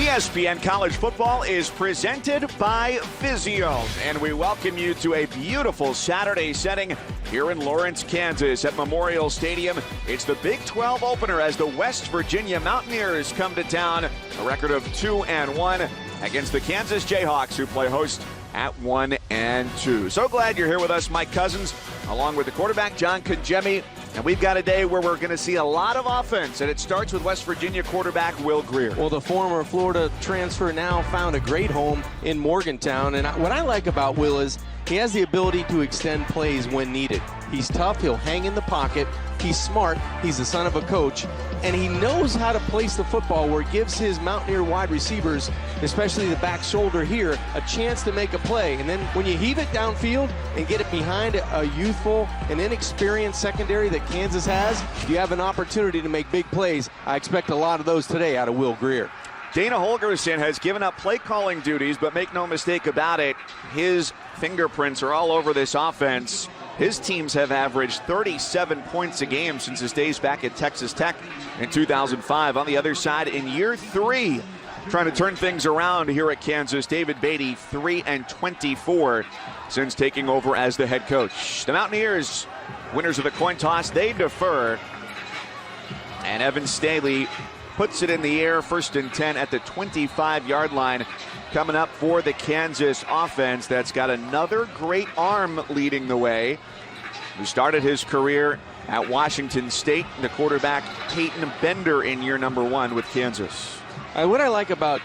ESPN College Football is presented by Vizio, and we welcome you to a beautiful Saturday setting here in Lawrence, Kansas at Memorial Stadium. It's the Big 12 opener as the West Virginia Mountaineers come to town, a record of 2-1 against the Kansas Jayhawks, who play host at 1-2. So glad you're here with us, Mike Cousins, along with the quarterback, John Kajemi. And we've got a day where we're going to see a lot of offense, and it starts with West Virginia quarterback Will Grier. Well, the former Florida transfer now found a great home in Morgantown, and what I like about Will is he has the ability to extend plays when needed. He's tough, he'll hang in the pocket, he's smart, he's the son of a coach, and he knows how to place the football where it gives his Mountaineer wide receivers, especially the back shoulder here, a chance to make a play. And then when you heave it downfield and get it behind a youthful and inexperienced secondary that Kansas has, you have an opportunity to make big plays. I expect a lot of those today out of Will Grier. Dana Holgorsen has given up play calling duties, but make no mistake about it, his fingerprints are all over this offense. His teams have averaged 37 points a game since his days back at Texas Tech in 2005. On the other side, in year 3, trying to turn things around here at Kansas, David Beatty, 3-24 since taking over as the head coach. The Mountaineers, winners of the coin toss, they defer. And Evan Staley puts it in the air, 1st and 10 at the 25-yard line. Coming up for the Kansas offense that's got another great arm leading the way, who started his career at Washington State, the quarterback Peyton Bender in year number 1 with Kansas. What I like about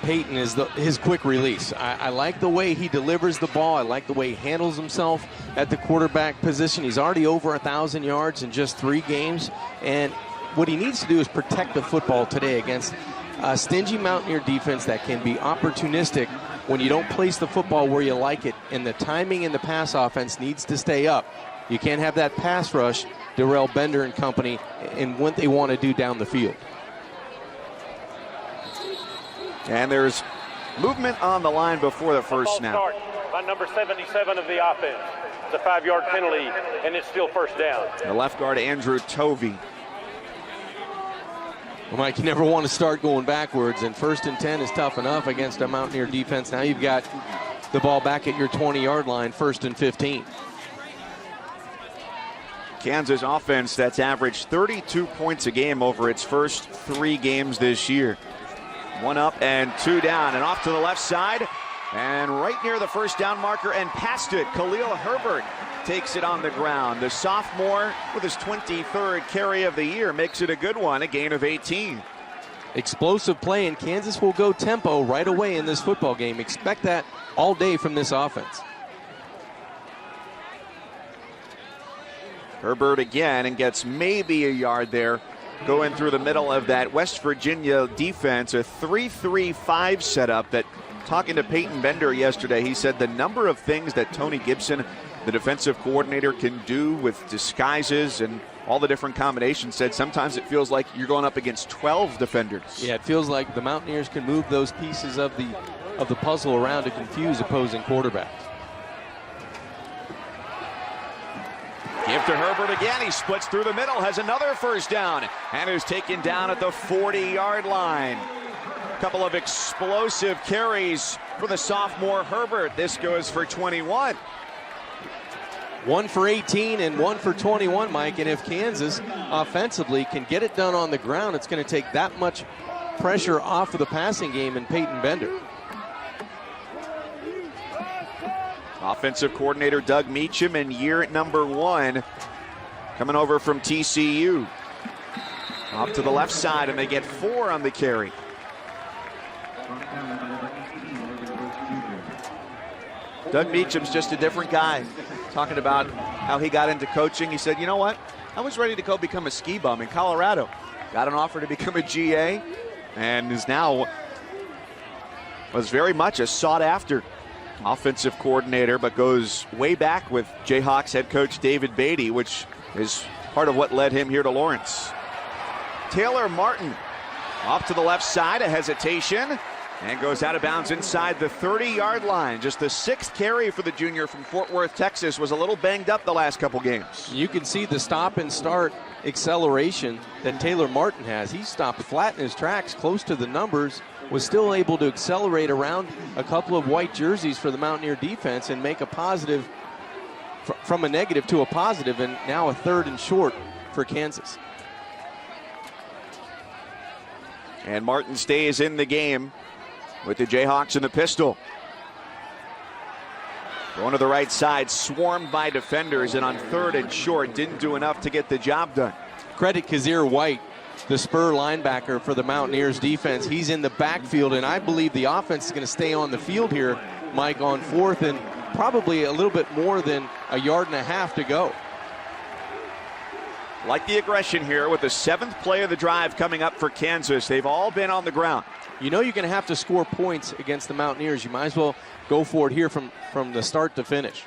Peyton is his quick release. I like the way he delivers the ball. I like the way he handles himself at the quarterback position. He's already over 1,000 yards in just 3 games, and what he needs to do is protect the football today against a stingy Mountaineer defense that can be opportunistic when you don't place the football where you like it, and the timing in the pass offense needs to stay up. You can't have that pass rush derail Bender and company in what they want to do down the field. And there's movement on the line before the first snap. Start by number 77 of the offense. It's a 5-yard penalty, and it's still first down. The left guard, Andrew Tovey. Well, Mike, you never want to start going backwards, and 1st and 10 is tough enough against a Mountaineer defense. Now you've got the ball back at your 20-yard line, 1st and 15. Kansas offense that's averaged 32 points a game over its first 3 games this year. 1 up and 2 down, and off to the left side, and right near the first down marker and past it, Khalil Herbert takes it on the ground. The sophomore, with his 23rd carry of the year, makes it a good one, a gain of 18. Explosive play, and Kansas will go tempo right away in this football game. Expect that all day from this offense. Herbert again, and gets maybe a yard there, going through the middle of that West Virginia defense, a 3-3-5 setup that, talking to Peyton Bender yesterday, he said the number of things that Tony Gibson, the defensive coordinator, can do with disguises and all the different combinations, said sometimes it feels like you're going up against 12 defenders. Yeah, it feels like the Mountaineers can move those pieces of the puzzle around to confuse opposing quarterbacks. Give to Herbert again. He splits through the middle, has another first down, and is taken down at the 40-yard line. Couple of explosive carries for the sophomore Herbert. This goes for 21. 1 for 18 and 1 for 21, Mike. And if Kansas offensively can get it done on the ground, it's going to take that much pressure off of the passing game and Peyton Bender. Offensive coordinator Doug Meacham in year number 1, coming over from TCU. Off to the left side, and they get 4 on the carry. Doug Meacham's just a different guy. Talking about how he got into coaching. He said, you know what? I was ready to go become a ski bum in Colorado. Got an offer to become a GA, and is now, was very much a sought-after offensive coordinator, but goes way back with Jayhawks head coach David Beatty, which is part of what led him here to Lawrence. Taylor Martin off to the left side, a hesitation, And goes out of bounds inside the 30-yard line. Just the 6th carry for the junior from Fort Worth, Texas. Was a little banged up the last couple games. You can see the stop and start acceleration that Taylor Martin has. He stopped flat in his tracks, close to the numbers, was still able to accelerate around a couple of white jerseys for the Mountaineer defense and make a positive from a negative to a positive, and now a 3rd and short for Kansas. And Martin stays in the game with the Jayhawks in the pistol. Going to the right side, swarmed by defenders, and on 3rd and short, didn't do enough to get the job done. Credit Kazir White, the spur linebacker for the Mountaineers defense. He's in the backfield, and I believe the offense is going to stay on the field here, Mike, on 4th and probably a little bit more than a 1.5 yards to go. Like the aggression here with the 7th play of the drive coming up for Kansas. They've all been on the ground. You know you're going to have to score points against the Mountaineers. You might as well go for it here from the start to finish.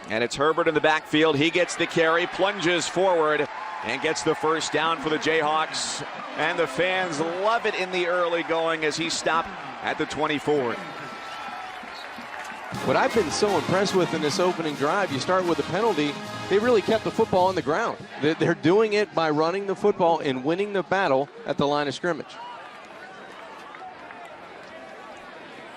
And it's Herbert in the backfield. He gets the carry, plunges forward, and gets the first down for the Jayhawks. And the fans love it in the early going as he stopped at the 24. What I've been so impressed with in this opening drive, you start with a penalty, they really kept the football on the ground. They're doing it by running the football and winning the battle at the line of scrimmage.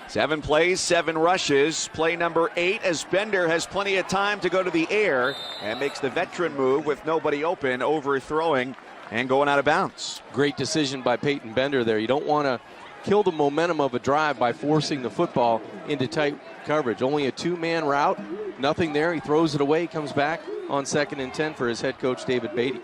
7 plays, 7 rushes. Play number 8 as Bender has plenty of time to go to the air and makes the veteran move with nobody open, overthrowing and going out of bounds. Great decision by Peyton Bender there. You don't want to kill the momentum of a drive by forcing the football into tight coverage. Only a 2-man route, nothing there. He throws it away, comes back on 2nd and 10 for his head coach, David Beatty.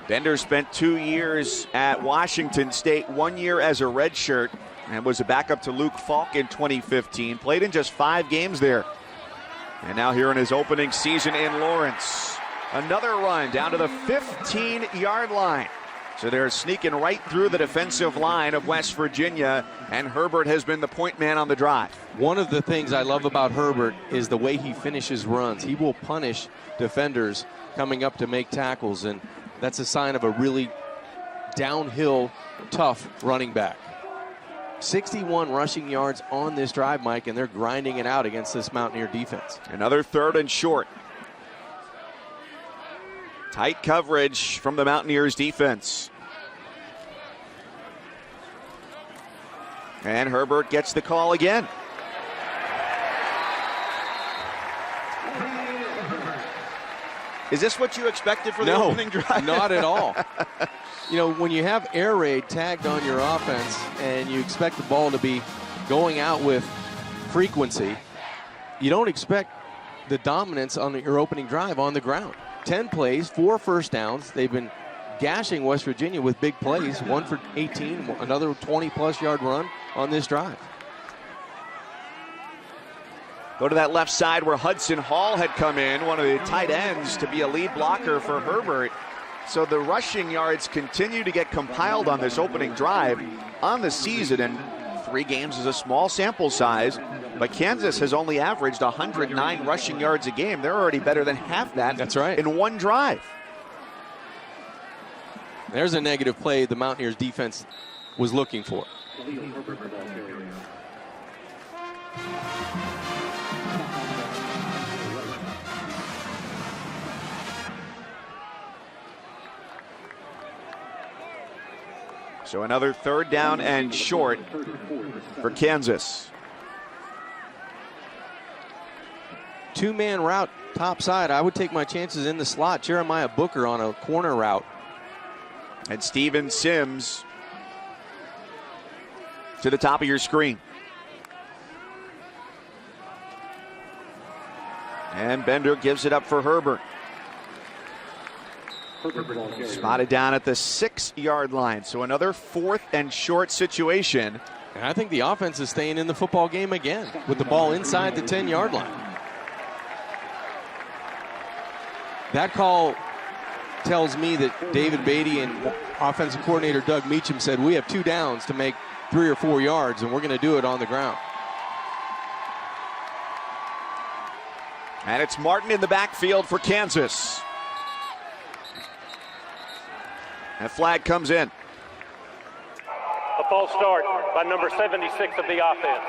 Bender spent 2 years at Washington State, 1 year as a redshirt, and was a backup to Luke Falk in 2015. Played in just 5 games there. And now here in his opening season in Lawrence. Another run down to the 15-yard line. So they're sneaking right through the defensive line of West Virginia, and Herbert has been the point man on the drive. One of the things I love about Herbert is the way he finishes runs. He will punish defenders coming up to make tackles, and that's a sign of a really downhill, tough running back. 61 rushing yards on this drive, Mike, and they're grinding it out against this Mountaineer defense. Another 3rd and short. Tight coverage from the Mountaineers defense. And Herbert gets the call again. Is this what you expected for the opening drive? Not at all. You know, when you have air raid tagged on your offense and you expect the ball to be going out with frequency, you don't expect the dominance on your opening drive on the ground. 10 plays, 4 first downs. They've been gashing West Virginia with big plays. 1 for 18, another 20-plus yard run on this drive. Go to that left side where Hudson Hall had come in, one of the tight ends, to be a lead blocker for Herbert. So the rushing yards continue to get compiled on this opening drive on the season, and 3 games is a small sample size. But Kansas has only averaged 109 rushing yards a game. They're already better than half that. That's right. In 1 drive. There's a negative play the Mountaineers defense was looking for. So another 3rd down and short for Kansas. 2-man route top side. I would take my chances in the slot. Jeremiah Booker on a corner route. And Steven Sims to the top of your screen. And Bender gives it up for Herbert. Spotted down at the 6-yard line. So another 4th and short situation. And I think the offense is staying in the football game again with the ball inside the 10-yard line. That call tells me that David Beatty and offensive coordinator Doug Meacham said, we have 2 downs to make 3 or 4 yards, and we're going to do it on the ground. And it's Martin in the backfield for Kansas. That flag comes in. A false start by number 76 of the offense.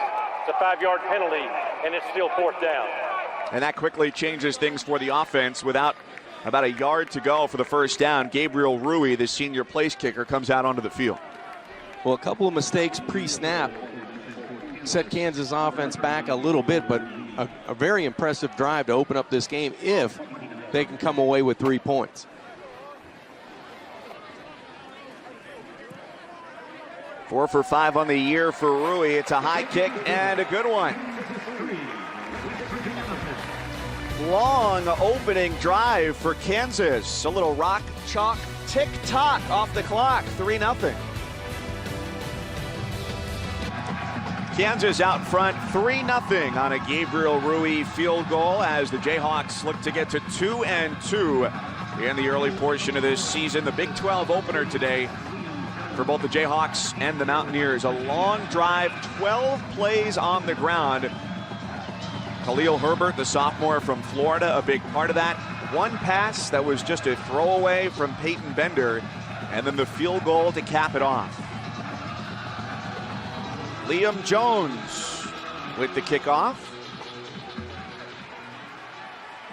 It's a 5-yard penalty, and it's still 4th down. And that quickly changes things for the offense. Without about a yard to go for the first down, Gabriel Rui, the senior place kicker, comes out onto the field. Well, a couple of mistakes pre-snap set Kansas offense back a little bit, but a very impressive drive to open up this game if they can come away with 3 points. Four for 5 on the year for Rui. It's a high kick and a good one. Long opening drive for Kansas. A little rock, chalk, tick-tock off the clock. 3-0. Kansas out front 3-0 on a Gabriel Rui field goal as the Jayhawks look to get to 2-2 in the early portion of this season. The Big 12 opener today for both the Jayhawks and the Mountaineers. A long drive, 12 plays on the ground. Khalil Herbert, the sophomore from Florida, a big part of that. One pass that was just a throwaway from Peyton Bender, and then the field goal to cap it off. Liam Jones with the kickoff.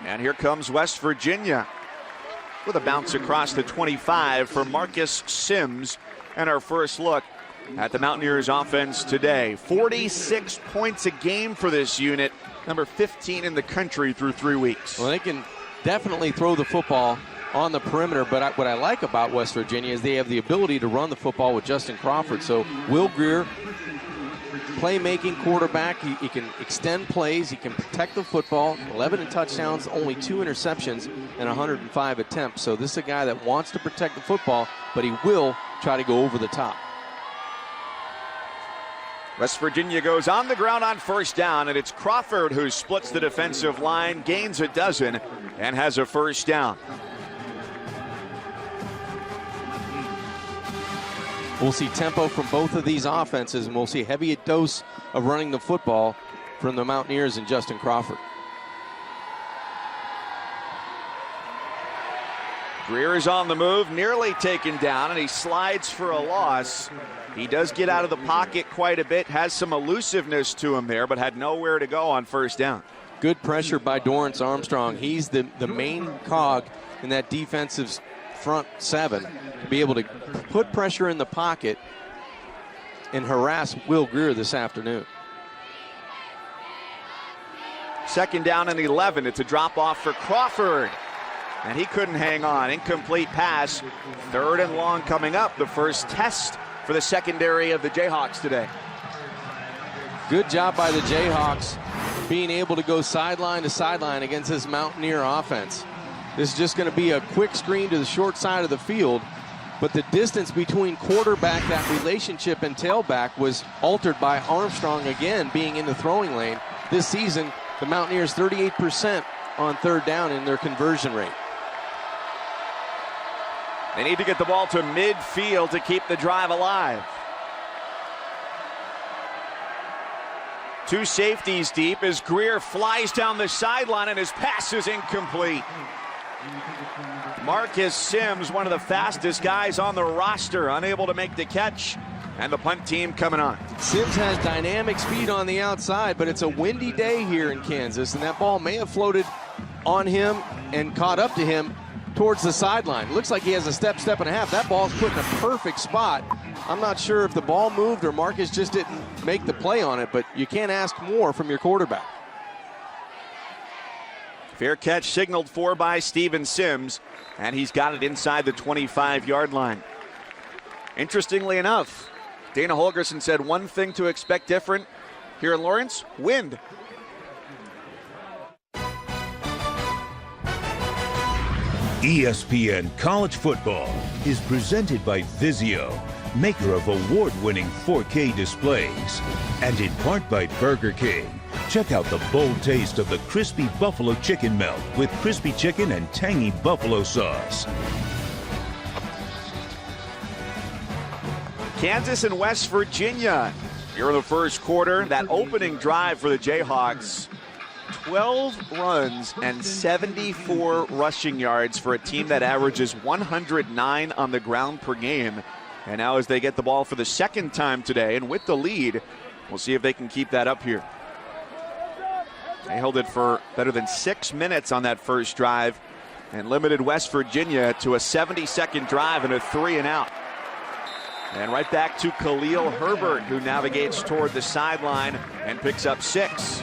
And here comes West Virginia with a bounce across the 25 for Marcus Sims. And our first look at the Mountaineers offense today. 46 points a game for this unit, number 15 in the country through 3 weeks. Well, they can definitely throw the football on the perimeter, but what I like about West Virginia is they have the ability to run the football with Justin Crawford. So Will Grier, playmaking quarterback, he can extend plays, he can protect the football. 11 touchdowns, only 2 interceptions, and 105 attempts. So this is a guy that wants to protect the football, but he will try to go over the top. West Virginia goes on the ground on first down, and it's Crawford who splits the defensive line, gains a dozen, and has a first down. We'll see tempo from both of these offenses, and we'll see a heavy dose of running the football from the Mountaineers and Justin Crawford. Grier is on the move, nearly taken down, and he slides for a loss. He does get out of the pocket quite a bit, has some elusiveness to him there, but had nowhere to go on first down. Good pressure by Dorrance Armstrong. He's the main cog in that defensive front seven to be able to put pressure in the pocket and harass Will Grier this afternoon. Second down and 11. It's a drop off for Crawford, and he couldn't hang on. Incomplete pass. 3rd and long coming up. The first test for the secondary of the Jayhawks today. Good job by the Jayhawks being able to go sideline to sideline against this Mountaineer offense. This is just going to be a quick screen to the short side of the field, but the distance between quarterback, that relationship, and tailback was altered by Armstrong again being in the throwing lane. This season, the Mountaineers 38% on 3rd down in their conversion rate. They need to get the ball to midfield to keep the drive alive. 2 safeties deep as Grier flies down the sideline, and his pass is incomplete. Marcus Sims, one of the fastest guys on the roster, unable to make the catch, and the punt team coming on. Sims has dynamic speed on the outside, but it's a windy day here in Kansas, and that ball may have floated on him and caught up to him towards the sideline. Looks like he has a step and a half. That ball's put in a perfect spot. I'm not sure if the ball moved or Marcus just didn't make the play on it, but you can't ask more from your quarterback. Fair catch signaled for by Steven Sims, and he's got it inside the 25-yard line. Interestingly enough, Dana Holgerson said one thing to expect different here in Lawrence: wind. ESPN College Football is presented by Vizio, maker of award-winning 4K displays, and in part by Burger King. Check out the bold taste of the crispy buffalo chicken melt with crispy chicken and tangy buffalo sauce. Kansas and West Virginia here in the first quarter. That opening drive for the Jayhawks, 12 runs and 74 rushing yards for a team that averages 109 on the ground per game. And now as they get the ball for the second time today and with the lead, we'll see if they can keep that up here. They held it for better than 6 minutes on that first drive and limited West Virginia to a 70-second drive and a 3-and-out. And right back to Khalil Herbert, who navigates toward the sideline and picks up 6.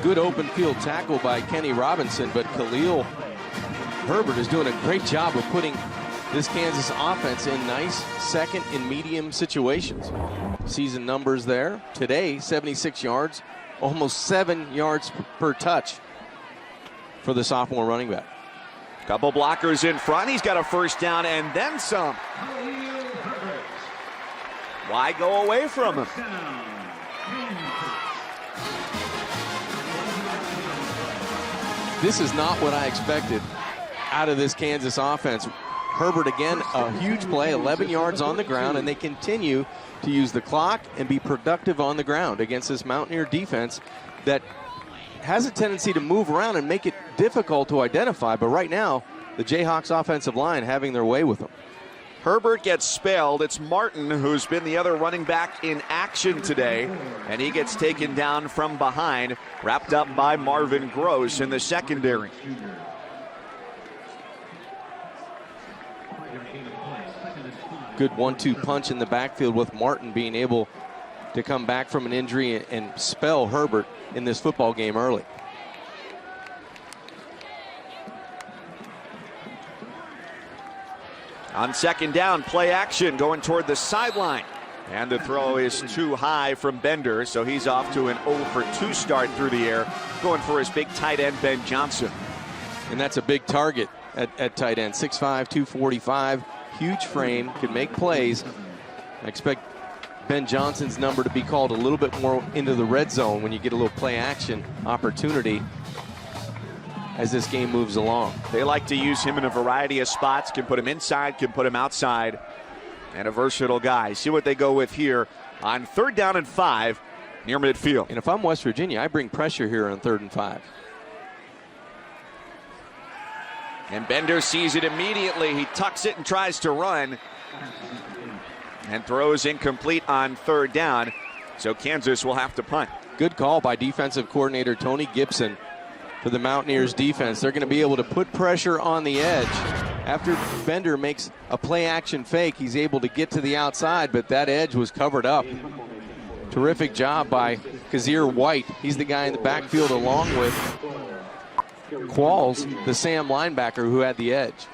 Good open field tackle by Kenny Robinson, but Khalil Herbert is doing a great job of putting this Kansas offense in nice second and medium situations. Season numbers there. Today, 76 yards, almost 7 yards per touch for the sophomore running back. Couple blockers in front. He's got a first down and then some. Why go away from him? This is not what I expected out of this Kansas offense. Herbert again, a huge play, 11 yards on the ground, and they continue to use the clock and be productive on the ground against this Mountaineer defense that has a tendency to move around and make it difficult to identify. But right now, the Jayhawks offensive line having their way with them. Herbert gets spelled. It's Martin who's been the other running back in action today, and he gets taken down from behind, wrapped up by Marvin Gross in the secondary. Good 1-2 punch in the backfield with Martin being able to come back from an injury and spell Herbert in this football game early. On second down, play action going toward the sideline. And the throw is too high from Bender, so he's off to an 0-for-2 start through the air, going for his big tight end, Ben Johnson. And that's a big target at tight end, 6'5", 245, huge frame, can make plays. I expect Ben Johnson's number to be called a little bit more into the red zone when you get a little play action opportunity as this game moves along. They like to use him in a variety of spots, can put him inside, can put him outside, and a versatile guy. See what they go with here on 3rd down and 5 near midfield. And if I'm West Virginia, I bring pressure here on 3rd and 5. And Bender sees it immediately. He tucks it and tries to run and throws incomplete on 3rd down. So Kansas will have to punt. Good call by defensive coordinator Tony Gibson for the Mountaineers defense. They're going to be able to put pressure on the edge. After Bender makes a play action fake, he's able to get to the outside, but that edge was covered up. Terrific job by Kazir White. He's the guy in the backfield along with Qualls, the Sam linebacker who had the edge.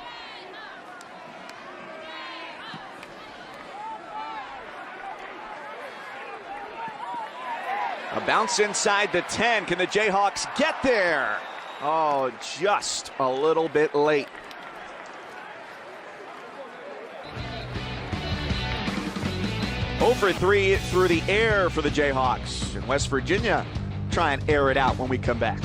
A bounce inside the 10. Can the Jayhawks get there? Oh, just a little bit late. Over 3 through the air for the Jayhawks. And West Virginia try and air it out when we come back.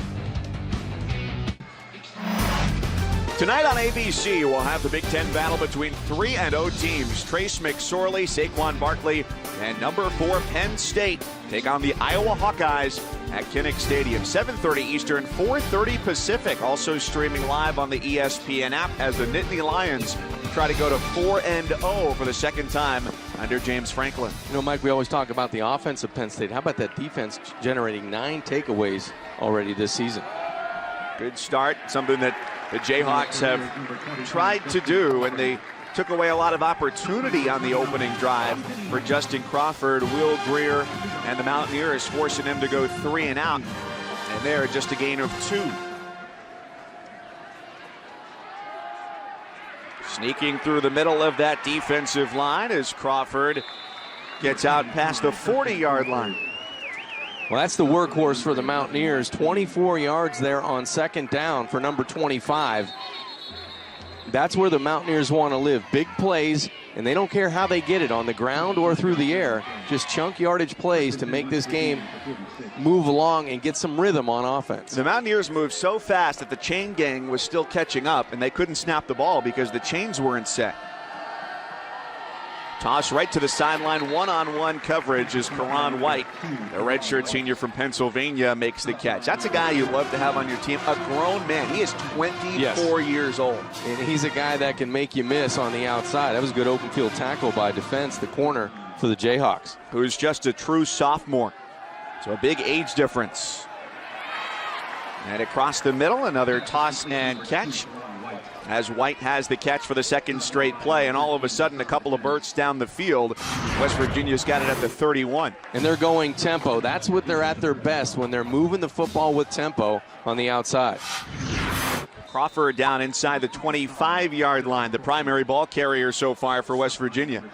Tonight on ABC, we'll have the Big Ten battle between 3-0 teams. Trace McSorley, Saquon Barkley, and number 4 Penn State take on the Iowa Hawkeyes at Kinnick Stadium. 7:30 Eastern, 4:30 Pacific. Also streaming live on the ESPN app as the Nittany Lions try to go to 4-0 for the second time under James Franklin. You know, Mike, we always talk about the offense of Penn State. How about that defense generating 9 takeaways already this season? Good start, something that the Jayhawks have tried to do, and they took away a lot of opportunity on the opening drive for Justin Crawford, Will Greer, and the Mountaineers, forcing them to go 3 and out, and they're just a gain of 2. Sneaking through the middle of that defensive line as Crawford gets out past the 40-yard line. Well, that's the workhorse for the Mountaineers. 24 yards there on second down for number 25. That's where the Mountaineers want to live. Big plays, and they don't care how they get it, on the ground or through the air. Just chunk yardage plays to make this game move along and get some rhythm on offense. The Mountaineers moved so fast that the chain gang was still catching up, and they couldn't snap the ball because the chains weren't set. Toss right to the sideline, one-on-one coverage as Karan White, the redshirt senior from Pennsylvania, makes the catch. That's a guy you'd love to have on your team, a grown man. He is 24 years old. And he's a guy that can make you miss on the outside. That was a good open field tackle by defense, the corner for the Jayhawks. Who's just a true sophomore. So a big age difference. And across the middle, another toss and catch, as White has the catch for the second straight play, and all of a sudden a couple of bursts down the field. West Virginia's got it at the 31. And they're going tempo. That's what they're at their best, when they're moving the football with tempo on the outside. Crawford down inside the 25-yard line, the primary ball carrier so far for West Virginia.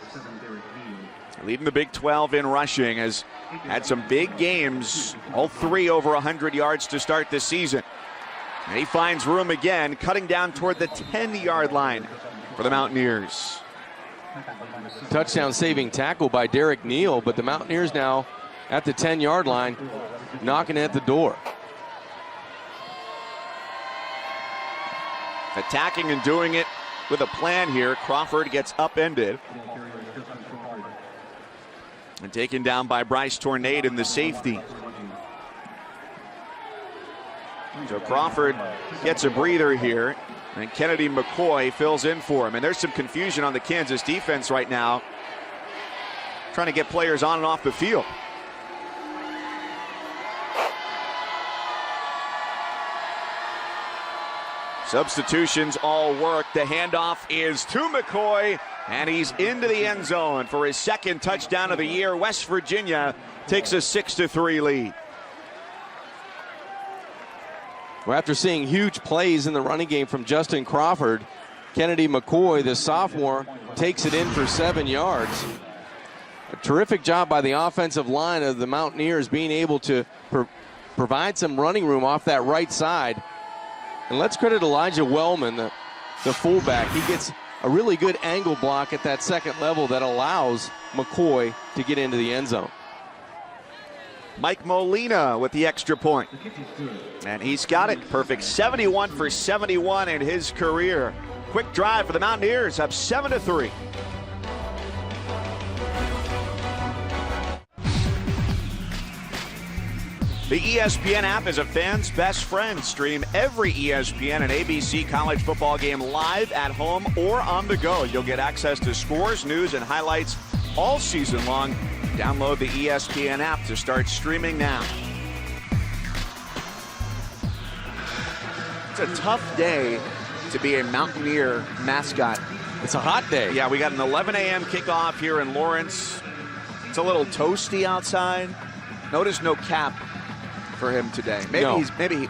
Leading the Big 12 in rushing, has had some big games, all three over 100 yards to start this season. And he finds room again, cutting down toward the 10-yard line for the Mountaineers. Touchdown saving tackle by Derek Neal, but the Mountaineers now at the 10-yard line, knocking at the door. Attacking and doing it with a plan here. Crawford gets upended and taken down by Bryce Tornade in the safety. So Crawford gets a breather here, and Kennedy McCoy fills in for him. And there's some confusion on the Kansas defense right now, trying to get players on and off the field. Substitutions all work. The handoff is to McCoy, and he's into the end zone for his second touchdown of the year. West Virginia takes a 6-3 lead. Well, after seeing huge plays in the running game from Justin Crawford, Kennedy McCoy, the sophomore, takes it in for 7 yards. A terrific job by the offensive line of the Mountaineers, being able to provide some running room off that right side. And let's credit Elijah Wellman, the fullback. He gets a really good angle block at that second level that allows McCoy to get into the end zone. Mike Molina with the extra point. And he's got it. Perfect. 71 for 71 in his career. Quick drive for the Mountaineers, up 7-3. The ESPN app is a fan's best friend. Stream every ESPN and ABC college football game live at home or on the go. You'll get access to scores, news, and highlights all season long. Download the ESPN app to start streaming now. It's a tough day to be a Mountaineer mascot. It's a hot day. Yeah, we got an 11 a.m. kickoff here in Lawrence. It's a little toasty outside. Notice no cap for him today.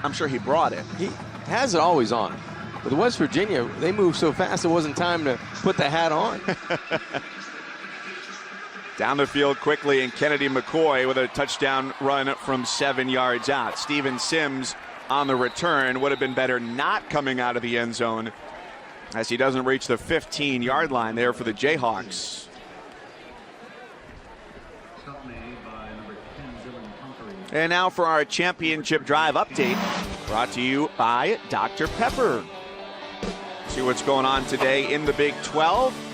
I'm sure he brought it. He has it always on. With West Virginia, they move so fast it wasn't time to put the hat on. Down the field quickly, and Kennedy McCoy with a touchdown run from 7 yards out. Steven Sims on the return. Would have been better not coming out of the end zone, as he doesn't reach the 15-yard line there for the Jayhawks. And now for our championship drive update, brought to you by Dr. Pepper. See what's going on today in the Big 12.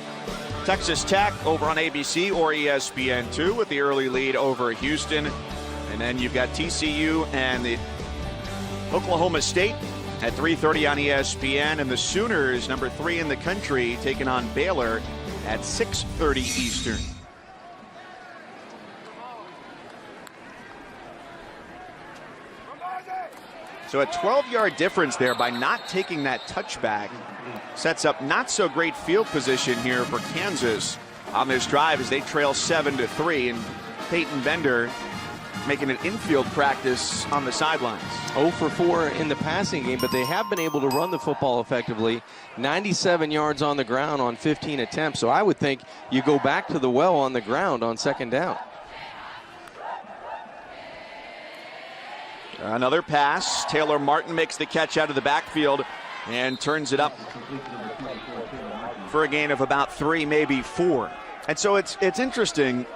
Texas Tech over on ABC or ESPN2 with the early lead over Houston. And then you've got TCU and the Oklahoma State at 3:30 on ESPN. And the Sooners, number 3 in the country, taking on Baylor at 6:30 Eastern. So a 12-yard difference there by not taking that touchback. Sets up not so great field position here for Kansas on this drive as they trail 7-3, and Peyton Bender making an infield practice on the sidelines. 0 for 4 in the passing game, but they have been able to run the football effectively. 97 yards on the ground on 15 attempts. So I would think you go back to the well on the ground on second down. Another pass. Taylor Martin makes the catch out of the backfield and turns it up for a gain of about 3, maybe 4. And so it's interesting.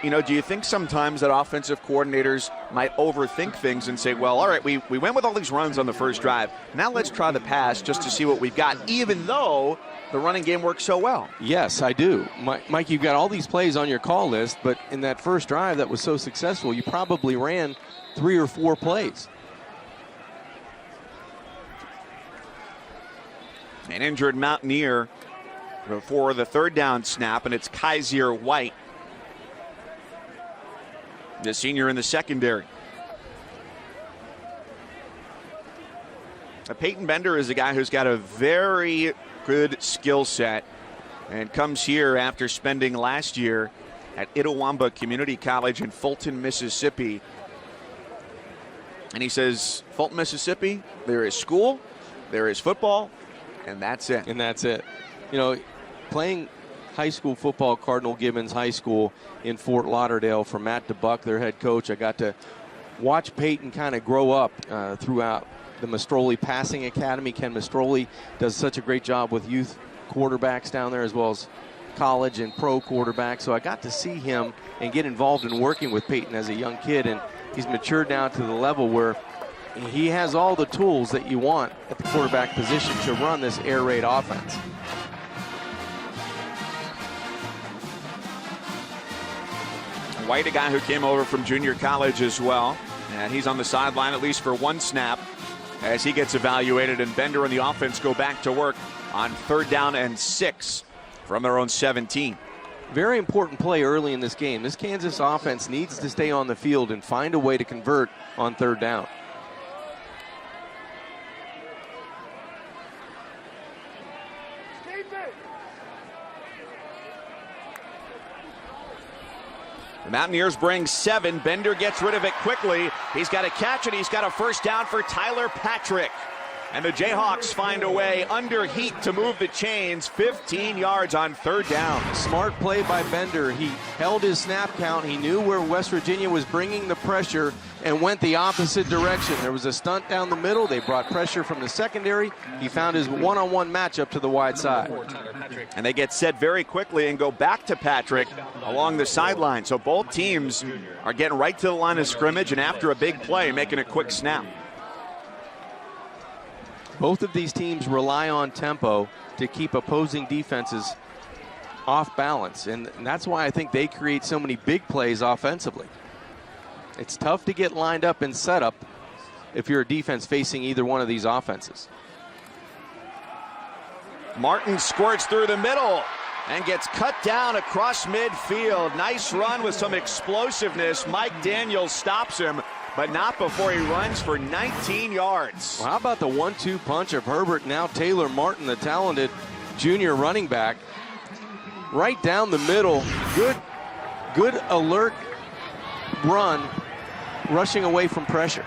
do you think sometimes that offensive coordinators might overthink things and say, well, all right, we went with all these runs on the first drive. Now let's try the pass just to see what we've got, even though the running game works so well? Yes, I do. Mike, you've got all these plays on your call list, but in that first drive that was so successful, you probably ran 3 or 4 plays. An injured Mountaineer for the third down snap, and it's Kaiser White, the senior in the secondary. Peyton Bender is a guy who's got a very good skill set and comes here after spending last year at Itawamba Community College in Fulton, Mississippi. And he says, Fulton, Mississippi, there is school, there is football, and that's it. And that's it. Playing high school football at Cardinal Gibbons High School in Fort Lauderdale for Matt DeBuck, their head coach, I got to watch Peyton kind of grow up throughout the Mastroli Passing Academy. Ken Mastroli does such a great job with youth quarterbacks down there as well as college and pro quarterbacks. So I got to see him and get involved in working with Peyton as a young kid, and he's matured now to the level where he has all the tools that you want at the quarterback position to run this air raid offense. White, a guy who came over from junior college as well, and he's on the sideline at least for one snap as he gets evaluated, and Bender and the offense go back to work on 3rd down and 6 from their own 17. Very important play early in this game. This Kansas offense needs to stay on the field and find a way to convert on 3rd down. The Mountaineers bring 7. Bender gets rid of it quickly. He's got a catch, and he's got a first down for Tyler Patrick. And the Jayhawks find a way under heat to move the chains 15 yards on 3rd down. Smart play by Bender. He held his snap count. He knew where West Virginia was bringing the pressure and went the opposite direction. There was a stunt down the middle. They brought pressure from the secondary. He found his one-on-one matchup to the wide side. And they get set very quickly and go back to Patrick along the sideline. So both teams are getting right to the line of scrimmage, and after a big play, making a quick snap. Both of these teams rely on tempo to keep opposing defenses off balance, and that's why I think they create so many big plays offensively. It's tough to get lined up and set up if you're a defense facing either one of these offenses. Martin squirts through the middle and gets cut down across midfield. Nice run with some explosiveness. Mike Daniels stops him, but not before he runs for 19 yards. Well, how about the 1-2 punch of Herbert, now Taylor Martin, the talented junior running back. Right down the middle. Good alert run, rushing away from pressure.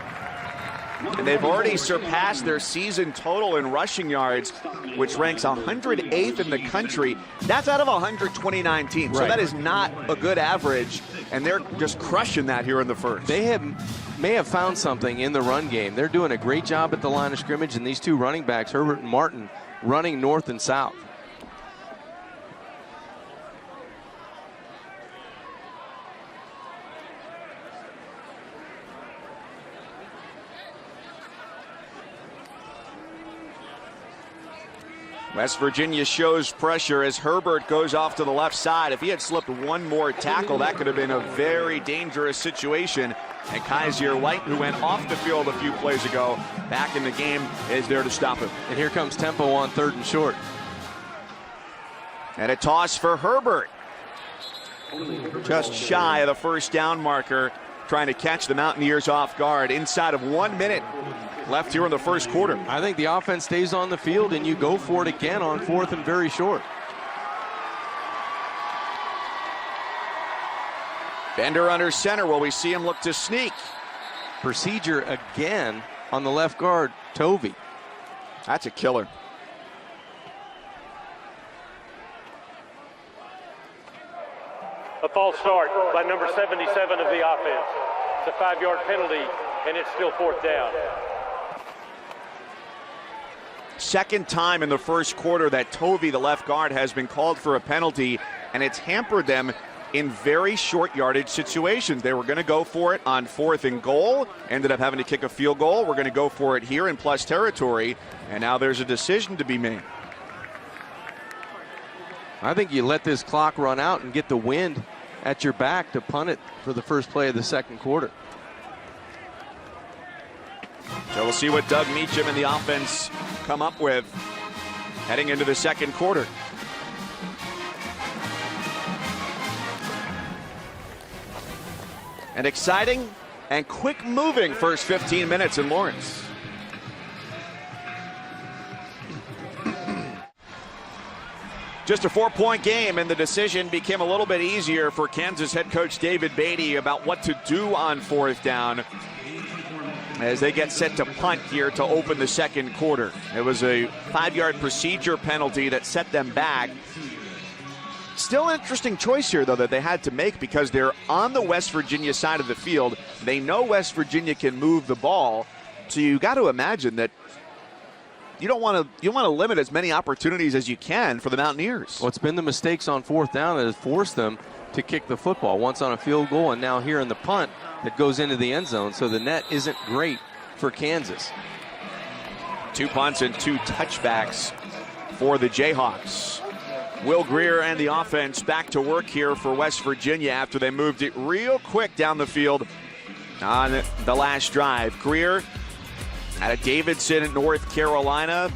And they've already surpassed their season total in rushing yards, which ranks 108th in the country. That's out of 129 teams. So that is not a good average, and they're just crushing that here in the first. They may have found something in the run game. They're doing a great job at the line of scrimmage, and these two running backs, Herbert and Martin, running north and south. West Virginia shows pressure as Herbert goes off to the left side. If he had slipped one more tackle, that could have been a very dangerous situation. And Kaiser White, who went off the field a few plays ago, back in the game, is there to stop him. And here comes tempo on 3rd and short. And a toss for Herbert. Just shy of the first down marker, trying to catch the Mountaineers off guard inside of 1 minute left here in the first quarter. I think the offense stays on the field and you go for it again on 4th and very short. Bender under center. Will we see him look to sneak? Procedure again on the left guard, Tovey. That's a killer. A false start by number 77 of the offense. It's a 5-yard penalty, and it's still 4th down. Second time in the first quarter that Tovey, the left guard, has been called for a penalty, and it's hampered them in very short yardage situations. They were going to go for it on 4th and goal, ended up having to kick a field goal. We're going to go for it here in plus territory, and now there's a decision to be made. I think you let this clock run out and get the wind at your back to punt it for the first play of the second quarter. So we'll see what Doug Meacham and the offense come up with heading into the second quarter. An exciting and quick moving first 15 minutes in Lawrence. Just a 4-point game, and the decision became a little bit easier for Kansas head coach David Beatty about what to do on 4th down as they get set to punt here to open the second quarter. It was a 5-yard procedure penalty that set them back. Still an interesting choice here, though, that they had to make because they're on the West Virginia side of the field. They know West Virginia can move the ball, so you got to imagine that you want to limit as many opportunities as you can for the Mountaineers. Well, it's been the mistakes on 4th down that has forced them to kick the football, once on a field goal and now here in the punt that goes into the end zone. So the net isn't great for Kansas. 2 punts and 2 touchbacks for the Jayhawks. Will Greer and the offense back to work here for West Virginia after they moved it real quick down the field on the last drive. Greer out of Davidson, North Carolina.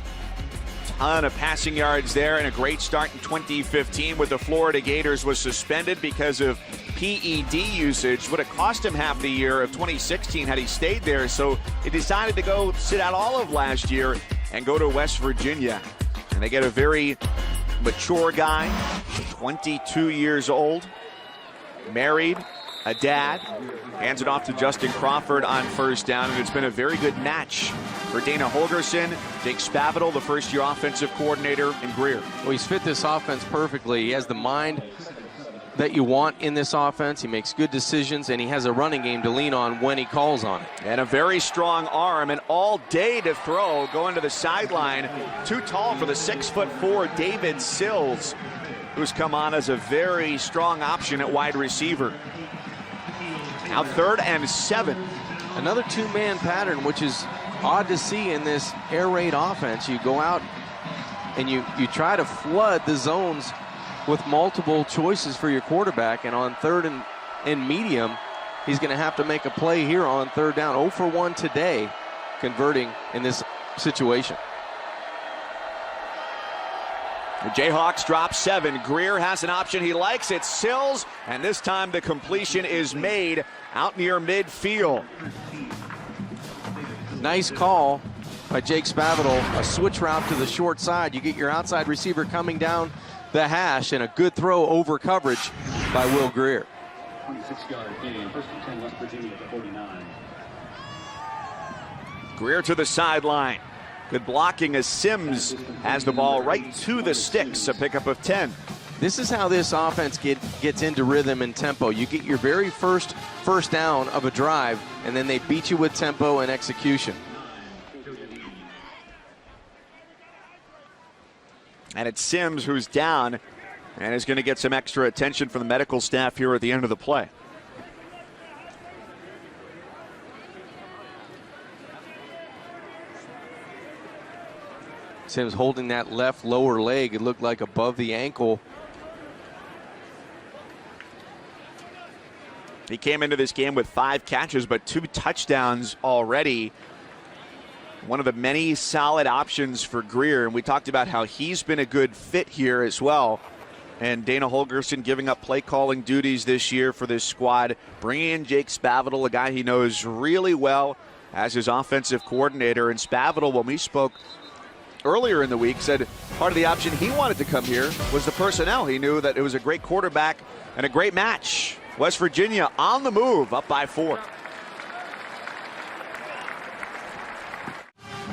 Ton of passing yards there and a great start in 2015 with the Florida Gators. Was suspended because of PED usage. Would have cost him half the year of 2016 had he stayed there. So he decided to go sit out all of last year and go to West Virginia. And they get a very mature guy, 22 years old, married, a dad, hands it off to Justin Crawford on 1st down, and it's been a very good match for Dana Holgorsen, Jake Spavital, the first-year offensive coordinator, and Greer. Well, he's fit this offense perfectly. He has the mind that you want in this offense. He makes good decisions, and he has a running game to lean on when he calls on it. And a very strong arm, and all day to throw, going to the sideline. Too tall for the 6'4" David Sills, who's come on as a very strong option at wide receiver. Now 3rd and 7. Another 2-man pattern, which is odd to see in this air raid offense. You go out and you try to flood the zones with multiple choices for your quarterback, and on 3rd and medium, he's going to have to make a play here on 3rd down. 0 for 1 today, converting in this situation. The Jayhawks drop 7. Greer has an option. He likes it. Sills, and this time the completion is made out near midfield. Nice call by Jake Spavital. A switch route to the short side. You get your outside receiver coming down the hash, and a good throw over coverage by Will Greer. 26-yard gain, 1st and 10, West Virginia at the 49. Greer to the sideline. Good blocking as Sims has the ball right to the sticks, a pickup of 10. This is how this offense gets into rhythm and tempo. You get your very first down of a drive, and then they beat you with tempo and execution. And it's Sims who's down and is going to get some extra attention from the medical staff here at the end of the play. Sims holding that left lower leg. It looked like above the ankle. He came into this game with 5 catches, but 2 touchdowns already. One of the many solid options for Greer, and we talked about how he's been a good fit here as well. And Dana Holgorsen giving up play calling duties this year for this squad, bringing in Jake Spavital, a guy he knows really well as his offensive coordinator. And Spavital, when we spoke earlier in the week, said part of the option he wanted to come here was the personnel. He knew that it was a great quarterback and a great match. West Virginia on the move, up by 4.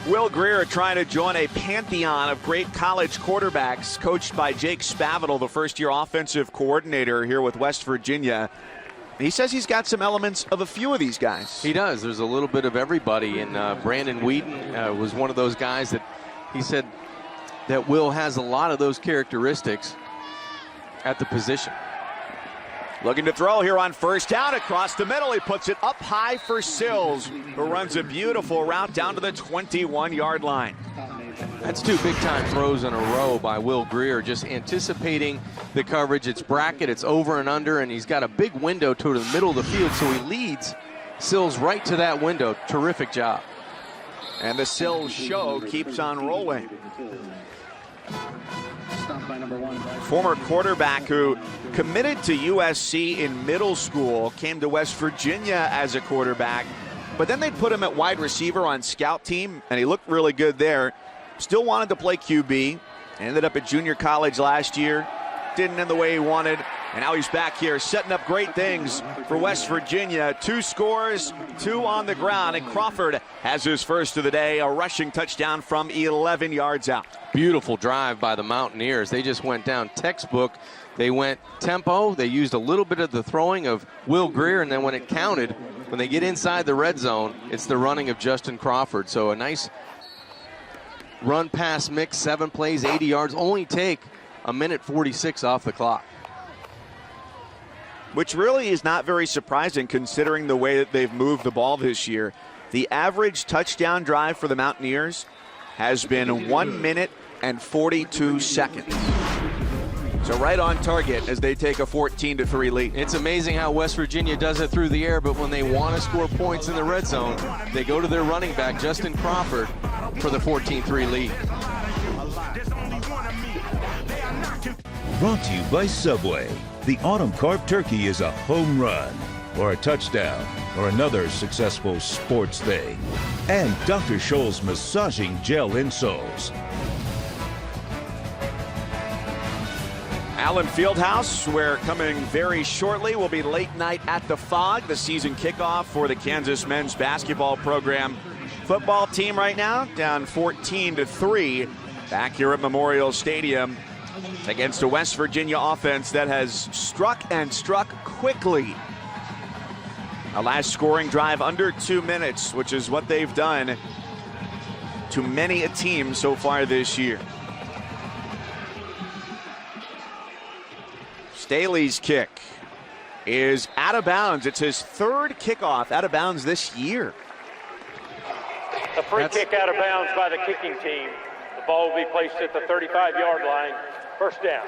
Will Greer trying to join a pantheon of great college quarterbacks coached by Jake Spavital, the first-year offensive coordinator here with West Virginia. He says he's got some elements of a few of these guys. He does. There's a little bit of everybody, and Brandon Whedon was one of those guys that he said that Will has a lot of those characteristics at the position. Looking to throw here on first down across the middle. He puts it up high for Sills, who runs a beautiful route down to the 21-yard line. That's two big-time throws in a row by Will Greer, just anticipating the coverage. It's bracket, it's over and under, and he's got a big window to the middle of the field, so he leads Sills right to that window. Terrific job. And the Sills show keeps on rolling. Former quarterback who committed to USC in middle school, came to West Virginia as a quarterback, but then they put him at wide receiver on scout team, and he looked really good there. Still wanted to play QB. Ended up at junior college last year. Didn't end the way he wanted. And now he's back here setting up great things for West Virginia. 2 scores, 2 on the ground. And Crawford has his first of the day, a rushing touchdown from 11 yards out. Beautiful drive by the Mountaineers. They just went down textbook. They went tempo. They used a little bit of the throwing of Will Greer. And then when it counted, when they get inside the red zone, it's the running of Justin Crawford. So a nice run pass mix, 7 plays, 80 yards. Only take a minute 46 off the clock. Which really is not very surprising considering the way that they've moved the ball this year. The average touchdown drive for the Mountaineers has been 1 minute and 42 seconds. So right on target as they take a 14-3 lead. It's amazing how West Virginia does it through the air, but when they want to score points in the red zone, they go to their running back, Justin Crawford, for the 14-3 lead. Brought to you by Subway. The Autumn Carb Turkey is a home run, or a touchdown, or another successful sports thing. And Dr. Scholl's massaging gel insoles. Allen Fieldhouse, where coming very shortly will be late night at the Fog, the season kickoff for the Kansas men's basketball program. Football team right now down 14-3 back here at Memorial Stadium against a West Virginia offense that has struck and struck quickly. A last scoring drive under 2 minutes, which is what they've done to many a team so far this year. Staley's kick is out of bounds. It's his 3rd kickoff out of bounds this year. A free kick out of bounds by the kicking team. The ball will be placed at the 35-yard line. First down.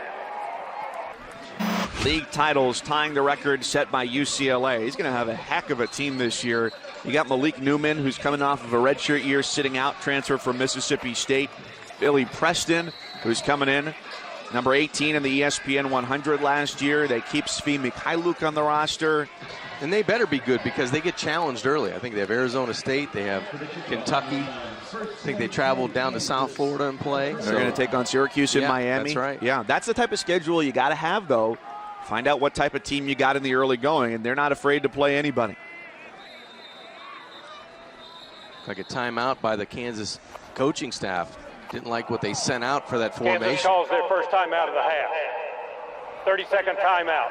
League titles tying the record set by UCLA. He's going to have a heck of a team this year. You got Malik Newman, who's coming off of a redshirt year, sitting out, transfer from Mississippi State. Billy Preston, who's coming in, number 18 in the ESPN 100 last year. They keep Svi Mikhailuk on the roster. And they better be good because they get challenged early. I think they have Arizona State, they have Kentucky. I think they traveled down to South Florida and play. They're going to take on Syracuse in Miami. That's right. Yeah, that's the type of schedule you got to have, though. Find out what type of team you got in the early going, and they're not afraid to play anybody. Like a timeout by the Kansas coaching staff. Didn't like what they sent out for that formation. Kansas calls their first timeout of the half. 30-second timeout.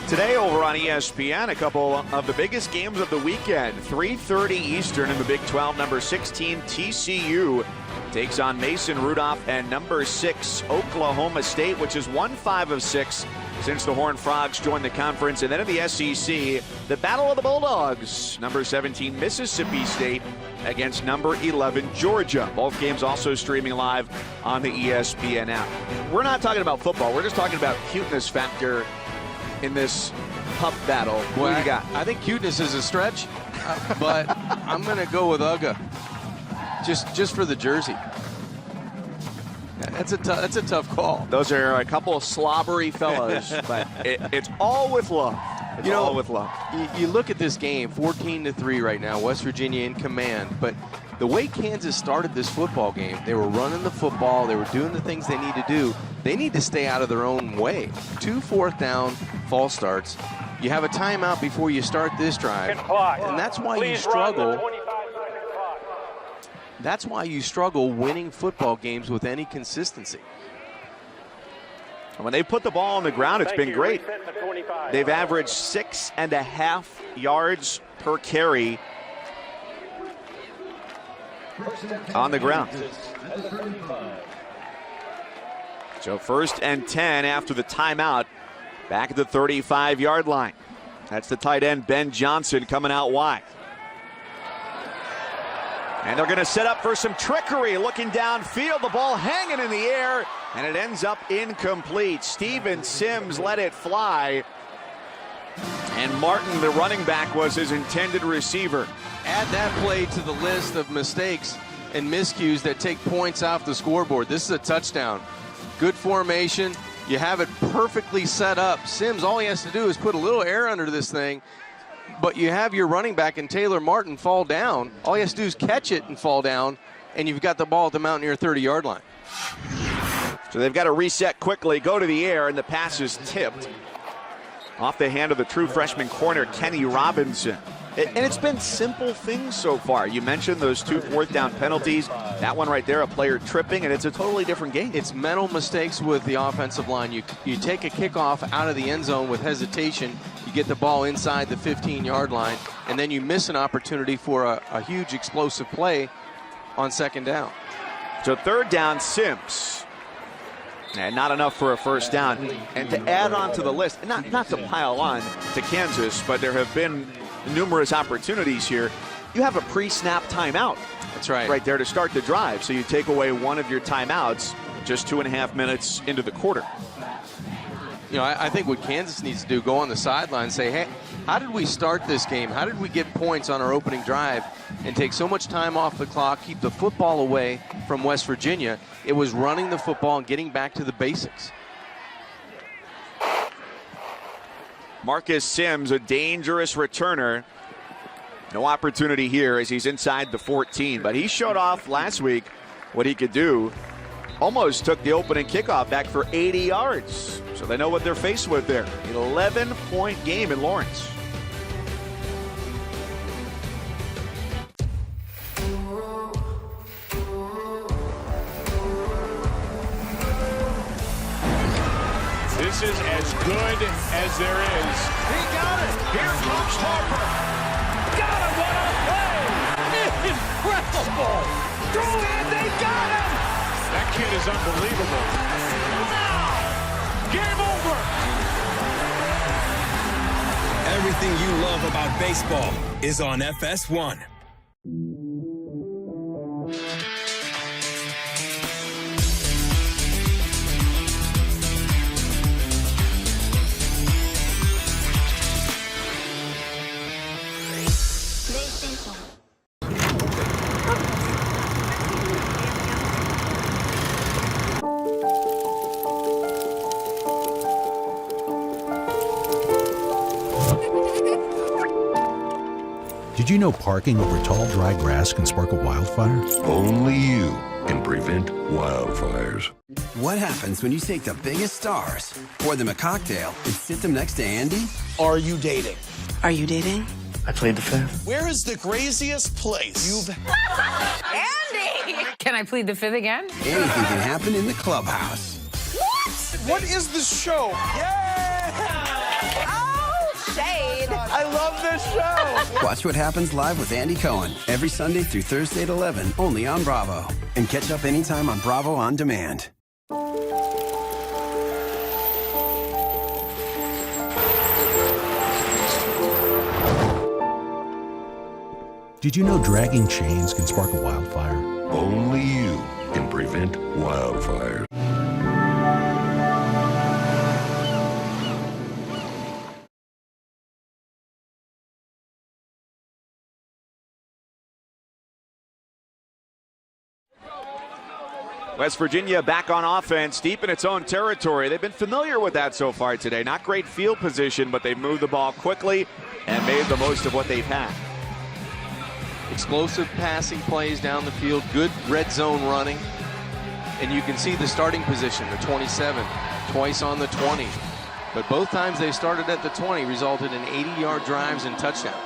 Today over on ESPN, a couple of the biggest games of the weekend. 3:30 Eastern in the Big 12. Number 16 TCU takes on Mason Rudolph and number 6 Oklahoma State, which is won 5 of 6 since the Horned Frogs joined the conference. And then in the SEC, the Battle of the Bulldogs. Number 17 Mississippi State against number 11 Georgia. Both games also streaming live on the ESPN app. We're not talking about football. We're just talking about cuteness factor in this pup battle. What do you got? I think cuteness is a stretch, but I'm going to go with Uga. Just for the jersey. That's a tough call. Those are a couple of slobbery fellows, but it's all with love. It's all with love. You look at this game, 14-3 right now, West Virginia in command, but the way Kansas started this football game, they were running the football, they were doing the things they need to do. They need to stay out of their own way. 2 fourth down false starts. You have a timeout before you start this drive, and that's why you struggle. That's why you struggle winning football games with any consistency. When they put the ball on the ground, it's been great. They've averaged 6.5 yards per carry on the ground. So 1st and 10 after the timeout, back at the 35-yard line. That's the tight end, Ben Johnson, coming out wide. And they're going to set up for some trickery, looking downfield, the ball hanging in the air, and it ends up incomplete. Steven Sims let it fly, and Martin, the running back, was his intended receiver. Add that play to the list of mistakes and miscues that take points off the scoreboard. This is a touchdown. Good formation. You have it perfectly set up. Sims, all he has to do is put a little air under this thing, but you have your running back and Taylor Martin fall down. All he has to do is catch it and fall down, and you've got the ball at the Mountaineer 30-yard line. So they've got to reset quickly, go to the air, and the pass is tipped off the hand of the true freshman corner, Kenny Robinson. And it's been simple things so far. You mentioned those 2 fourth-down penalties. That one right there, a player tripping, and it's a totally different game. It's mental mistakes with the offensive line. You take a kickoff out of the end zone with hesitation. You get the ball inside the 15-yard line, and then you miss an opportunity for a huge explosive play on 2nd down. So 3rd down, Sims. And not enough for a 1st down. And to add on to the list, not to pile on to Kansas, but there have been numerous opportunities here. You have a pre-snap timeout. That's right. Right there to start the drive. So you take away one of your timeouts just 2.5 minutes into the quarter. You know, I think what Kansas needs to do, go on the sideline and say, hey, how did we start this game? How did we get points on our opening drive and take so much time off the clock, keep the football away from West Virginia? It was running the football and getting back to the basics. Marcus Sims, a dangerous returner. No opportunity here as he's inside the 14, but he showed off last week what he could do. Almost took the opening kickoff back for 80 yards. So they know what they're faced with there. An 11-point game in Lawrence. This is as good as there is. He got it. Here comes Harper. Got him. What a play. Incredible. And they got him. That kid is unbelievable. Game over. Everything you love about baseball is on FS1. Did you know parking over tall, dry grass can spark a wildfire? Only you can prevent wildfires. What happens when you take the biggest stars, pour them a cocktail, and sit them next to Andy? Are you dating? Are you dating? I played the fifth. Where is the craziest place you've... Andy! Can I plead the fifth again? Anything can happen in the clubhouse. What is this show? Oh, shade. I love this show. Watch what happens live with Andy Cohen every Sunday through Thursday at 11, only on Bravo. And catch up anytime on Bravo On Demand. Did you know dragging chains can spark a wildfire? Only you can prevent wildfires. West Virginia back on offense, deep in its own territory. They've been familiar with that so far today. Not great field position, but they've moved the ball quickly and made the most of what they've had. Explosive passing plays down the field, good red zone running. And you can see the starting position, the 27, twice on the 20. But both times they started at the 20 resulted in 80-yard drives and touchdowns.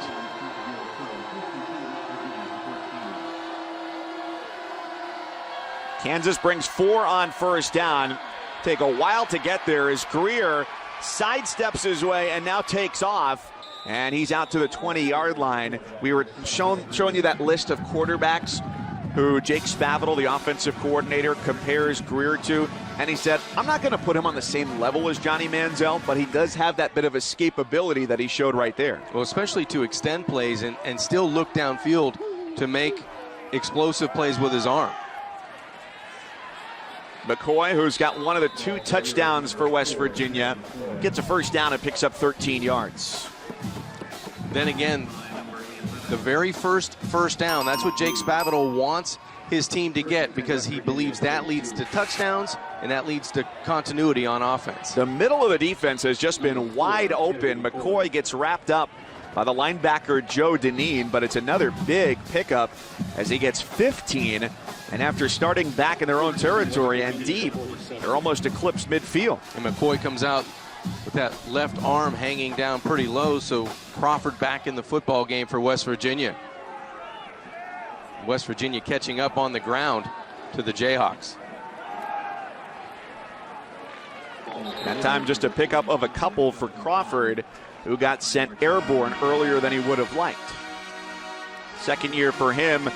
Kansas brings 4 on first down. Take a while to get there as Greer sidesteps his way and now takes off. And he's out to the 20-yard line. We were showing you that list of quarterbacks who Jake Spavital, the offensive coordinator, compares Greer to. And he said, I'm not going to put him on the same level as Johnny Manziel, but he does have that bit of escapability that he showed right there. Well, especially to extend plays and still look downfield to make explosive plays with his arm. McCoy, who's got one of the 2 touchdowns for West Virginia, gets a first down and picks up 13 yards. Then again, the very first down, that's what Jake Spavital wants his team to get, because he believes that leads to touchdowns and that leads to continuity on offense. The middle of the defense has just been wide open. McCoy gets wrapped up by the linebacker Joe Deneen, but it's another big pickup as he gets 15. And after starting back in their own territory and deep, they're almost eclipsed midfield. And McCoy comes out with that left arm hanging down pretty low, so Crawford back in the football game for West Virginia. West Virginia catching up on the ground to the Jayhawks. That time just a pickup of a couple for Crawford, who got sent airborne earlier than he would have liked. Second year for him,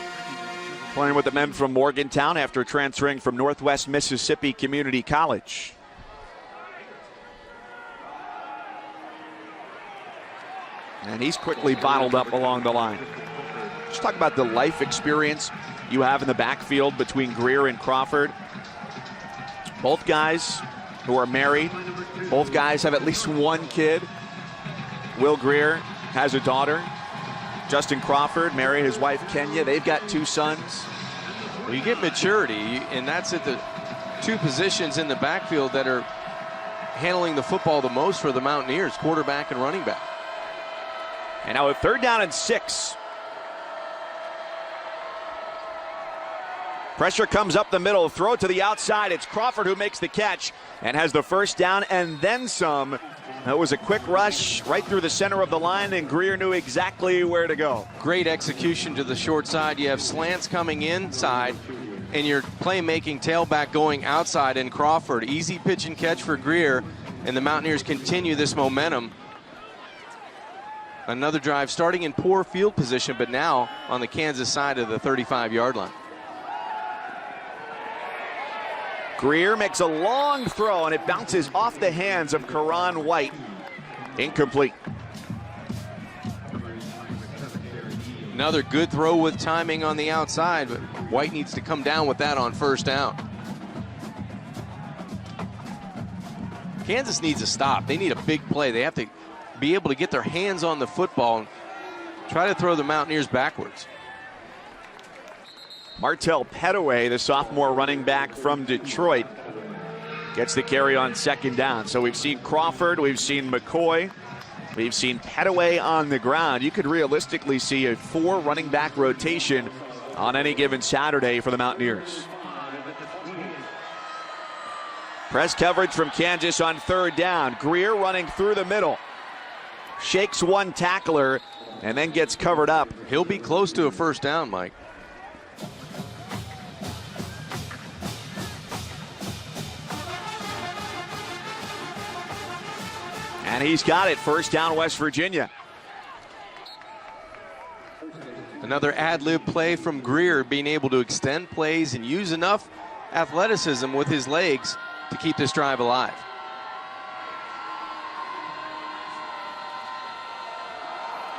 playing with the men from Morgantown after transferring from Northwest Mississippi Community College. And he's quickly bottled up along the line. Just talk about the life experience you have in the backfield between Greer and Crawford. Both guys who are married. Both guys have at least one kid. Will Greer has a daughter. Justin Crawford married his wife Kenya. They've got 2 sons. Well, you get maturity, and that's at the 2 positions in the backfield that are handling the football the most for the Mountaineers, quarterback and running back. And now a 3rd down and 6. Pressure comes up the middle, throw to the outside. It's Crawford who makes the catch and has the first down and then some. That was a quick rush right through the center of the line, and Greer knew exactly where to go. Great execution to the short side. You have slants coming inside, and your playmaking tailback going outside in Crawford. Easy pitch and catch for Greer, and the Mountaineers continue this momentum. Another drive starting in poor field position, but now on the Kansas side of the 35-yard line. Greer makes a long throw, and it bounces off the hands of Karan White. Incomplete. Another good throw with timing on the outside, but White needs to come down with that on first down. Kansas needs a stop. They need a big play. They have to be able to get their hands on the football and try to throw the Mountaineers backwards. Martell Pettaway, the sophomore running back from Detroit, gets the carry on 2nd down. So we've seen Crawford, we've seen McCoy, we've seen Pettaway on the ground. You could realistically see a 4 running back rotation on any given Saturday for the Mountaineers. Press coverage from Kansas on 3rd down. Greer running through the middle. Shakes one tackler and then gets covered up. He'll be close to a first down, Mike. And he's got it. First down, West Virginia. Another ad-lib play from Greer, being able to extend plays and use enough athleticism with his legs to keep this drive alive.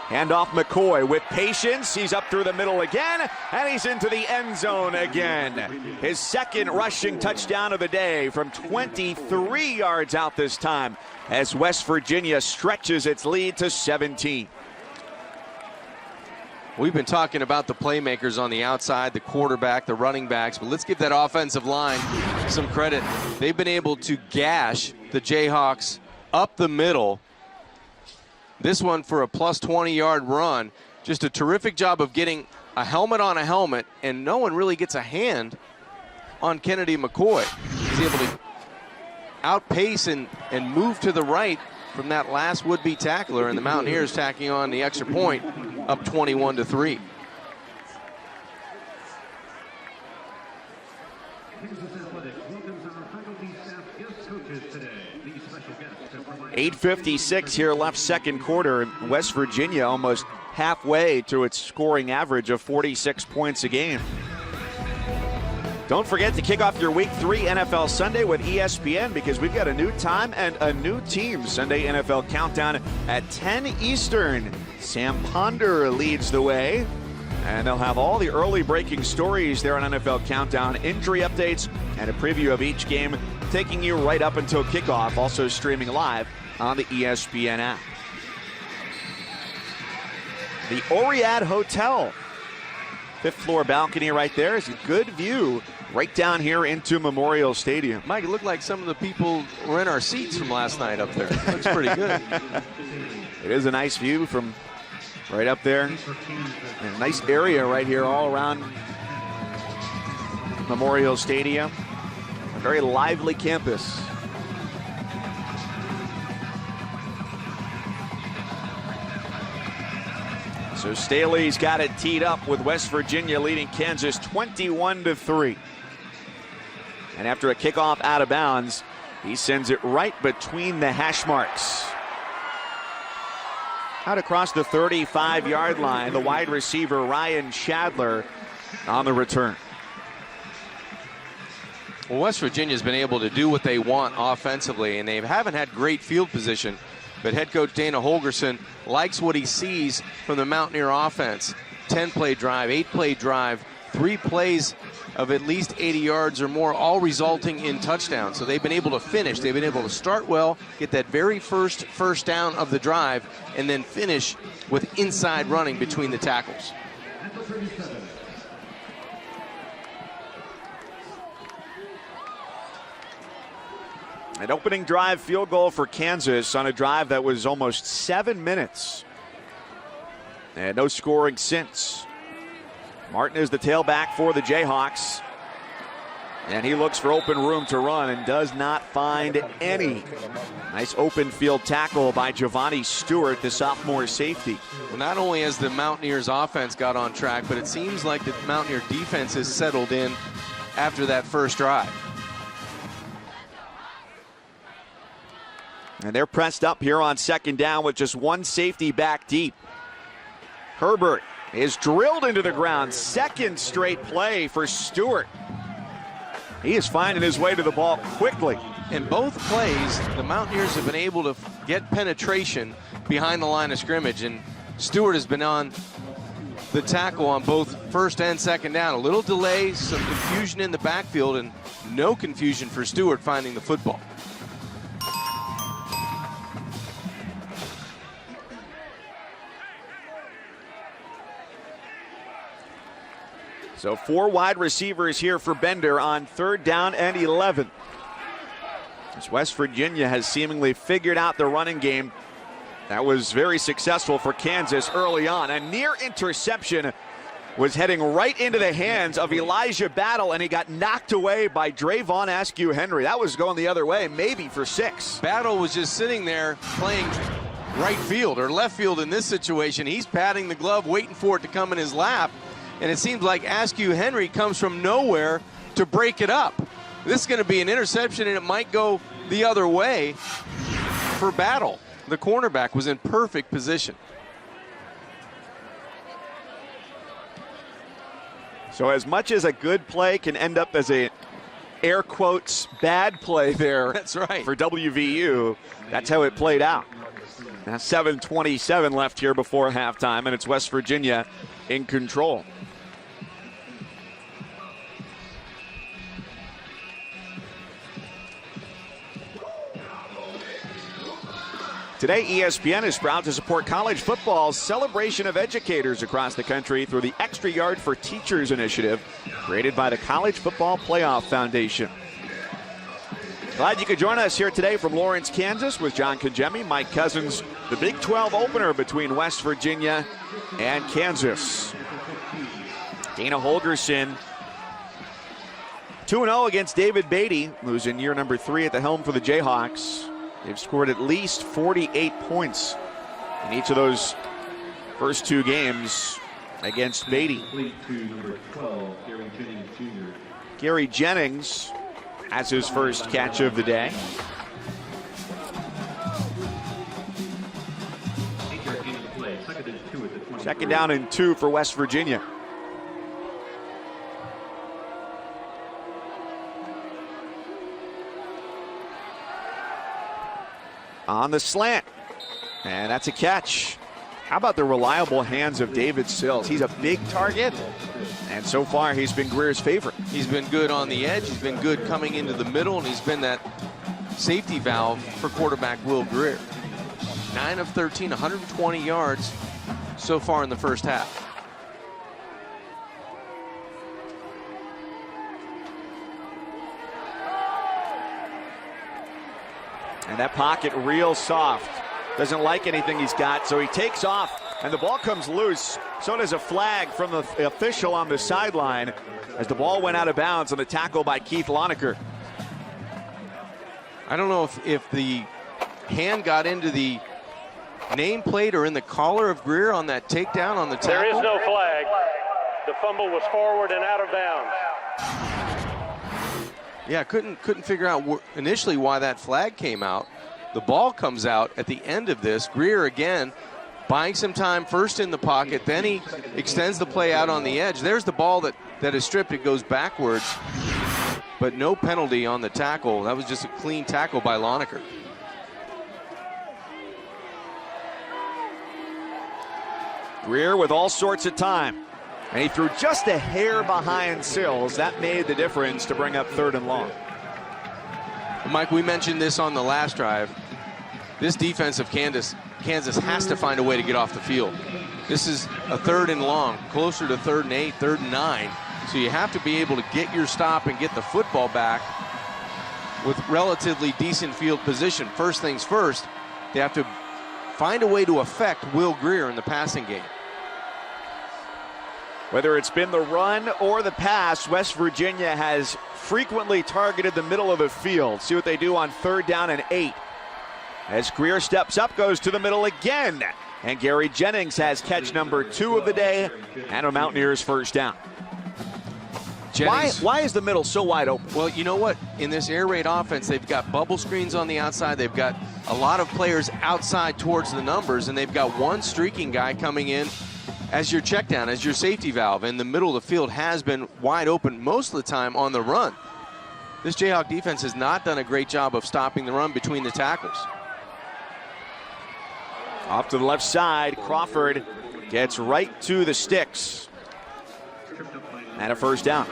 Handoff McCoy with patience. He's up through the middle again, and he's into the end zone again. His 2nd rushing touchdown of the day from 23 yards out this time, as West Virginia stretches its lead to 17. We've been talking about the playmakers on the outside, the quarterback, the running backs, but let's give that offensive line some credit. They've been able to gash the Jayhawks up the middle. This one for a plus 20-yard run. Just a terrific job of getting a helmet on a helmet, and no one really gets a hand on Kennedy McCoy. He's able to outpace and move to the right from that last would-be tackler, and the Mountaineers tacking on the extra point, up 21-3. 8:56 here left, 2nd quarter. West Virginia almost halfway to its scoring average of 46 points a game. Don't forget to kick off your Week 3 NFL Sunday with ESPN because we've got a new time and a new team. Sunday NFL Countdown at 10 Eastern. Sam Ponder leads the way, and they'll have all the early breaking stories there on NFL Countdown, injury updates, and a preview of each game, taking you right up until kickoff, also streaming live on the ESPN app. The Oriad Hotel. 5th floor balcony right there is a good view right down here into Memorial Stadium. Mike, it looked like some of the people were in our seats from last night up there. It looks pretty good. It is a nice view from right up there. And a nice area right here all around Memorial Stadium. A very lively campus. So Staley's got it teed up with West Virginia leading Kansas 21-3. And after a kickoff out of bounds, he sends it right between the hash marks. Out across the 35-yard line, the wide receiver Ryan Shadler on the return. Well, West Virginia's been able to do what they want offensively, and they haven't had great field position. But head coach Dana Holgerson likes what he sees from the Mountaineer offense. 10-play drive, 8-play drive, 3 plays of at least 80 yards or more, all resulting in touchdowns. So they've been able to finish. They've been able to start well, get that very first down of the drive, and then finish with inside running between the tackles. An opening drive field goal for Kansas on a drive that was almost 7 minutes. And no scoring since. Martin is the tailback for the Jayhawks. And he looks for open room to run and does not find any. Nice open field tackle by Giovanni Stewart, the sophomore safety. Well, not only has the Mountaineers offense got on track, but it seems like the Mountaineer defense has settled in after that first drive. And they're pressed up here on 2nd down with just one safety back deep. Herbert is drilled into the ground. 2nd straight play for Stewart. He is finding his way to the ball quickly. In both plays, the Mountaineers have been able to get penetration behind the line of scrimmage, and Stewart has been on the tackle on both 1st and 2nd down. A little delay, some confusion in the backfield, and no confusion for Stewart finding the football. So 4 wide receivers here for Bender on 3rd down and 11. As West Virginia has seemingly figured out the running game that was very successful for Kansas early on. A near interception was heading right into the hands of Elijah Battle, and he got knocked away by Drayvon Askew Henry. That was going the other way, maybe for 6. Battle was just sitting there playing right field or left field in this situation. He's patting the glove, waiting for it to come in his lap. And it seems like Askew Henry comes from nowhere to break it up. This is going to be an interception, and it might go the other way for Battle. The cornerback was in perfect position. So as much as a good play can end up as a air quotes bad play there. That's right. For WVU, that's how it played out. Now 7:27 left here before halftime, and it's West Virginia in control. Today, ESPN is proud to support college football's celebration of educators across the country through the Extra Yard for Teachers initiative created by the College Football Playoff Foundation. Glad you could join us here today from Lawrence, Kansas with John Congemi, Mike Cousins, the Big 12 opener between West Virginia and Kansas. Dana Holgerson 2-0 against David Beatty, who's in year number 3 at the helm for the Jayhawks. They've scored at least 48 points in each of those first 2 games against Beatty. Gary Jennings has his first catch of the day. Second down and 2 for West Virginia. on the slant. And that's a catch. How about the reliable hands of David Sills? He's a big target, and so far he's been Greer's favorite. He's been good on the edge. He's been good coming into the middle, and he's been that safety valve for quarterback Will Greer. 9 of 13, 120 yards so far in the first half. And that pocket real soft. Doesn't like anything he's got, so he takes off, and the ball comes loose. So does a flag from the official on the sideline as the ball went out of bounds on the tackle by Keith Lonecker. I don't know if the hand got into the nameplate or in the collar of Greer on that takedown on the tackle. There is no flag. The fumble was forward and out of bounds. Yeah, couldn't figure out initially why that flag came out. The ball comes out at the end of this. Greer again buying some time first in the pocket, then he extends the play out on the edge. There's the ball that is stripped. It goes backwards, but no penalty on the tackle. That was just a clean tackle by Lonecker. Greer with all sorts of time, and he threw just a hair behind Sills. That made the difference to bring up 3rd and long. Mike, we mentioned this on the last drive. This defense of Kansas has to find a way to get off the field. This is a 3rd and long, closer to 3rd and 8, 3rd and 9. So you have to be able to get your stop and get the football back with relatively decent field position. First things first, they have to find a way to affect Will Greer in the passing game. Whether it's been the run or the pass, West Virginia has frequently targeted the middle of the field. See what they do on 3rd down and 8. As Greer steps up, goes to the middle again. And Gary Jennings has catch number 2 of the day and a Mountaineers first down. Why is the middle so wide open? Well, you know what? In this air raid offense, they've got bubble screens on the outside. They've got a lot of players outside towards the numbers, and they've got one streaking guy coming in as your check down, as your safety valve. And the middle of the field has been wide open most of the time on the run. This Jayhawk defense has not done a great job of stopping the run between the tackles. Off to the left side, Crawford gets right to the sticks. And a first down.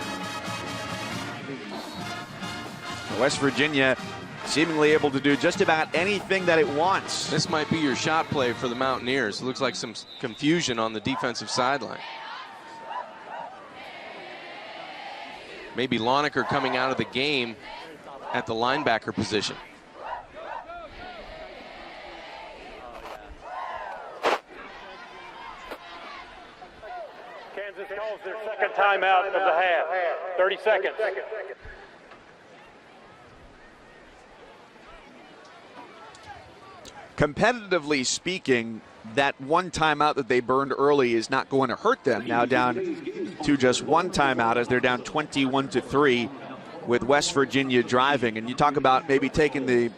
West Virginia seemingly able to do just about anything that it wants. This might be your shot play for the Mountaineers. It looks like some confusion on the defensive sideline. Maybe Lonecker coming out of the game at the linebacker position. Kansas calls their second timeout of the half. 30 seconds. Competitively speaking, that one timeout that they burned early is not going to hurt them. Now down to just one timeout as they're down 21-3 with West Virginia driving. And you talk about maybe taking the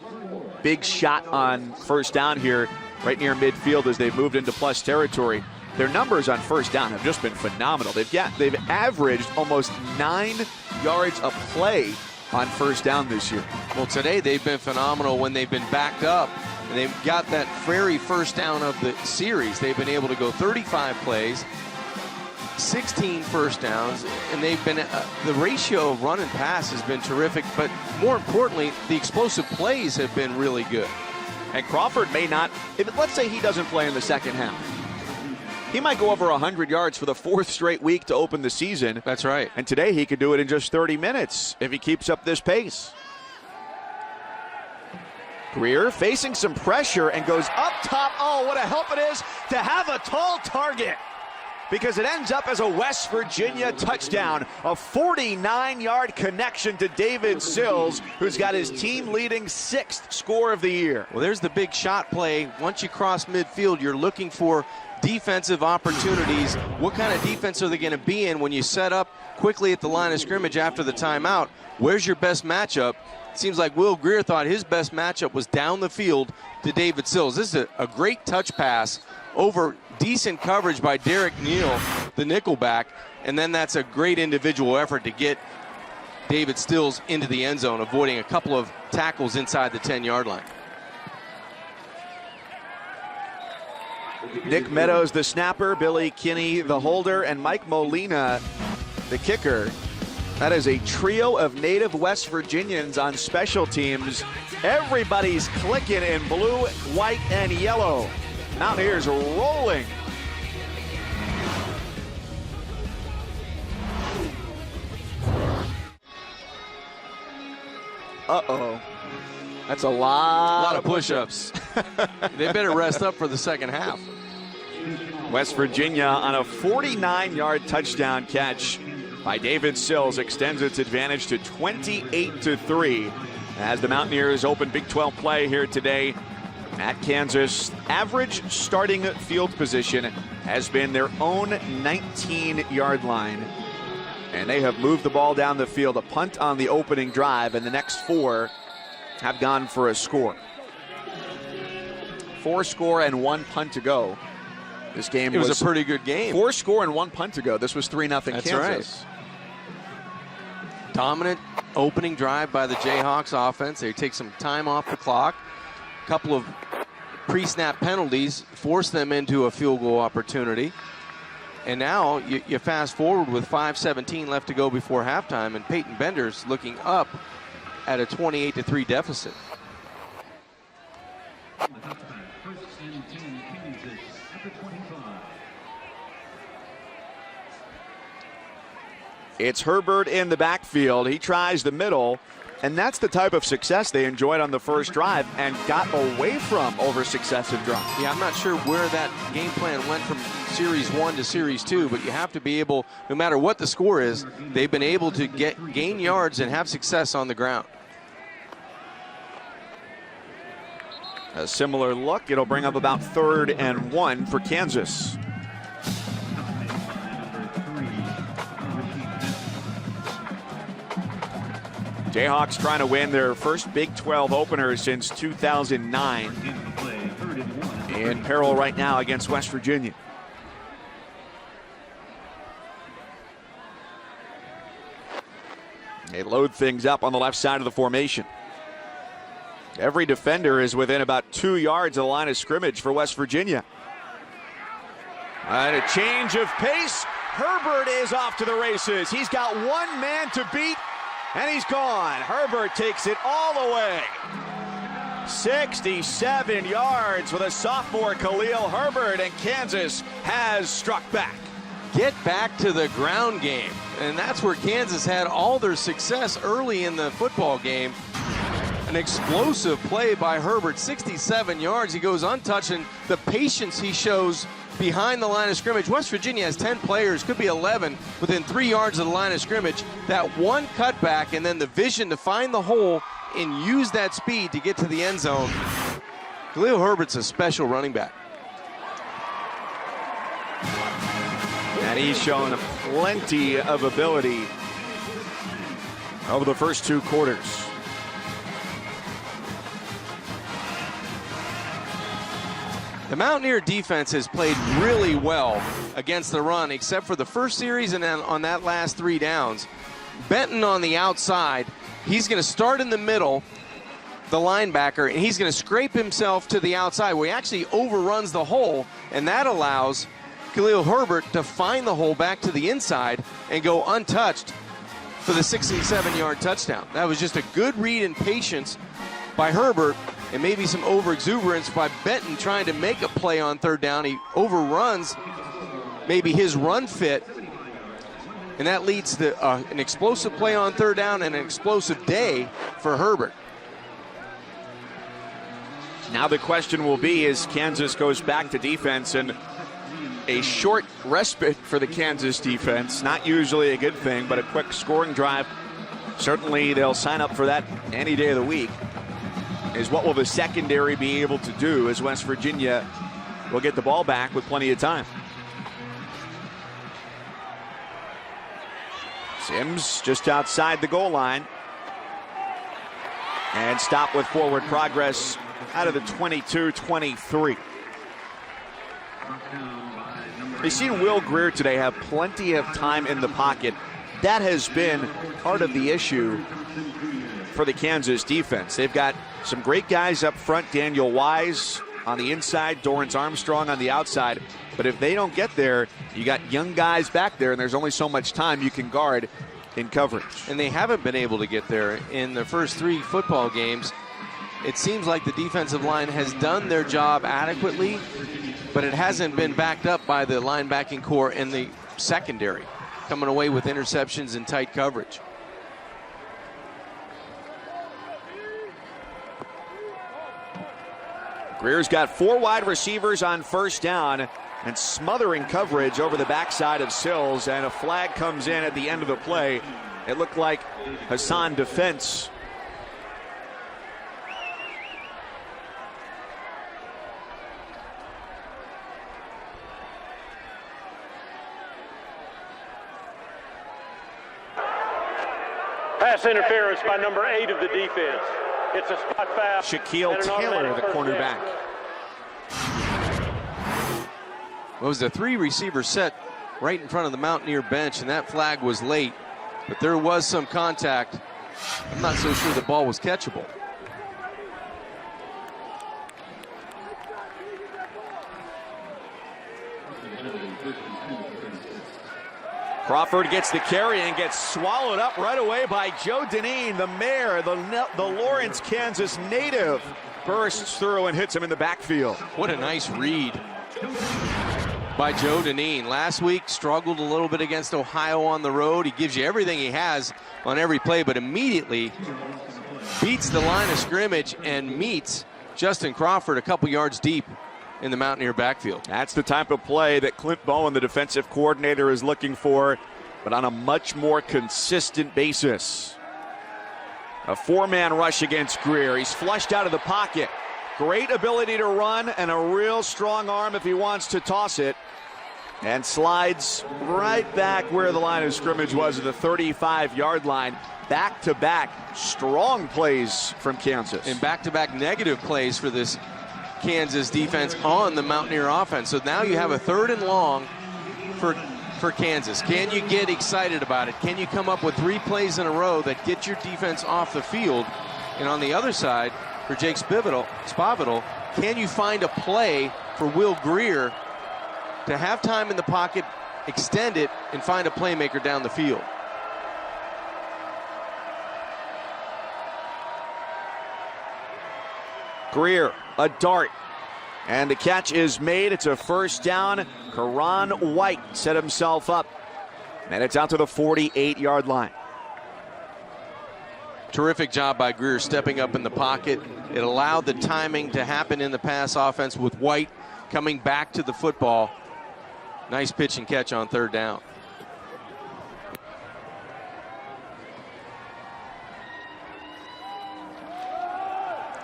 big shot on first down here right near midfield as they've moved into plus territory. Their numbers on first down have just been phenomenal. They've averaged almost 9 yards a play on first down this year. Well, today they've been phenomenal when they've been backed up, and they've got that very first down of the series. They've been able to go 35 plays, 16 first downs, and they've been the ratio of run and pass has been terrific, but more importantly, the explosive plays have been really good. And Crawford may not, let's say he doesn't play in the second half. He might go over 100 yards for the 4th straight week to open the season. That's right. And today he could do it in just 30 minutes if he keeps up this pace. Greer facing some pressure and goes up top. Oh, what a help it is to have a tall target, because it ends up as a West Virginia touchdown. A 49-yard connection to David Sills, who's got his team-leading 6th score of the year. Well, there's the big shot play. Once you cross midfield, you're looking for defensive opportunities. What kind of defense are they going to be in when you set up quickly at the line of scrimmage after the timeout? Where's your best matchup? It seems like Will Greer thought his best matchup was down the field to David Sills. This is a great touch pass over decent coverage by Derek Neal, the nickelback, and then that's a great individual effort to get David Sills into the end zone, avoiding a couple of tackles inside the 10-yard line. Nick Meadows, the snapper, Billy Kinney, the holder, and Mike Molina, the kicker. That is a trio of native West Virginians on special teams. Everybody's clicking in blue, white, and yellow. Mountaineers rolling. Uh-oh. That's a lot of push-ups. They better rest up for the second half. West Virginia on a 49-yard touchdown catch by David Sills extends its advantage to 28-3 as the Mountaineers open Big 12 play here today at Kansas. Average starting field position has been their own 19-yard line. And they have moved the ball down the field, a punt on the opening drive, and the next 4 have gone for a score. 4 score and 1 punt to go. This game was a pretty good game. 4 score and 1 punt to go. This was 3-0 Kansas. Right. Dominant opening drive by the Jayhawks offense. They take some time off the clock. A couple of pre-snap penalties force them into a field goal opportunity. And now you fast forward with 5:17 left to go before halftime, and Peyton Bender's looking up at a 28-3 deficit. It's Herbert in the backfield. He tries the middle, and that's the type of success they enjoyed on the first drive and got away from over successive drives. Yeah, I'm not sure where that game plan went from Series 1 to Series 2, but you have to be able, no matter what the score is, they've been able to gain yards and have success on the ground. A similar look. It'll bring up about 3rd and 1 for Kansas. Jayhawks trying to win their first Big 12 opener since 2009. In peril right now against West Virginia. They load things up on the left side of the formation. Every defender is within about 2 yards of the line of scrimmage for West Virginia. And a change of pace. Herbert is off to the races. He's got one man to beat, and he's gone. Herbert takes it all the way. 67 yards for the sophomore Khalil Herbert, and Kansas has struck back. Get back to the ground game, and that's where Kansas had all their success early in the football game. An explosive play by Herbert, 67 yards. He goes untouched, and the patience he shows behind the line of scrimmage. West Virginia has 10 players, could be 11, within 3 yards of the line of scrimmage. That one cutback and then the vision to find the hole and use that speed to get to the end zone. Khalil Herbert's a special running back. And he's shown plenty of ability over the first 2 quarters. The Mountaineer defense has played really well against the run, except for the first series and then on that last 3 downs. Benton on the outside, he's going to start in the middle, the linebacker, and he's going to scrape himself to the outside where he actually overruns the hole, and that allows Khalil Herbert to find the hole back to the inside and go untouched for the 67-yard touchdown. That was just a good read and patience by Herbert, and maybe some over-exuberance by Benton trying to make a play on 3rd down. He overruns maybe his run fit, and that leads to an explosive play on 3rd down and an explosive day for Herbert. Now the question will be, as Kansas goes back to defense, and a short respite for the Kansas defense, not usually a good thing, but a quick scoring drive, certainly they'll sign up for that any day of the week, is what will the secondary be able to do as West Virginia will get the ball back with plenty of time. Sims just outside the goal line, and stop with forward progress out of the 22-23. We've seen Will Greer today have plenty of time in the pocket. That has been part of the issue for the Kansas defense. They've got some great guys up front. Daniel Wise, on the inside, Dorrance Armstrong on the outside. But if they don't get there, you got young guys back there, and there's only so much time you can guard in coverage. And they haven't been able to get there in the first 3 football games. It seems like the defensive line has done their job adequately, but it hasn't been backed up by the linebacking core in the secondary, coming away with interceptions and tight coverage. Greer's got 4 wide receivers on first down and smothering coverage over the backside of Sills, and a flag comes in at the end of the play. It looked like Hassan defense. Pass interference by number 8 of the defense. It's a spot foul. Shaquille Taylor, the cornerback. It was a 3-receiver set right in front of the Mountaineer bench, and that flag was late, but there was some contact. I'm not so sure the ball was catchable. Crawford gets the carry and gets swallowed up right away by Joe Deneen, the mayor, the Lawrence, Kansas native, bursts through and hits him in the backfield. What a nice read by Joe Deneen. Last week struggled a little bit against Ohio on the road. He gives you everything he has on every play, but immediately beats the line of scrimmage and meets Justin Crawford a couple yards deep in the Mountaineer backfield. That's the type of play that Clint Bowen, the defensive coordinator, is looking for, but on a much more consistent basis. A 4-man rush against Greer. He's flushed out of the pocket. Great ability to run and a real strong arm if he wants to toss it. And slides right back where the line of scrimmage was at the 35-yard line. Back-to-back strong plays from Kansas. And back-to-back negative plays for this Kansas defense on the Mountaineer offense. So now you have a 3rd and long for Kansas. Can you get excited about it? Can you come up with 3 plays in a row that get your defense off the field? And on the other side, for Jake Spavital, can you find a play for Will Greer to have time in the pocket, extend it, and find a playmaker down the field? Greer, a dart, and the catch is made. It's a first down. Karan White set himself up, and it's out to the 48-yard line. Terrific job by Greer stepping up in the pocket. It allowed the timing to happen in the pass offense with White coming back to the football. Nice pitch and catch on 3rd down.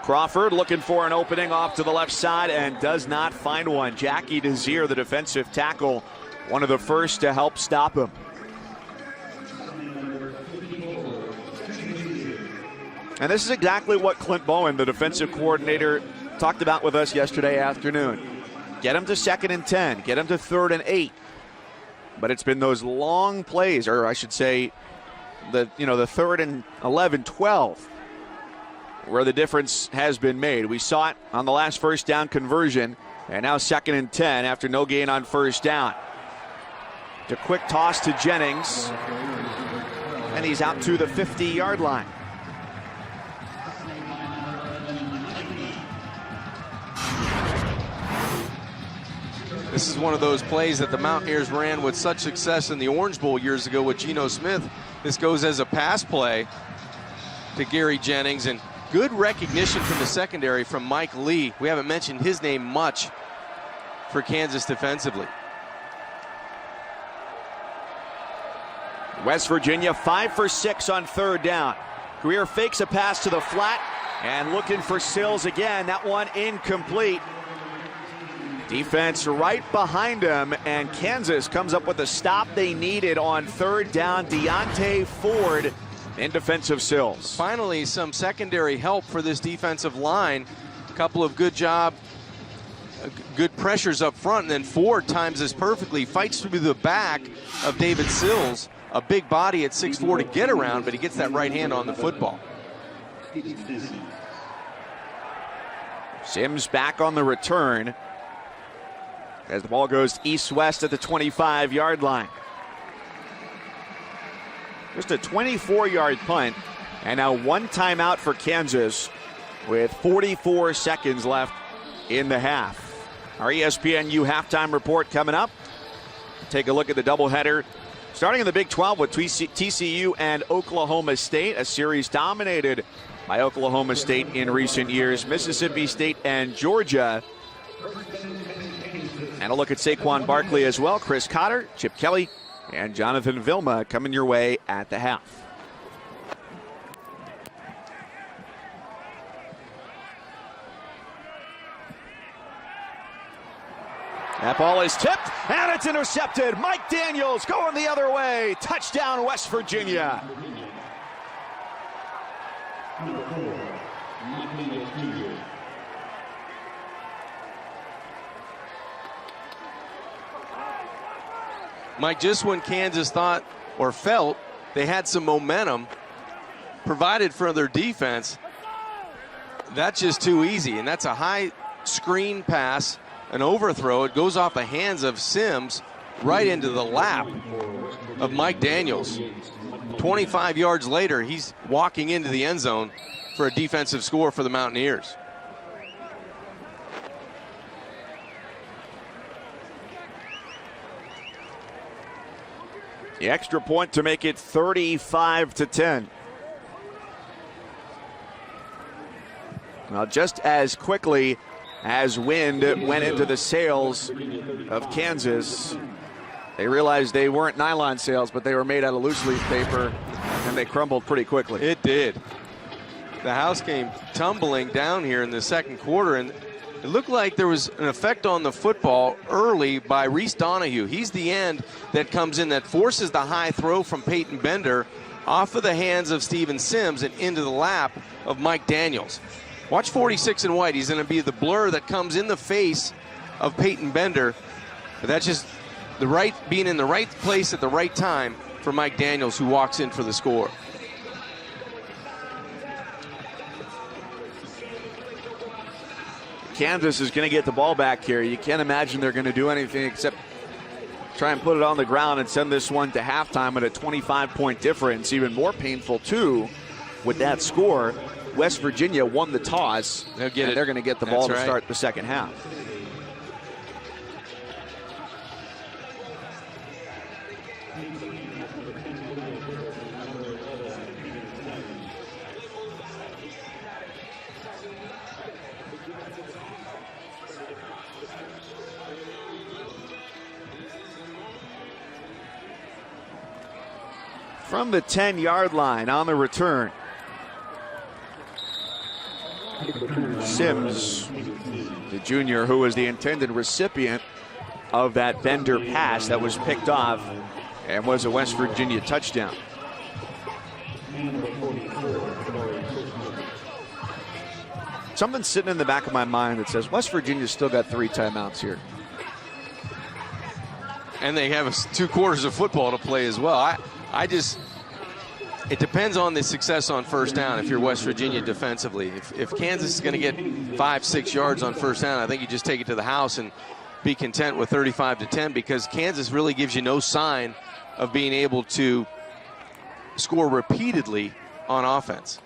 Crawford looking for an opening off to the left side and does not find one. Jackie Desir, the defensive tackle, one of the first to help stop him. And this is exactly what Clint Bowen, the defensive coordinator, talked about with us yesterday afternoon. Get him to 2nd and 10, get him to 3rd and 8. But it's been those long plays, or I should say, the 3rd and 11, 12, where the difference has been made. We saw it on the last first down conversion, and now 2nd and 10 after no gain on first down. A quick toss to Jennings, and he's out to the 50-yard line. This is one of those plays that the Mountaineers ran with such success in the Orange Bowl years ago with Geno Smith. This goes as a pass play to Gary Jennings, and good recognition from the secondary from Mike Lee. We haven't mentioned his name much for Kansas defensively. West Virginia 5 for 6 on 3rd down. Greer fakes a pass to the flat and looking for Sills again. That one incomplete. Defense right behind him, and Kansas comes up with the stop they needed on 3rd down. Deontay Ford in defensive Sills. Finally, some secondary help for this defensive line. A couple of good pressures up front, and then Ford times this perfectly, fights through the back of David Sills. A big body at 6'4" to get around, but he gets that right hand on the football. Sims back on the return as the ball goes east-west at the 25-yard line. Just a 24-yard punt, and now one timeout for Kansas with 44 seconds left in the half. Our ESPNU halftime report coming up. Take a look at the doubleheader starting in the Big 12 with TCU and Oklahoma State, a series dominated by Oklahoma State in recent years. Mississippi State and Georgia. And a look at Saquon Barkley as well. Chris Cotter, Chip Kelly, and Jonathan Vilma coming your way at the half. That ball is tipped, and it's intercepted. Mike Daniels going the other way. Touchdown, West Virginia. Mike, just when Kansas thought or felt they had some momentum provided for their defense, that's just too easy. And that's a high screen pass, an overthrow. It goes off the hands of Sims right into the lap of Mike Daniels. 25 yards later, he's walking into the end zone for a defensive score for the Mountaineers. The extra point to make it 35-10. Well, just as quickly as wind went into the sails of Kansas, they realized they weren't nylon sails, but they were made out of loose leaf paper, and they crumbled pretty quickly. It did. The house came tumbling down here in the second quarter, and it looked like there was an effect on the football early by Reese Donahue. He's the end that comes in that forces the high throw from Peyton Bender off of the hands of Steven Sims and into the lap of Mike Daniels. Watch 46 and white. He's going to be the blur that comes in the face of Peyton Bender. But that's just being in the right place at the right time for Mike Daniels, who walks in for the score. Kansas is going to get the ball back here. You can't imagine they're going to do anything except try and put it on the ground and send this one to halftime at a 25-point difference. Even more painful, too, with that score. West Virginia won the toss. They're going to get the ball to start the second half. From the 10-yard line on the return, Sims, the junior who was the intended recipient of that Bender pass that was picked off and was a West Virginia touchdown. Something's sitting in the back of my mind that says West Virginia's still got 3 timeouts here. And they have 2 quarters of football to play as well. It depends on the success on first down if you're West Virginia defensively. If Kansas is going to get 5-6 yards on first down, I think you just take it to the house and be content with 35-10, because Kansas really gives you no sign of being able to score repeatedly on offense.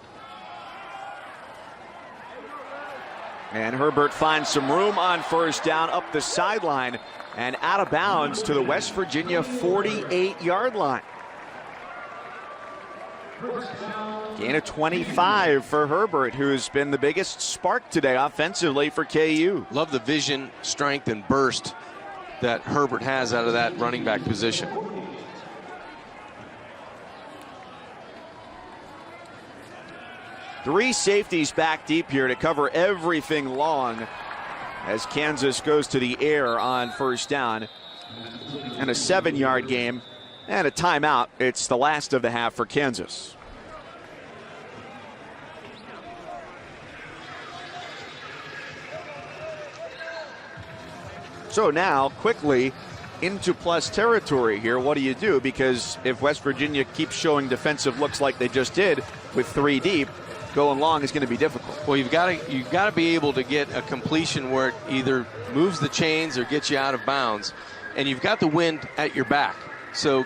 And Herbert finds some room on first down up the sideline and out of bounds to the West Virginia 48-yard line. Gain of 25 for Herbert, who's been the biggest spark today offensively for KU. Love the vision, strength, and burst that Herbert has out of that running back position. Three safeties back deep here to cover everything long as Kansas goes to the air on first down. And a 7-yard game and a timeout. It's the last of the half for Kansas. So now quickly into plus territory here. What do you do? Because if West Virginia keeps showing defensive looks like they just did with 3 deep, going long is going to be difficult. Well, you've got to be able to get a completion where it either moves the chains or gets you out of bounds, and you've got the wind at your back. So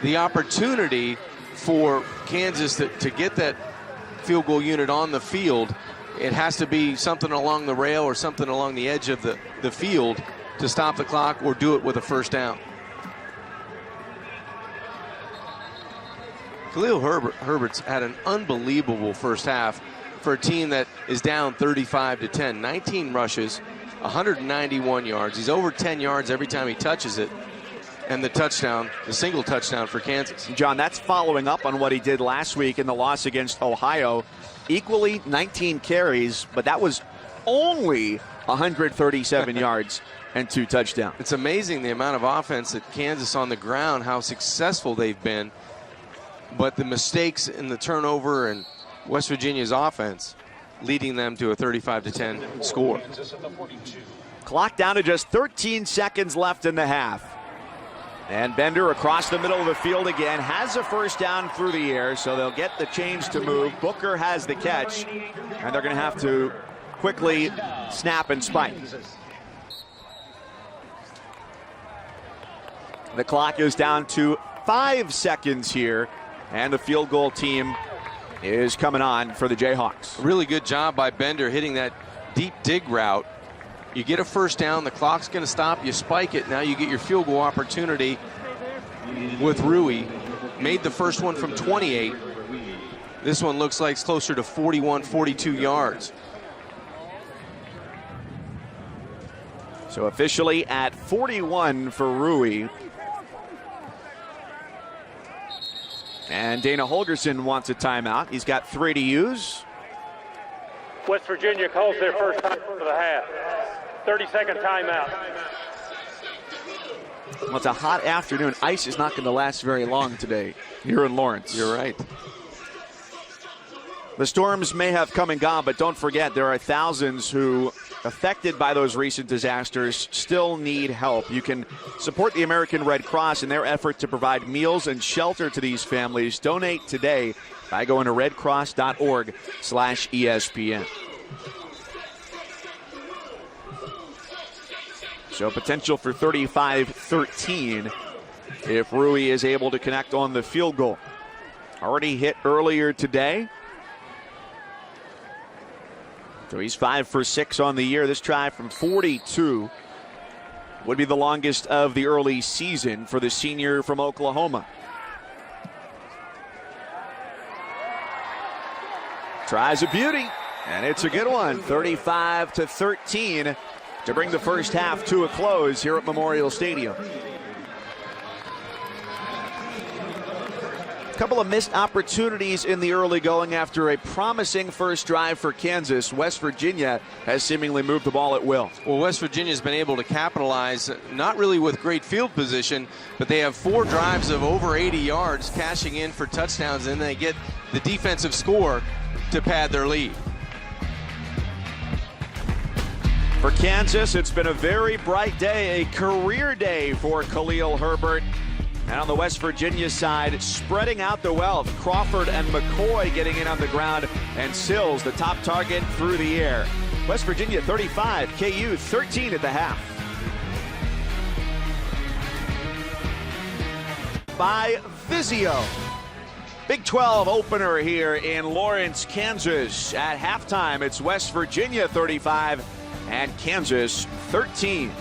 the opportunity for Kansas to get that field goal unit on the field, it has to be something along the rail or something along the edge of the field to stop the clock or do it with a first down. Khalil Herbert's had an unbelievable first half for a team that is down 35-10. 19 rushes, 191 yards. He's over 10 yards every time he touches it. And the touchdown, the single touchdown for Kansas. John, that's following up on what he did last week in the loss against Ohio. Equally 19 carries, but that was only 137 yards and 2 touchdowns. It's amazing the amount of offense that Kansas on the ground, how successful they've been. But the mistakes in the turnover and West Virginia's offense leading them to a 35-10 score. Clock down to just 13 seconds left in the half. And Bender across the middle of the field again, has a first down through the air, so they'll get the chains to move. Booker has the catch, and they're going to have to quickly snap and spike. The clock is down to 5 seconds here, and the field goal team is coming on for the Jayhawks. Really good job by Bender hitting that deep dig route. You get a first down, the clock's going to stop, you spike it, now you get your field goal opportunity with Rui. Made the first one from 28. This one looks like it's closer to 41, 42 yards. So officially at 41 for Rui. And Dana Holgerson wants a timeout. He's got 3 to use. West Virginia calls their first time for the half. 30-second timeout. Well, it's a hot afternoon. Ice is not going to last very long today here in Lawrence. You're right. The storms may have come and gone, but don't forget there are thousands who, affected by those recent disasters, still need help. You can support the American Red Cross in their effort to provide meals and shelter to these families. Donate today by going to redcross.org/ESPN. So potential for 35-13 if Rui is able to connect on the field goal. Already hit earlier today. So he's 5 for 6 on the year. This try from 42 would be the longest of the early season for the senior from Oklahoma. Tries a beauty, and it's a good one. 35-13 to bring the first half to a close here at Memorial Stadium. A couple of missed opportunities in the early going after a promising first drive for Kansas. West Virginia has seemingly moved the ball at will. Well, West Virginia's been able to capitalize, not really with great field position, but they have 4 drives of over 80 yards cashing in for touchdowns, and they get the defensive score to pad their lead. For Kansas, it's been a very bright day, a career day for Khalil Herbert. And on the West Virginia side, spreading out the wealth. Crawford and McCoy getting in on the ground, and Sills, the top target, through the air. West Virginia 35, KU 13 at the half. By Vizio. Big 12 opener here in Lawrence, Kansas. At halftime, it's West Virginia 35 and Kansas 13.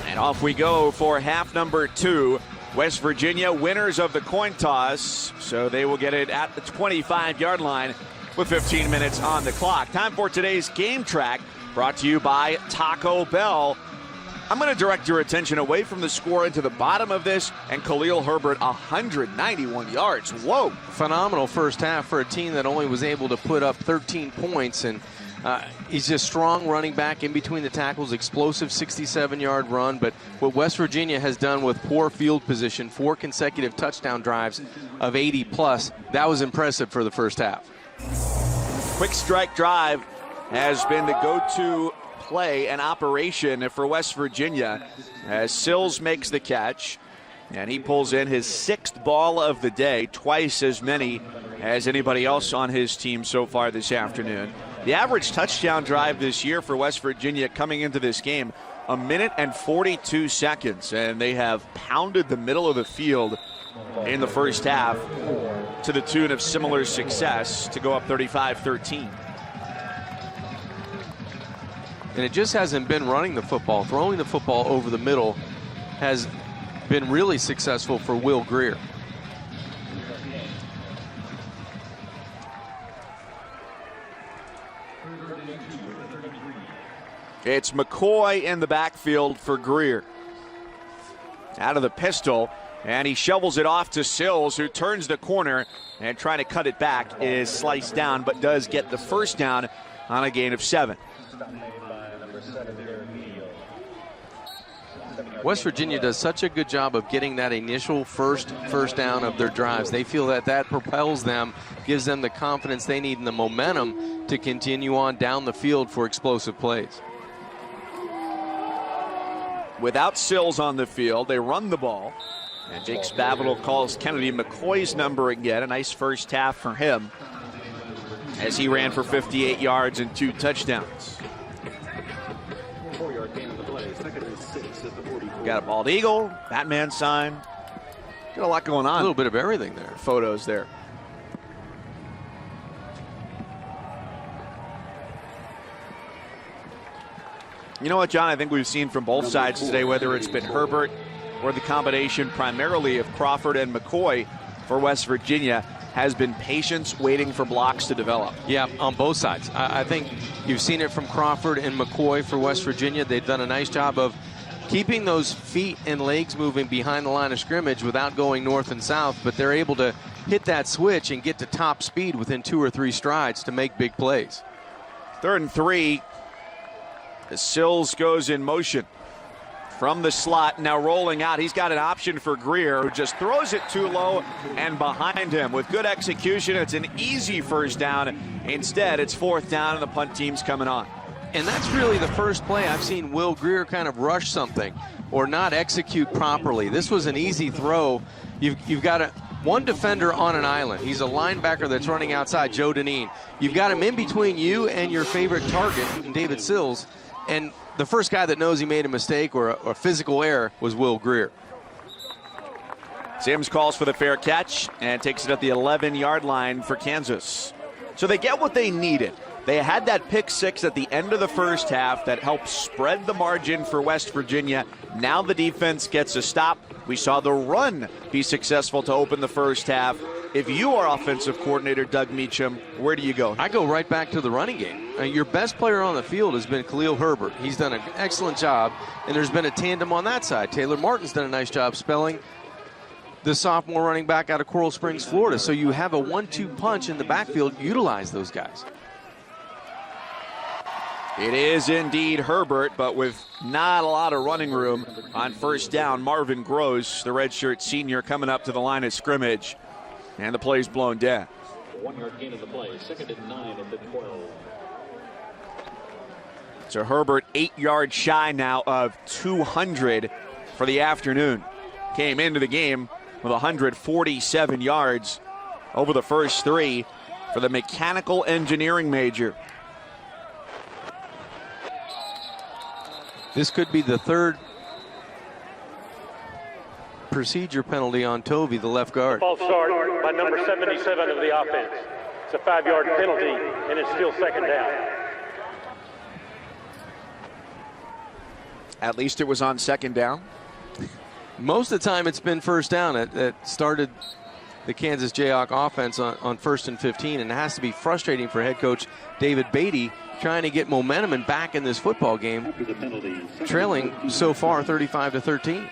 And off we go for half number 2. West Virginia winners of the coin toss, so they will get it at the 25-yard line with 15 minutes on the clock. Time for today's game track, brought to you by Taco Bell. I'm going to direct your attention away from the score into the bottom of this, and Khalil Herbert 191 yards. Whoa. Phenomenal first half for a team that only was able to put up 13 points, and he's just strong running back in between the tackles, explosive 67-yard run. But what West Virginia has done with poor field position, 4 consecutive touchdown drives of 80+, that was impressive for the first half. Quick strike drive has been the go-to play and operation for West Virginia as Sills makes the catch, and he pulls in his 6th ball of the day, twice as many as anybody else on his team so far this afternoon. The average touchdown drive this year for West Virginia coming into this game, 1 minute and 42 seconds, and they have pounded the middle of the field in the first half to the tune of similar success to go up 35-13. And it just hasn't been running the football. Throwing the football over the middle has been really successful for Will Grier. It's McCoy in the backfield for Grier. Out of the pistol, and he shovels it off to Sills, who turns the corner and trying to cut it back is sliced down, but does get the first down on a gain of 7. West Virginia does such a good job of getting that initial first down of their drives. They feel that propels them, gives them the confidence they need and the momentum to continue on down the field for explosive plays. Without Sills on the field, they run the ball. And Jake Spavital calls Kennedy McCoy's number again. A nice first half for him as he ran for 58 yards and 2 touchdowns. Got a bald eagle, Batman sign. Got a lot going on. A little bit of everything there. Photos there. You know what, John? I think we've seen from both sides today, whether it's been Herbert or the combination primarily of Crawford and McCoy for West Virginia, has been patience waiting for blocks to develop. Yeah, on both sides. I think you've seen it from Crawford and McCoy for West Virginia. They've done a nice job of keeping those feet and legs moving behind the line of scrimmage without going north and south, but they're able to hit that switch and get to top speed within 2 or 3 strides to make big plays. 3rd and 3. As Sills goes in motion from the slot, now rolling out. He's got an option for Grier, who just throws it too low and behind him. With good execution, it's an easy first down. Instead, it's 4th down and the punt team's coming on. And that's really the first play I've seen Will Grier kind of rush something or not execute properly. This was an easy throw. You've got one defender on an island. He's a linebacker that's running outside, Joe Deneen. You've got him in between you and your favorite target, David Sills. And the first guy that knows he made a mistake or a physical error was Will Grier. Sims calls for the fair catch and takes it at the 11-yard line for Kansas. So they get what they needed. They had that pick 6 at the end of the first half that helped spread the margin for West Virginia. Now the defense gets a stop. We saw the run be successful to open the first half. If you are offensive coordinator Doug Meacham, where do you go? I go right back to the running game. Your best player on the field has been Khalil Herbert. He's done an excellent job, and there's been a tandem on that side. Taylor Martin's done a nice job spelling the sophomore running back out of Coral Springs, Florida. So you have a 1-2 punch in the backfield. Utilize those guys. It is indeed Herbert, but with not a lot of running room on first down. Marvin Gross, the redshirt senior, coming up to the line of scrimmage. And the play's blown dead. 1-yard gain of the play, 2nd and 9 at the 12. So Herbert 8 yards shy now of 200 for the afternoon. Came into the game with 147 yards over the first 3 for the mechanical engineering major. This could be the 3rd procedure penalty on Tovey, the left guard. False start by number 77 of the offense. It's a 5-yard penalty, and it's still 2nd down. At least it was on 2nd down. Most of the time it's been first down. It started the Kansas Jayhawk offense on 1st and 15, and it has to be frustrating for head coach David Beatty trying to get momentum and back in this football game, trailing so far 35-13.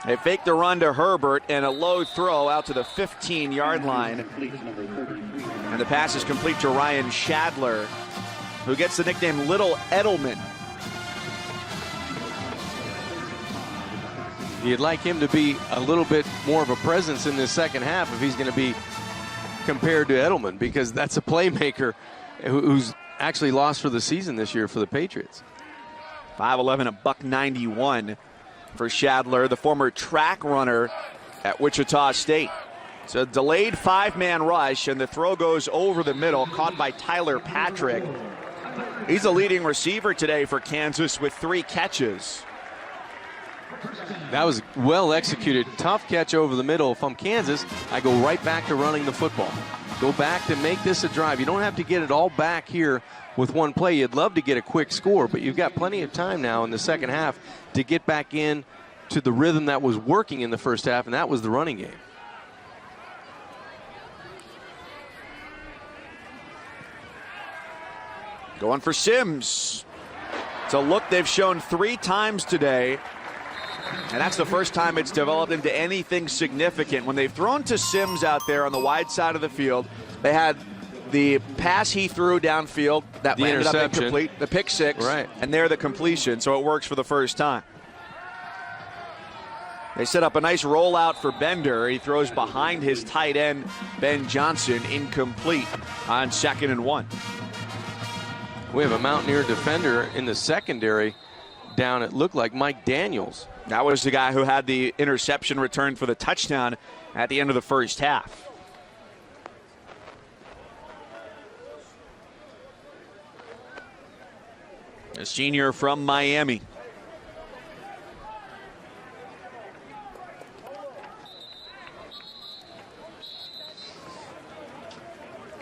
They fake the run to Herbert and a low throw out to the 15-yard line. And the pass is complete to Ryan Shadler, who gets the nickname Little Edelman. You'd like him to be a little bit more of a presence in this second half if he's going to be compared to Edelman, because that's a playmaker who's actually lost for the season this year for the Patriots. 5'11", $191 for Shadler, the former track runner at Wichita State. It's a delayed 5-man rush, and the throw goes over the middle, caught by Tyler Patrick. He's a leading receiver today for Kansas with 3 catches. That was well executed. Tough catch over the middle. If I'm Kansas, I go right back to running the football. Go back to make this a drive. You don't have to get it all back here with one play. You'd love to get a quick score, but you've got plenty of time now in the second half to get back in to the rhythm that was working in the first half, and that was the running game. Going for Sims. It's a look they've shown 3 times today, and that's the first time it's developed into anything significant. When they've thrown to Sims out there on the wide side of the field, they had the pass he threw downfield that ended up incomplete, the pick 6, right, and there the completion, so it works for the first time. They set up a nice rollout for Bender. He throws behind his tight end, Ben Johnson, incomplete on 2nd and 1. We have a Mountaineer defender in the secondary down, it looked like Mike Daniels. That was the guy who had the interception return for the touchdown at the end of the first half. A senior from Miami.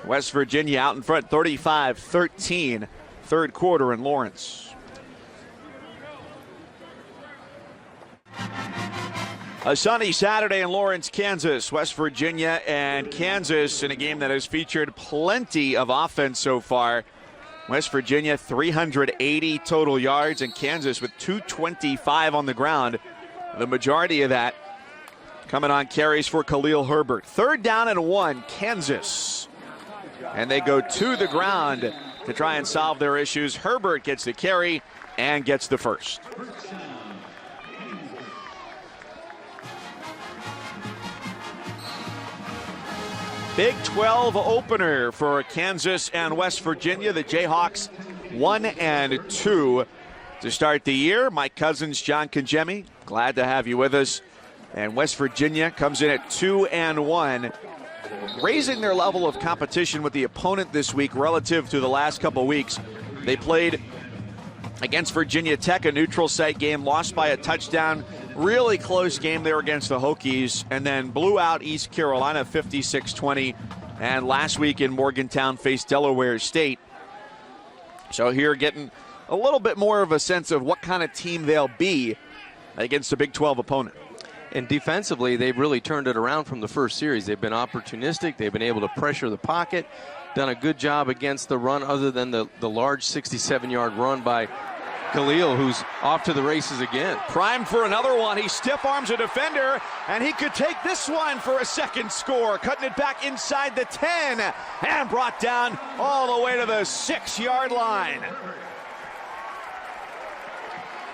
West Virginia out in front, 35-13, third quarter in Lawrence. A sunny Saturday in Lawrence, Kansas. West Virginia and Kansas in a game that has featured plenty of offense so far. West Virginia 380 total yards, and Kansas with 225 on the ground. The majority of that coming on carries for Khalil Herbert. 3rd down and 1, Kansas. And they go to the ground to try and solve their issues. Herbert gets the carry and gets the first. Big 12 opener for Kansas and West Virginia. The Jayhawks 1-2 to start the year. Mike Cousins, John Congemi, glad to have you with us. And West Virginia comes in at 2-1. Raising their level of competition with the opponent this week relative to the last couple weeks. They played against Virginia Tech, a neutral site game, lost by a touchdown. Really close game there against the Hokies, and then blew out East Carolina 56-20. And last week in Morgantown faced Delaware State. So here getting a little bit more of a sense of what kind of team they'll be against a Big 12 opponent. And defensively, they've really turned it around from the first series. They've been opportunistic. They've been able to pressure the pocket, done a good job against the run, other than the large 67-yard run by Khalil, who's off to the races again. Primed for another one. He stiff arms a defender, and he could take this one for a second score. Cutting it back inside the 10 and brought down all the way to the 6-yard line.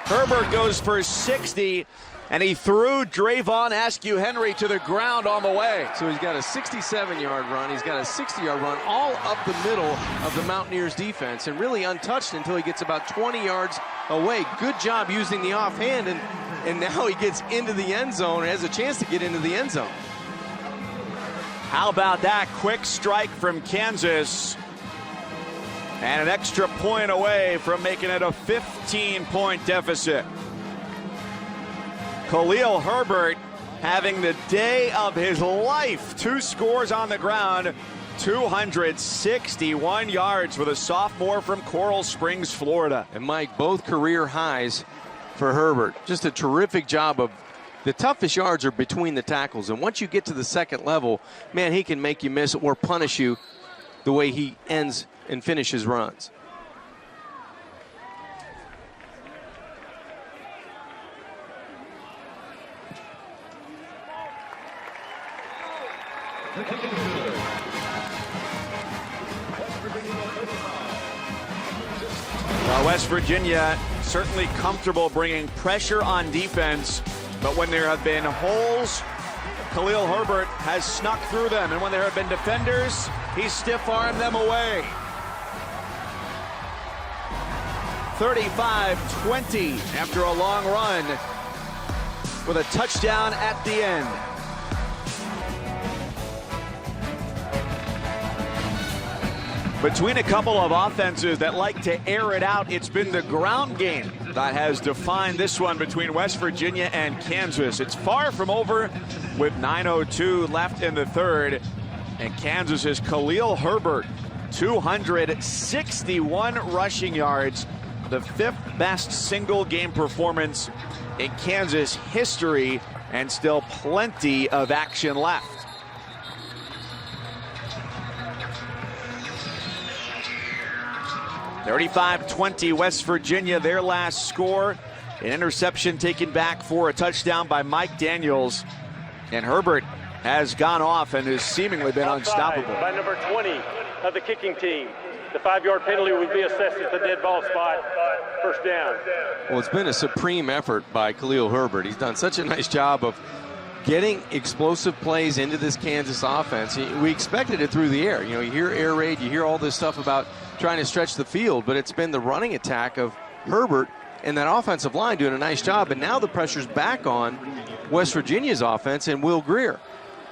Herbert goes for 60. And he threw Drayvon Askew-Henry to the ground on the way. So he's got a 67-yard run. He's got a 60-yard run all up the middle of the Mountaineers defense and really untouched until he gets about 20 yards away. Good job using the offhand, and now he gets into the end zone and has a chance to get into the end zone. How about that quick strike from Kansas? And an extra point away from making it a 15-point deficit. Khalil Herbert having the day of his life. 2 scores on the ground, 261 yards for the sophomore from Coral Springs, Florida. And Mike, both career highs for Herbert. Just a terrific job of the toughest yards are between the tackles. And once you get to the second level, man, he can make you miss or punish you the way he ends and finishes runs. Well, West Virginia certainly comfortable bringing pressure on defense, but when there have been holes, Khalil Herbert has snuck through them, and when there have been defenders, he's stiff-armed them away. 35-20 after a long run with a touchdown at the end. Between a couple of offenses that like to air it out, it's been the ground game that has defined this one between West Virginia and Kansas. It's far from over with 9:02 left in the third. And Kansas's Khalil Herbert, 261 rushing yards, the fifth best single game performance in Kansas history, and still plenty of action left. (35-20) West Virginia, their last score. An interception taken back for a touchdown by Mike Daniels. And Herbert has gone off and has seemingly been unstoppable. By number 20 of the kicking team. The 5-yard penalty would be assessed at the dead ball spot. First down. Well, it's been a supreme effort by Khalil Herbert. He's done such a nice job of getting explosive plays into this Kansas offense. We expected it through the air. You know, you hear air raid, you hear all this stuff about trying to stretch the field, but it's been the running attack of Herbert and that offensive line doing a nice job. And now the pressure's back on West Virginia's offense and Will Grier.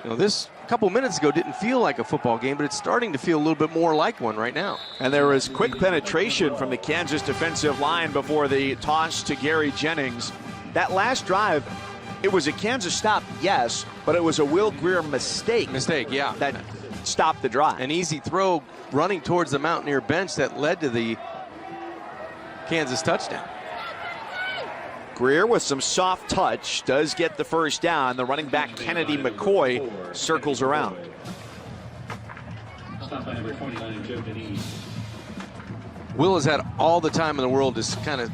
You know, this a couple minutes ago didn't feel like a football game, but it's starting to feel a little bit more like one right now. And there was quick penetration from the Kansas defensive line before the toss to Gary Jennings. That last drive, it was a Kansas stop, yes, but it was a Will Grier mistake. Yeah. That stopped the drive. An easy throw running towards the Mountaineer bench that led to the Kansas touchdown. Grier with some soft touch does get the first down. The running back Kennedy McCoy circles around. Will has had all the time in the world to kind of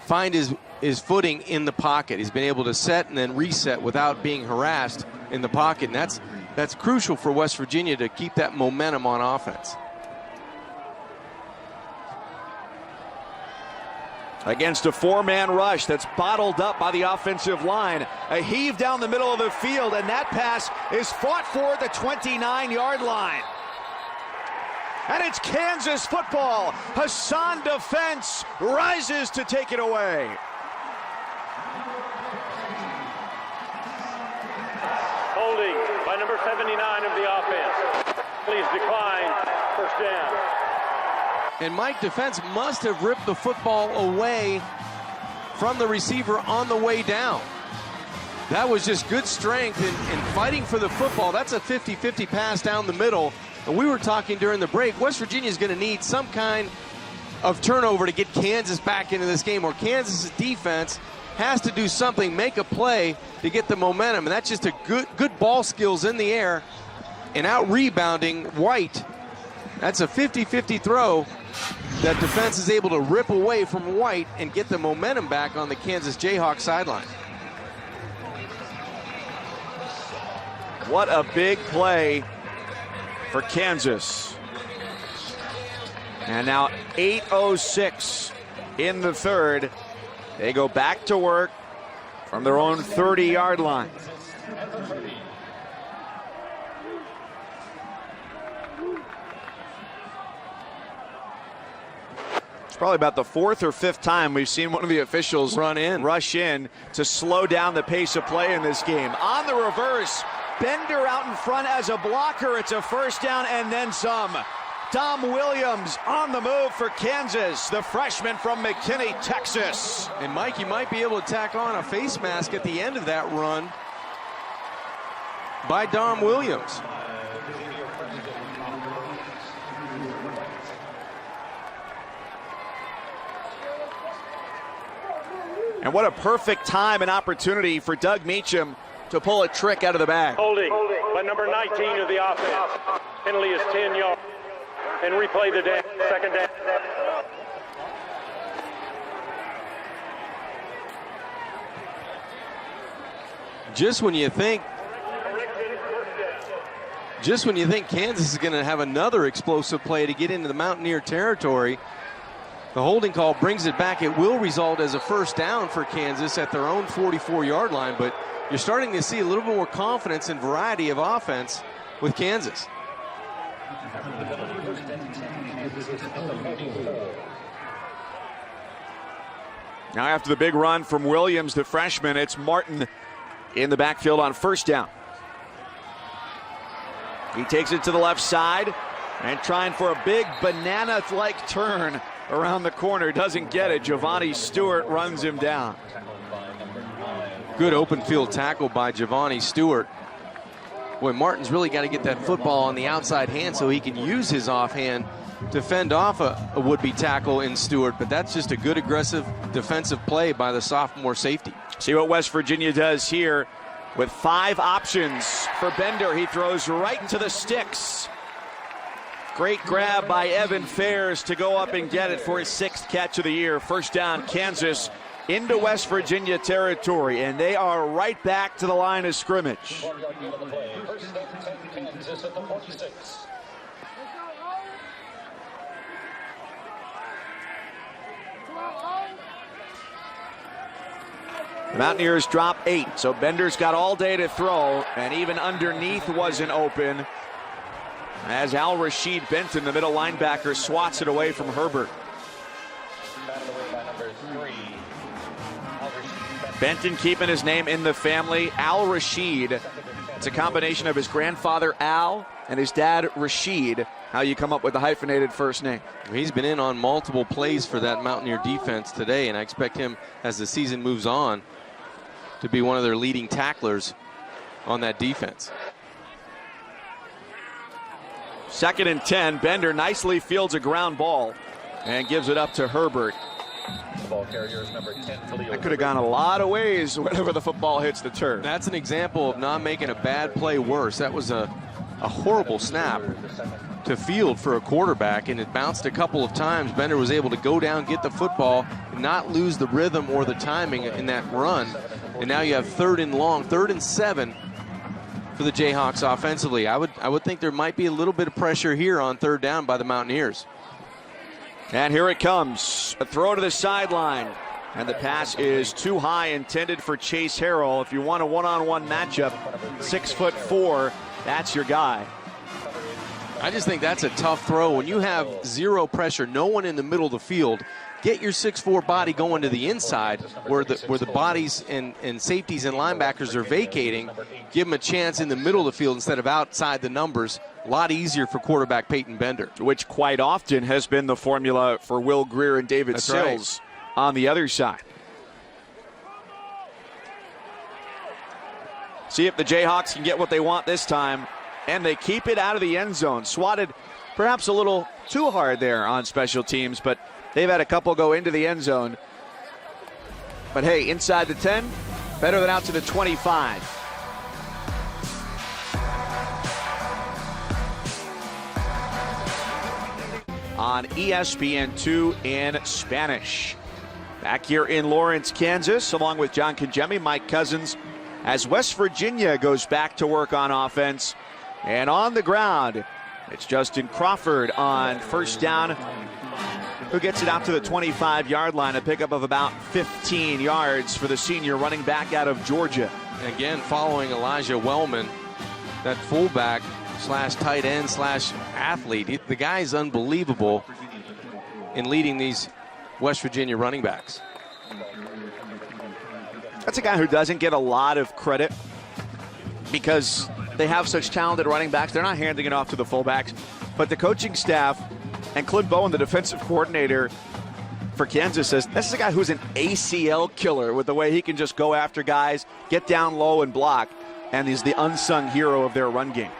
find his footing in the pocket. He's been able to set and then reset without being harassed in the pocket, and that's crucial for West Virginia to keep that momentum on offense. Against a four-man rush that's bottled up by the offensive line. A heave down the middle of the field, and that pass is fought for the 29-yard line. And it's Kansas football. Hassan Defense rises to take it away. Holding by number 79 of the offense. Please decline. First down. And Mike Defense must have ripped the football away from the receiver on the way down. That was just good strength and fighting for the football. That's a 50-50 pass down the middle. And we were talking during the break, West Virginia is going to need some kind of turnover to get Kansas back into this game, or Kansas' defense has to do something, make a play to get the momentum. And that's just a good ball skills in the air and out rebounding White. That's a 50-50 throw that Defense is able to rip away from White and get the momentum back on the Kansas Jayhawks sideline. What a big play for Kansas. And now 8:06 in the third. They go back to work from their own 30-yard line. It's probably about the fourth or fifth time we've seen one of the officials rush in to slow down the pace of play in this game. On the reverse, Bender out in front as a blocker. It's a first down and then some. Dom Williams on the move for Kansas, the freshman from McKinney, Texas. And Mike, you might be able to tack on a face mask at the end of that run by Dom Williams. And what a perfect time and opportunity for Doug Meacham to pull a trick out of the bag. Holding by number 19 of the offense. Penalty is 10 yards. And replay the down. Second down. Just when you think Kansas is going to have another explosive play to get into the Mountaineer territory, the holding call brings it back. It will result as a first down for Kansas at their own 44-yard line, but you're starting to see a little bit more confidence and variety of offense with Kansas. Now after the big run from Williams, the freshman, it's Martin in the backfield on first down. He takes it to the left side, And trying for a big banana-like turn around the corner. Doesn't get it. Giovanni Stewart runs him down. Good open field tackle by Giovanni Stewart. Boy, Martin's really got to get that football on the outside hand so he can use his offhand to fend off a would-be tackle in Stewart. But that's just a good aggressive defensive play by the sophomore safety. See what West Virginia does here with 5 options for Bender. He throws right into the sticks. Great grab by Evan Fairs to go up and get it for his 6th catch of the year. First down, Kansas into West Virginia territory, and they are right back to the line of scrimmage. The Mountaineers drop 8, so Bender's got all day to throw, and even underneath wasn't open as Al-Rashid Benton, the middle linebacker, swats it away from Herbert. Benton keeping his name in the family. Al-Rashid, it's a combination of his grandfather Al and his dad Rashid, how you come up with the hyphenated first name. He's been in on multiple plays for that Mountaineer defense today, and I expect him, as the season moves on, to be one of their leading tacklers on that defense. 2nd and 10. Bender nicely fields a ground ball and gives it up to Herbert. That could have gone a lot of ways whenever the football hits the turf. That's an example of not making a bad play worse. That was a horrible snap to field for a quarterback, and it bounced a couple of times. Bender was able to go down, get the football, not lose the rhythm or the timing in that run. And now you have 3rd and long, 3rd and 7 for the Jayhawks offensively. I would think there might be a little bit of pressure here on 3rd down by the Mountaineers. And here it comes. A throw to the sideline. And the pass is too high, intended for Chase Harrell. If you want a one-on-one matchup, 6'4", that's your guy. I just think that's a tough throw. When you have 0 pressure, no one in the middle of the field, get your 6'4" body going to the inside where the bodies and safeties and linebackers are vacating. Give them a chance in the middle of the field instead of outside the numbers. A lot easier for quarterback Peyton Bender. Which quite often has been the formula for Will Greer and David Sills on the other side. See if the Jayhawks can get what they want this time. And they keep it out of the end zone. Swatted perhaps a little too hard there on special teams, but they've had a couple go into the end zone. But hey, inside the 10, better than out to the 25. On ESPN2 in Spanish. Back here in Lawrence, Kansas, along with John Congemi, Mike Cousins, as West Virginia goes back to work on offense. And on the ground, it's Justin Crawford on first down, who gets it out to the 25-yard line, a pickup of about 15 yards for the senior running back out of Georgia. Again, following Elijah Wellman, that fullback slash tight end slash athlete. The guy's unbelievable in leading these West Virginia running backs. That's a guy who doesn't get a lot of credit because they have such talented running backs. They're not handing it off to the fullbacks. But the coaching staff and Clint Bowen, the defensive coordinator for Kansas, says this is a guy who's an ACL killer with the way he can just go after guys, get down low and block, and he's the unsung hero of their run game.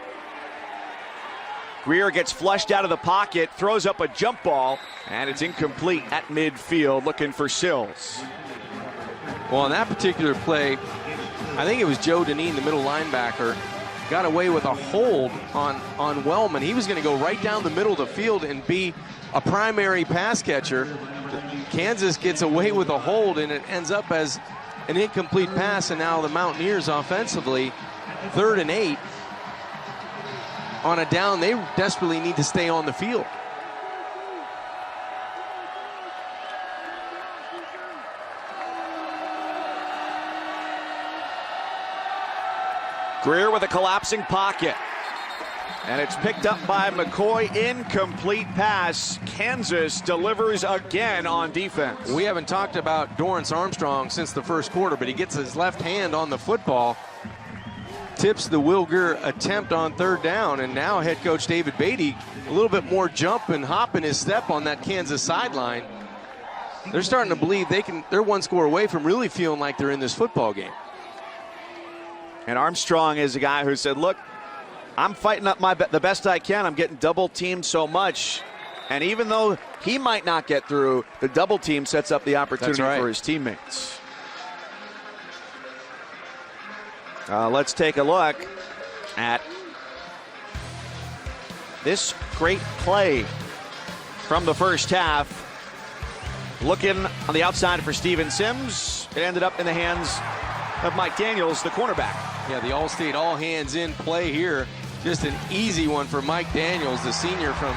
Greer gets flushed out of the pocket, throws up a jump ball, and it's incomplete at midfield, looking for Sills. Well, on that particular play, I think it was Joe Deneen, the middle linebacker, got away with a hold on Wellman. He was going to go right down the middle of the field and be a primary pass catcher. Kansas gets away with a hold, and it ends up as an incomplete pass, and now the Mountaineers offensively, 3rd and 8. On a down, they desperately need to stay on the field. Greer with a collapsing pocket. And it's picked up by McCoy. Incomplete pass. Kansas delivers again on defense. We haven't talked about Dorrance Armstrong since the first quarter, but he gets his left hand on the football tips the Wilger attempt on third down, and now head coach David Beatty a little bit more jump and hop in his step on that Kansas sideline. They're starting to believe they're one score away from really feeling like they're in this football game. And Armstrong is a guy who said, look, I'm fighting up the best I can. I'm getting double teamed so much. And even though he might not get through, the double team sets up the opportunity for his teammates. Let's take a look at this great play from the first half. Looking on the outside for Steven Sims. It ended up in the hands of Mike Daniels, the cornerback. Yeah, the All-State all-hands-in play here. Just an easy one for Mike Daniels, the senior from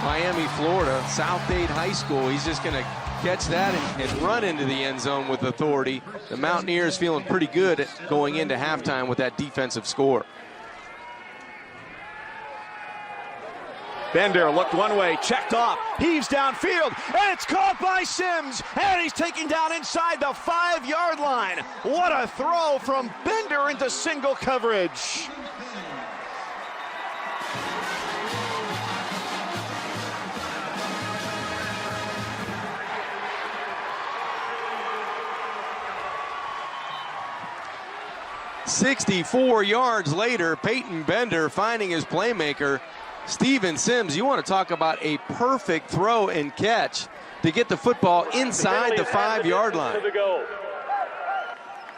Miami, Florida, South Dade High School. He's just going to catch that and run into the end zone with authority. The Mountaineers feeling pretty good going into halftime with that defensive score. Bender looked one way, checked off, heaves downfield, and it's caught by Sims, and he's taken down inside the 5-yard line. What a throw from Bender into single coverage. "64 yards later, Peyton Bender finding his playmaker, Steven Sims. You want to talk about a perfect throw and catch to get the football inside the 5-yard line.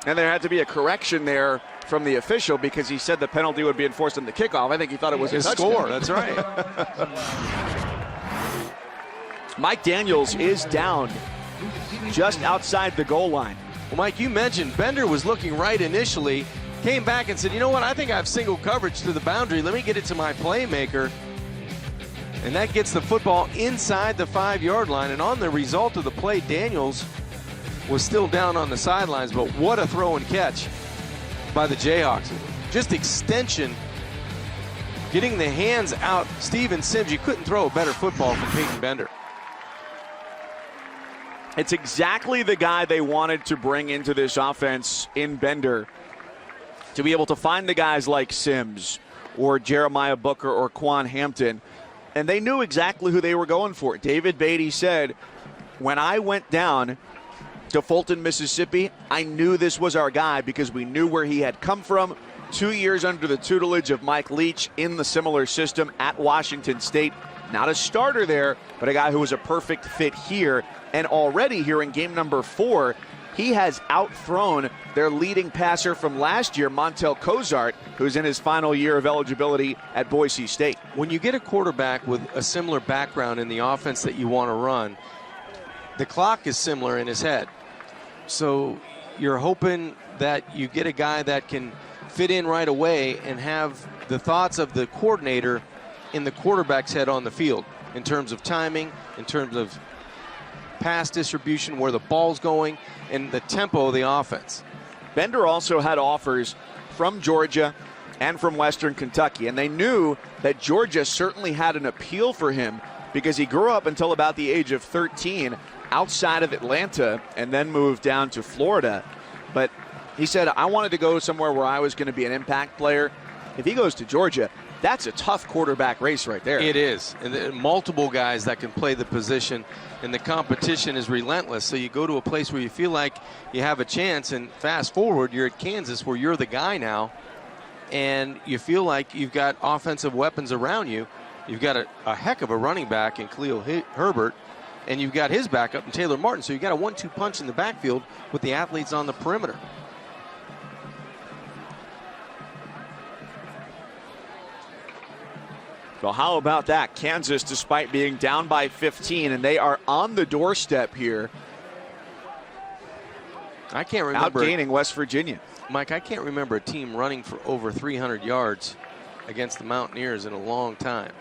And there had to be a correction there from the official because he said the penalty would be enforced on the kickoff. I think he thought it was a score. That's right. Mike Daniels is down just outside the goal line. Well, Mike, you mentioned Bender was looking right initially, came back and said, you know what, I think I have single coverage to the boundary. Let me get it to my playmaker. And that gets the football inside the 5-yard line. And on the result of the play, Daniels was still down on the sidelines, but what a throw and catch by the Jayhawks. Just extension, getting the hands out. Steven Sims, you couldn't throw a better football from Peyton Bender. It's exactly the guy they wanted to bring into this offense in Bender, to be able to find the guys like Sims or Jeremiah Booker or Quan Hampton. And they knew exactly who they were going for. David Beatty said, when I went down to Fulton, Mississippi, I knew this was our guy because we knew where he had come from. 2 years under the tutelage of Mike Leach in the similar system at Washington State. Not a starter there, but a guy who was a perfect fit here. And already here in game number 4, he has outthrown their leading passer from last year, Montel Cozart, who's in his final year of eligibility at Boise State. When you get a quarterback with a similar background in the offense that you want to run, the clock is similar in his head. So you're hoping that you get a guy that can fit in right away and have the thoughts of the coordinator in the quarterback's head on the field in terms of timing, in terms of pass distribution, where the ball's going, and the tempo of the offense. Bender also had offers from Georgia and from Western Kentucky, and they knew that Georgia certainly had an appeal for him because he grew up until about the age of 13 outside of Atlanta and then moved down to Florida. But he said, I wanted to go somewhere where I was going to be an impact player. If he goes to Georgia, that's a tough quarterback race right there. It is. And multiple guys that can play the position, and the competition is relentless. So you go to a place where you feel like you have a chance, and fast forward, you're at Kansas where you're the guy now, and you feel like you've got offensive weapons around you. You've got a heck of a running back in Khalil Herbert, and you've got his backup in Taylor Martin. So you've got a 1-2 punch in the backfield with the athletes on the perimeter. Well, how about that? Kansas, despite being down by 15, and they are on the doorstep here. I can't remember. Outgaining West Virginia. Mike, I can't remember a team running for over 300 yards against the Mountaineers in a long time.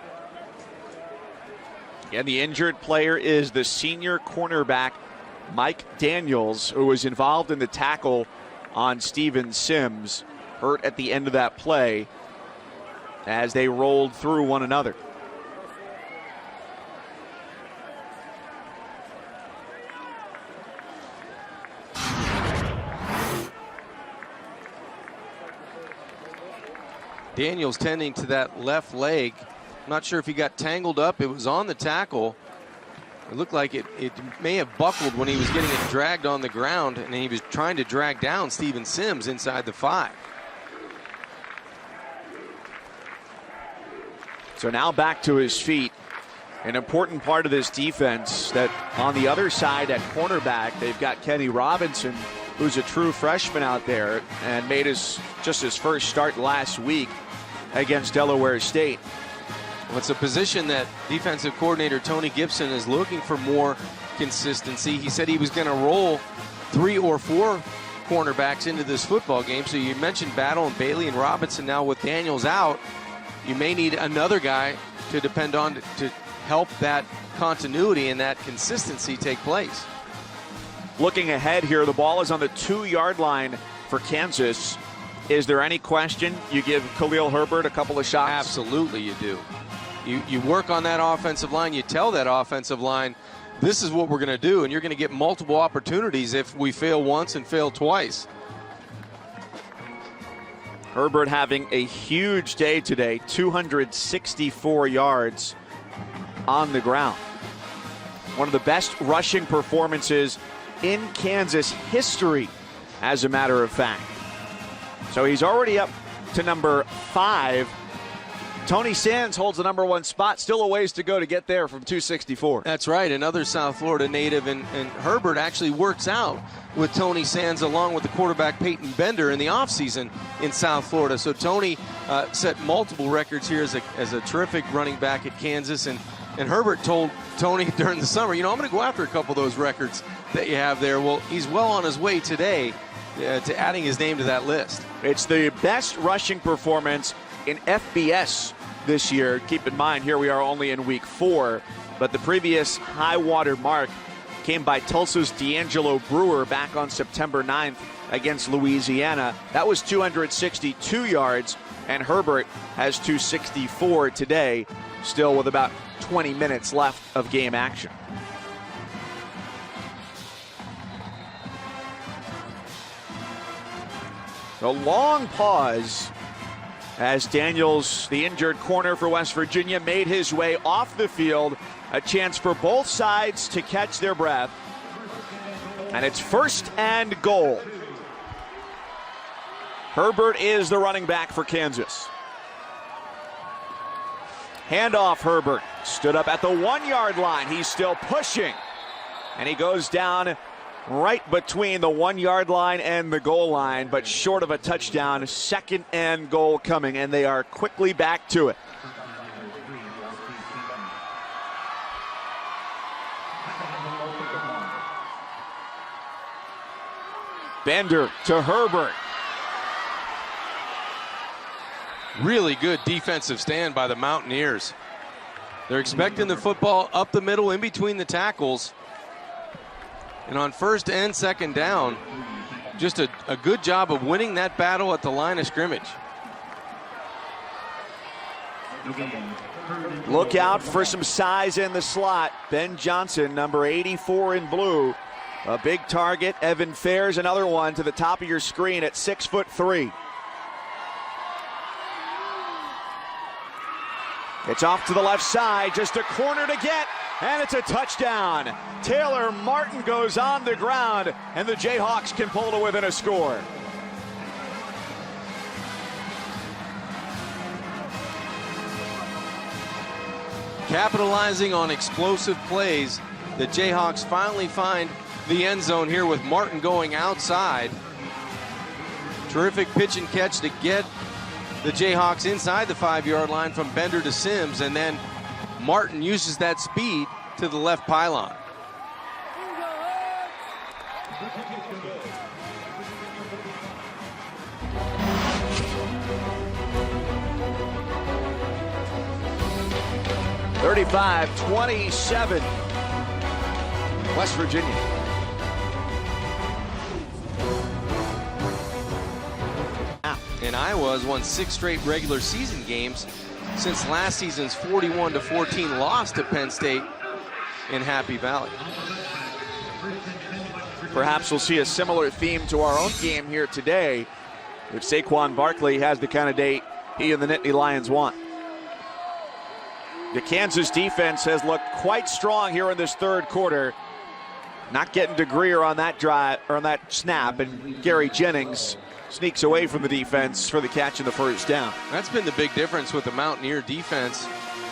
And the injured player is the senior cornerback, Mike Daniels, who was involved in the tackle on Steven Sims, hurt at the end of that play as they rolled through one another. Daniels tending to that left leg. I'm not sure if he got tangled up. It was on the tackle. It looked like it may have buckled when he was getting it dragged on the ground, and he was trying to drag down Steven Sims inside the 5. So now back to his feet. An important part of this defense that on the other side at cornerback, they've got Kenny Robinson, who's a true freshman out there and made just his first start last week against Delaware State. Well, it's a position that defensive coordinator Tony Gibson is looking for more consistency. He said he was going to roll 3 or 4 cornerbacks into this football game. So you mentioned Battle and Bailey and Robinson. Now with Daniels out, you may need another guy to depend on to help that continuity and that consistency take place. Looking ahead here, the ball is on the 2-yard line for Kansas. Is there any question you give Khalil Herbert a couple of shots? Absolutely you do. You work on that offensive line. You tell that offensive line, this is what we're going to do, and you're going to get multiple opportunities if we fail once and fail twice. Herbert having a huge day today, 264 yards on the ground. One of the best rushing performances in Kansas history, as a matter of fact. So he's already up to number 5. Tony Sands holds the number 1 spot. Still a ways to go to get there from 264. That's right, another South Florida native, and Herbert actually works out with Tony Sands along with the quarterback Peyton Bender in the offseason in South Florida. So Tony set multiple records here as a terrific running back at Kansas, and Herbert told Tony during the summer, I'm going to go after a couple of those records that you have there. Well, he's well on his way today to adding his name to that list. It's the best rushing performance in FBS this year. Keep in mind, here we are only in week 4, but the previous high water mark came by Tulsa's D'Angelo Brewer back on September 9th against Louisiana. That was 262 yards, and Herbert has 264 today, still with about 20 minutes left of game action. A long pause as Daniels, the injured corner for West Virginia, made his way off the field. A chance for both sides to catch their breath. And it's 1st and goal. Herbert is the running back for Kansas. Handoff, Herbert stood up at the 1-yard line. He's still pushing. And he goes down right between the 1-yard line and the goal line, but short of a touchdown. 2nd and goal coming, and they are quickly back to it. Bender to Herbert. Really good defensive stand by the Mountaineers. They're expecting the football up the middle in between the tackles. And on 1st and 2nd down, just a good job of winning that battle at the line of scrimmage. Look out for some size in the slot. Ben Johnson, number 84 in blue. A big target. Evan Fairs, another one to the top of your screen at 6'3". It's off to the left side, just a corner to get, and it's a touchdown. Taylor Martin goes on the ground, and the Jayhawks can pull to within a score. Capitalizing on explosive plays, the Jayhawks finally find the end zone here with Martin going outside. Terrific pitch and catch to get the Jayhawks inside the 5-yard line from Bender to Sims, and then Martin uses that speed to the left pylon. (35-27) West Virginia. And Iowa has won 6 straight regular season games since last season's 41-14 loss to Penn State in Happy Valley. Perhaps we'll see a similar theme to our own game here today. If Saquon Barkley has the kind of day he and the Nittany Lions want. The Kansas defense has looked quite strong here in this third quarter. Not getting to Greer on that drive or on that snap, and Gary Jennings sneaks away from the defense for the catch and the first down. That's been the big difference with the Mountaineer defense,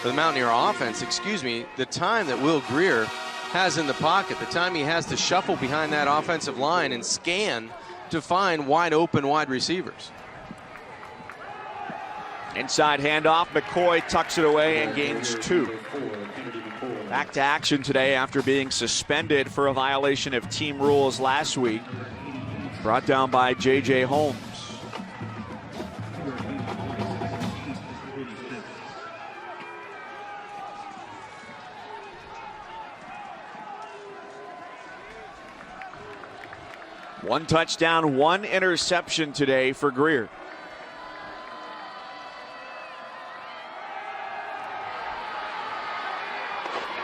or the Mountaineer offense, excuse me, the time that Will Greer has in the pocket, the time he has to shuffle behind that offensive line and scan to find wide open wide receivers. Inside handoff, McCoy tucks it away and gains 2. Back to action today after being suspended for a violation of team rules last week. Brought down by J.J. Holmes. One touchdown, 1 interception today for Greer.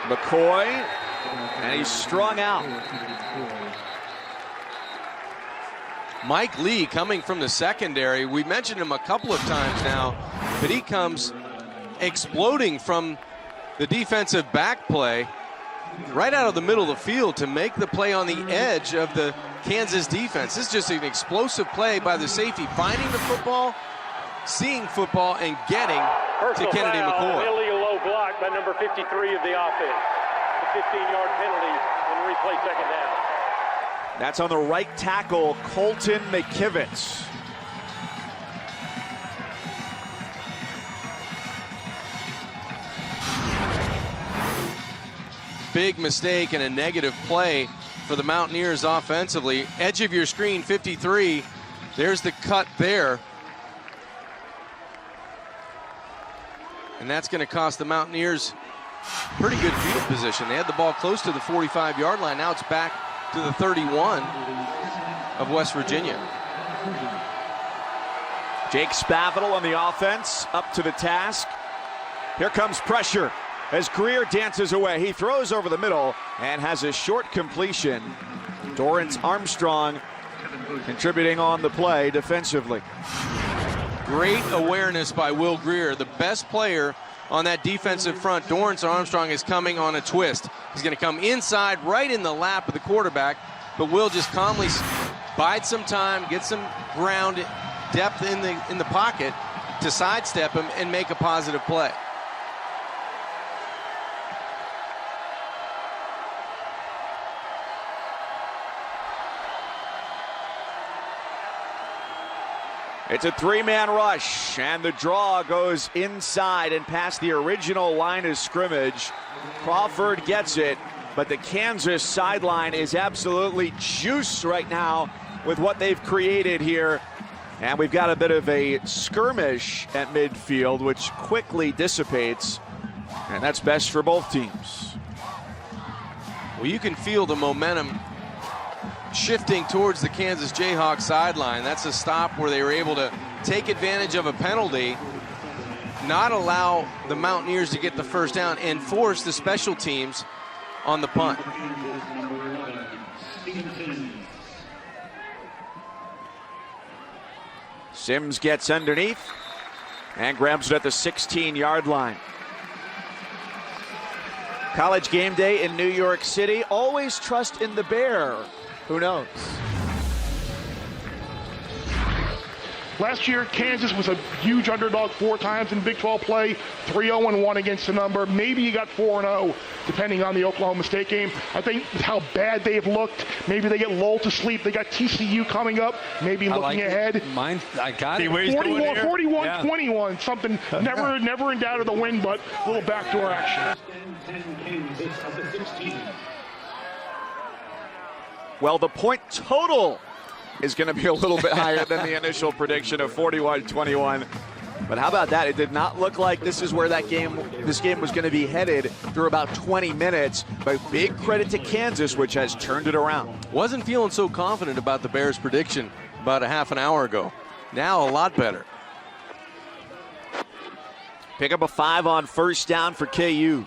McCoy, and he's strung out. Mike Lee coming from the secondary. We mentioned him a couple of times now, but he comes exploding from the defensive back play right out of the middle of the field to make the play on the edge of the Kansas defense. This is just an explosive play by the safety, finding the football, seeing football, and getting to Kennedy McCoy. Illegal low block by number 53 of the offense. The 15-yard penalty and replay second down. That's on the right tackle, Colton McKivitz. Big mistake and a negative play for the Mountaineers offensively. Edge of your screen, 53. There's the cut there. And that's going to cost the Mountaineers pretty good field position. They had the ball close to the 45-yard line. Now it's back to the 31 of West Virginia. Jake Spavital on the offense, up to the task. Here comes pressure as Greer dances away. He throws over the middle and has a short completion. Dorrance Armstrong contributing on the play defensively. Great awareness by Will Greer, the best player on that defensive front. Dorrance Armstrong is coming on a twist. He's going to come inside right in the lap of the quarterback, but Will just calmly bides some time, get some ground depth in the pocket to sidestep him and make a positive play. It's a 3-man rush, and the draw goes inside and past the original line of scrimmage. Crawford gets it, but the Kansas sideline is absolutely juiced right now with what they've created here. And we've got a bit of a skirmish at midfield, which quickly dissipates, and that's best for both teams. Well, you can feel the momentum shifting towards the Kansas Jayhawks sideline. That's a stop where they were able to take advantage of a penalty, not allow the Mountaineers to get the first down, and force the special teams on the punt. Sims gets underneath and grabs it at the 16-yard line. College game day in New York City. Always trust in the Bear. Who knows? Last year, Kansas was a huge underdog 4 times in Big 12 play, 3-0-1 against the number. Maybe you got 4-0, depending on the Oklahoma State game. I think how bad they've looked, maybe they get lulled to sleep. They got TCU coming up, maybe looking ahead. I got it. 41-21, something never in doubt of the win, but a little backdoor action. Well, the point total is going to be a little bit higher than the initial prediction of 41-21. But how about that? It did not look like this is where this game was going to be headed through about 20 minutes. But big credit to Kansas, which has turned it around. Wasn't feeling so confident about the Bears' prediction about a half an hour ago. Now a lot better. Pick up a 5 on first down for KU.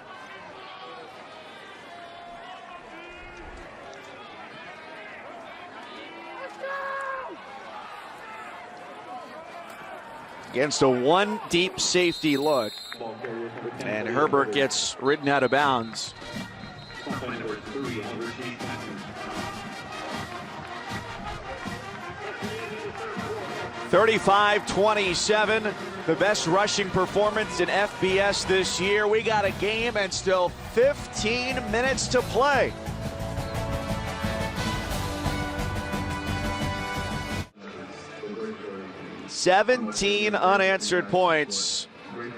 against a one deep safety look. And Herbert gets ridden out of bounds. 35-27, the best rushing performance in FBS this year. We got a game and still 15 minutes to play. $17 unanswered points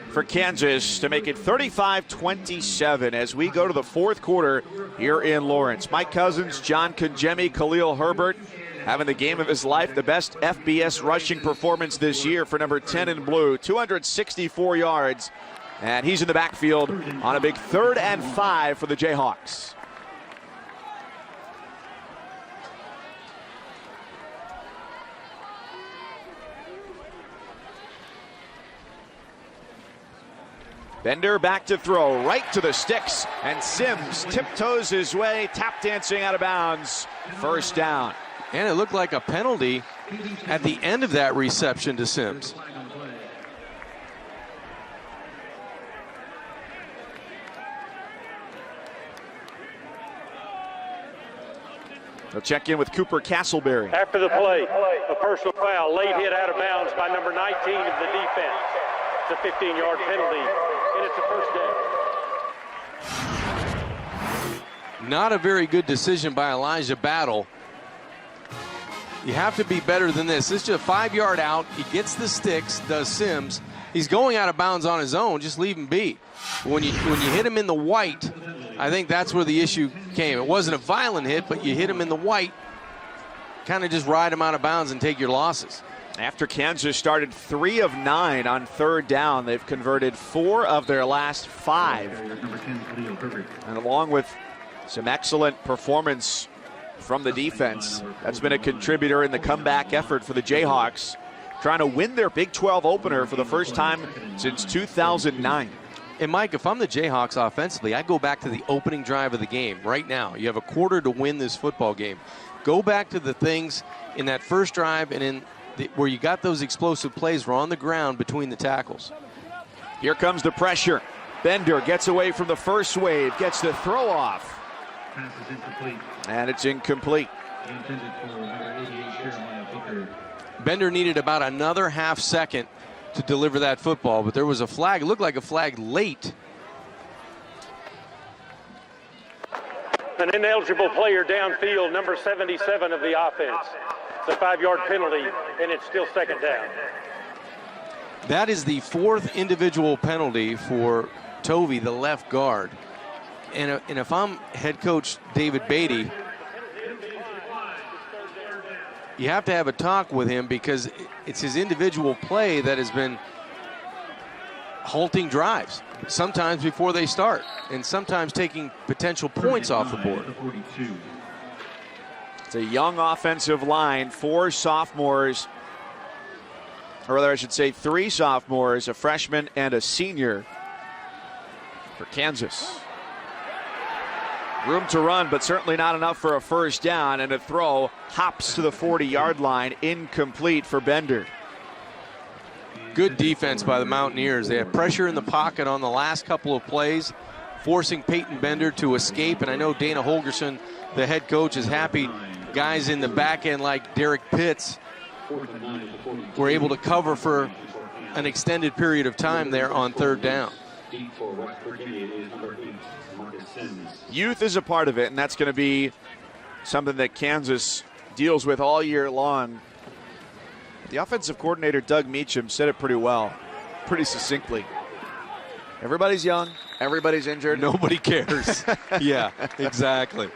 for Kansas to make it 35-27 as we go to the fourth quarter here in Lawrence. Mike Cousins, John Kajemi, Khalil Herbert having the game of his life, the best FBS rushing performance this year for number 10 in blue, 264 yards, and he's in the backfield on a big 3rd and 5 for the Jayhawks. Bender back to throw, right to the sticks, and Sims tiptoes his way, tap dancing out of bounds, first down. And it looked like a penalty at the end of that reception to Sims. They'll check in with Cooper Castleberry. After the play, a personal foul, late hit out of bounds by number 19 of the defense. It's a 15-yard penalty, and it's a first down. Not a very good decision by Elijah Battle. You have to be better than this. This is just a 5-yard out. He gets the sticks, does Sims. He's going out of bounds on his own. Just leave him be. When you hit him in the white, I think that's where the issue came. It wasn't a violent hit, but you hit him in the white, kind of just ride him out of bounds and take your losses. After Kansas started 3 of 9 on 3rd down, they've converted 4 of their last 5. And along with some excellent performance from the defense, that's been a contributor in the comeback effort for the Jayhawks, trying to win their Big 12 opener for the first time since 2009. And Mike, if I'm the Jayhawks offensively, I go back to the opening drive of the game right now. You have a quarter to win this football game. Go back to the things in that first drive and in where you got those explosive plays were on the ground between the tackles. Here comes the pressure. Bender gets away from the first wave, gets the throw off. And it's incomplete. Bender needed about another half second to deliver that football, but there was a flag. It looked like a flag late. An ineligible player downfield, number 77 of the offense. It's a 5-yard penalty, and it's still second down. That is the 4th individual penalty for Tovey, the left guard. And if I'm head coach David Beatty, you have to have a talk with him because it's his individual play that has been halting drives, sometimes before they start, and sometimes taking potential points off the board. It's a young offensive line, 4 sophomores, or rather I should say 3 sophomores, a freshman and a senior for Kansas. Room to run, but certainly not enough for a first down, and a throw hops to the 40-yard line, incomplete for Bender. Good defense by the Mountaineers. They had pressure in the pocket on the last couple of plays, forcing Peyton Bender to escape, and I know Dana Holgerson, the head coach, is happy guys in the back end like Derek Pitts were able to cover for an extended period of time there on 3rd down. Youth is a part of it, and that's going to be something that Kansas deals with all year long. The offensive coordinator, Doug Meacham, said it pretty well, pretty succinctly. Everybody's young, everybody's injured. Nobody cares. Yeah, exactly.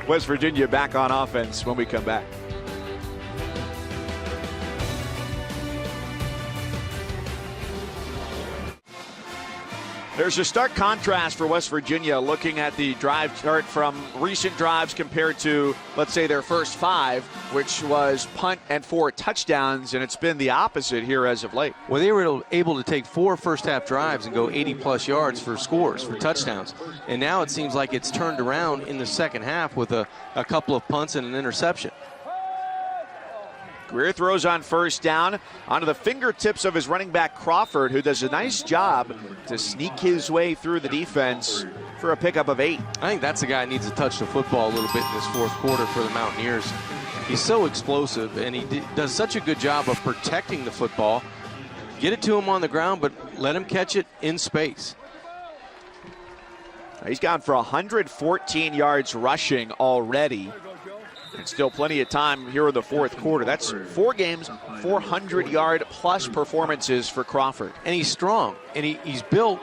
West Virginia back on offense when we come back. There's a stark contrast for West Virginia looking at the drive chart from recent drives compared to, let's say, their first 5, which was punt and 4 touchdowns, and it's been the opposite here as of late. Well, they were able to take 4 first-half drives and go 80-plus yards for scores, for touchdowns. And now it seems like it's turned around in the second half with a couple of punts and an interception. Greer throws on first down onto the fingertips of his running back Crawford, who does a nice job to sneak his way through the defense for a pickup of 8. I think that's the guy who needs to touch the football a little bit in this fourth quarter for the Mountaineers. He's so explosive, and he does such a good job of protecting the football. Get it to him on the ground, but let him catch it in space. He's gone for 114 yards rushing already. And still plenty of time here in the fourth quarter. That's 4 games, 400-yard plus performances for Crawford. And he's strong, and he's built.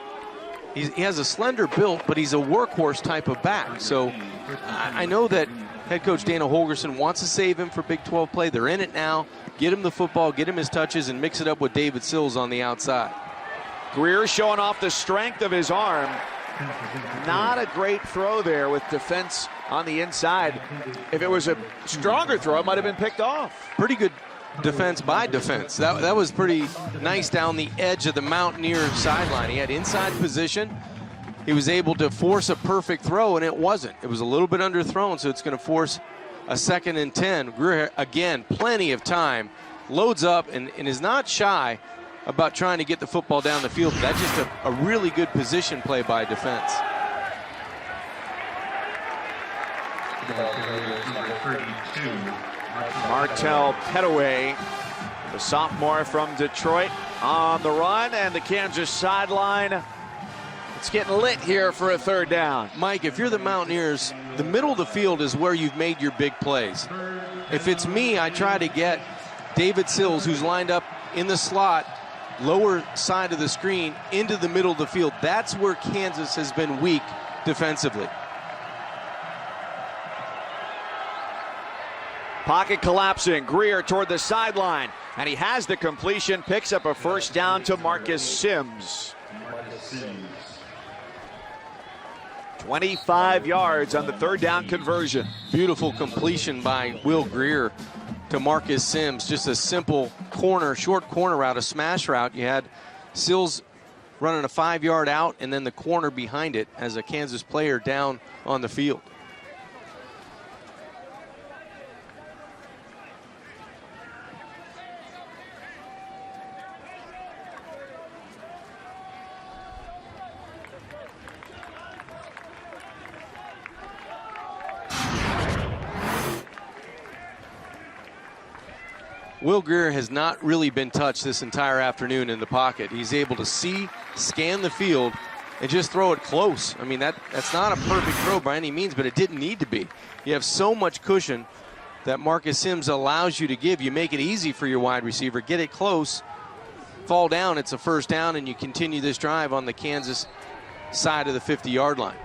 He has a slender build, but he's a workhorse type of back. So I know that head coach Dana Holgerson wants to save him for Big 12 play. They're in it now. Get him the football, get him his touches, and mix it up with David Sills on the outside. Greer showing off the strength of his arm. Not a great throw there with defense on the inside. If it was a stronger throw, it might have been picked off. Pretty good defense by defense. That was pretty nice down the edge of the Mountaineers sideline. He had inside position. He was able to force a perfect throw, and it wasn't. It was a little bit underthrown, so it's going to force a 2nd and 10. Greer, again, plenty of time, loads up and is not shy about trying to get the football down the field. That's just a really good position play by defense. Martell Pettaway, the sophomore from Detroit, on the run, and the Kansas sideline. It's getting lit here for a 3rd down. Mike, if you're the Mountaineers, the middle of the field is where you've made your big plays. If it's me, I try to get David Sills, who's lined up in the slot, lower side of the screen, into the middle of the field. That's where Kansas has been weak defensively. Pocket collapsing. Greer toward the sideline, and he has the completion, picks up a 1st down to Marcus Sims. 25 yards on the 3rd down conversion. Beautiful completion by Will Greer to Marcus Sims. Just a simple corner, short corner route, a smash route. You had Sills running a 5-yard out, and then the corner behind it as a Kansas player down on the field. Will Greer has not really been touched this entire afternoon in the pocket. He's able to see, scan the field, and just throw it close. I mean, that's not a perfect throw by any means, but it didn't need to be. You have so much cushion that Marcus Sims allows you to give. You make it easy for your wide receiver. Get it close, fall down, it's a 1st down, and you continue this drive on the Kansas side of the 50-yard line.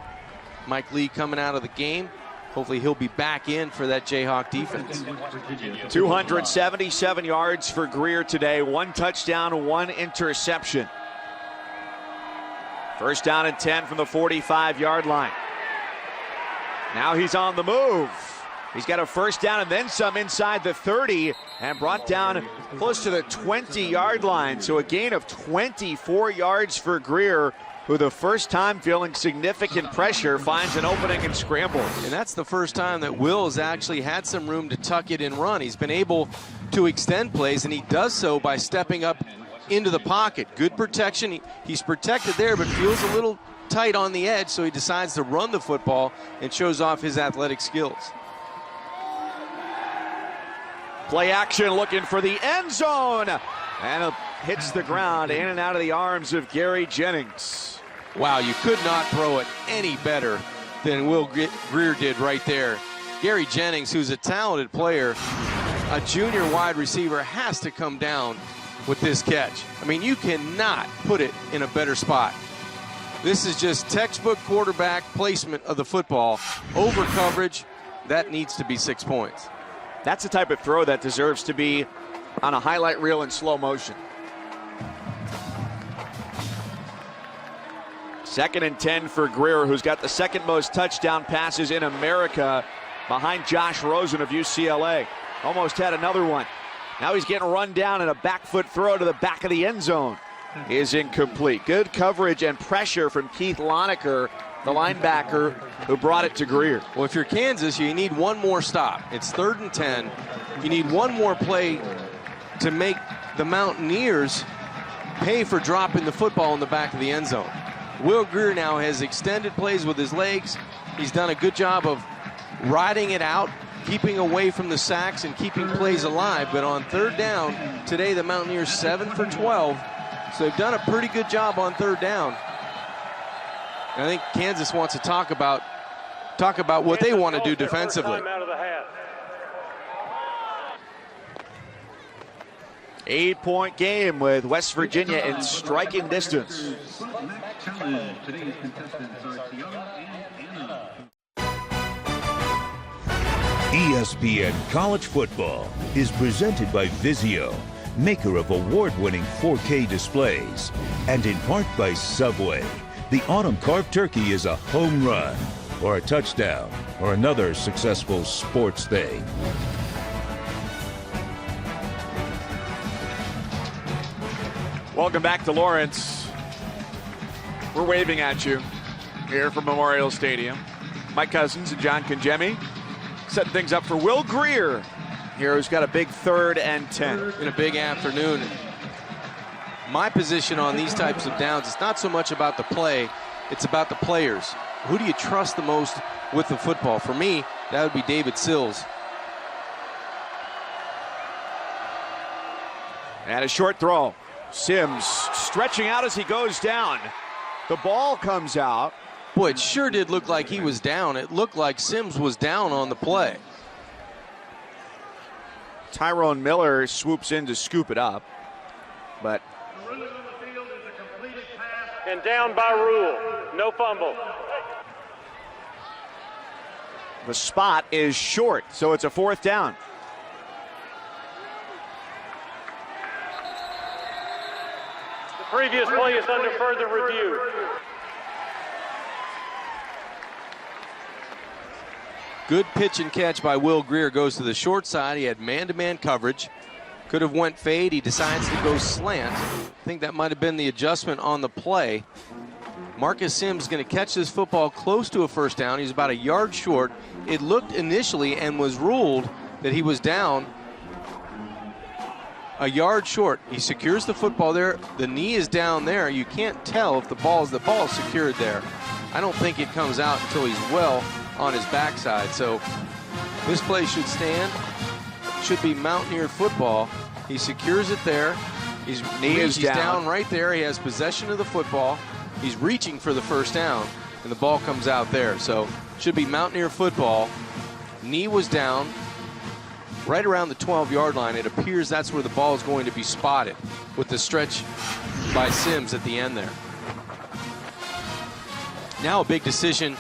Mike Lee coming out of the game. Hopefully he'll be back in for that Jayhawk defense. 277 yards for Greer today. 1 touchdown, 1 interception. 1st down and 10 from the 45-yard line. Now he's on the move. He's got a 1st down and then some inside the 30 and brought down close to the 20-yard line. So a gain of 24 yards for Greer, who the first time feeling significant pressure finds an opening and scrambles. And that's the first time that Will has actually had some room to tuck it and run. He's been able to extend plays, and he does so by stepping up into the pocket. Good protection. He's protected there, but feels a little tight on the edge, so he decides to run the football and shows off his athletic skills. Play action looking for the end zone. And it hits the ground in and out of the arms of Gary Jennings. Wow, you could not throw it any better than Will Greer did right there. Gary Jennings, who's a talented player, a junior wide receiver, has to come down with this catch. I mean, you cannot put it in a better spot. This is just textbook quarterback placement of the football. Over coverage, that needs to be 6 points. That's the type of throw that deserves to be on a highlight reel in slow motion. 2nd and 10 for Greer, who's got the 2nd most touchdown passes in America behind Josh Rosen of UCLA. Almost had another one. Now he's getting run down, and a back foot throw to the back of the end zone is incomplete. Good coverage and pressure from Keith Lonecker, the linebacker who brought it to Greer. Well, if you're Kansas, you need one more stop. It's 3rd and 10. You need one more play to make the Mountaineers pay for dropping the football in the back of the end zone. Will Greer now has extended plays with his legs. He's done a good job of riding it out, keeping away from the sacks and keeping plays alive. But on third down, today the Mountaineers 7 for 12. So they've done a pretty good job on third down. And I think Kansas wants to talk about what they want to do defensively. 8-point game with West Virginia in striking distance. ESPN College Football is presented by Vizio, maker of award-winning 4K displays, and in part by Subway. The autumn carved turkey is a home run, or a touchdown, or another successful sports thing. Welcome back to Lawrence. We're waving at you here from Memorial Stadium. Mike Cousins and John Congemi setting things up for Will Greer here, who's got a big 3rd and 10. In a big afternoon. My position on these types of downs, it's not so much about the play, it's about the players. Who do you trust the most with the football? For me, that would be David Sills. And a short throw. Sims stretching out as he goes down. The ball comes out. Boy, it sure did look like he was down. It looked like Sims was down on the play. Tyrone Miller swoops in to scoop it up. But and down by rule. No fumble. the spot is short, so it's a 4th down. Previous play is under further review. Good pitch and catch by Will Greer. Goes to the short side. He had man-to-man coverage. Could have went fade. He decides to go slant. I think that might have been the adjustment on the play. Marcus Sims going to catch this football close to a first down. He's about a yard short. It looked initially and was ruled that he was down a yard short. He secures the football there. The knee is down there. You can't tell if the ball is secured there. I don't think it comes out until he's well on his backside. So this play should stand. Should be Mountaineer football. He secures it there. He's down right there. He has possession of the football. He's reaching for the first down, and the ball comes out there. So should be Mountaineer football. Knee was down. Right around the 12-yard line, it appears that's where the ball is going to be spotted with the stretch by Sims at the end there. Now a big decision,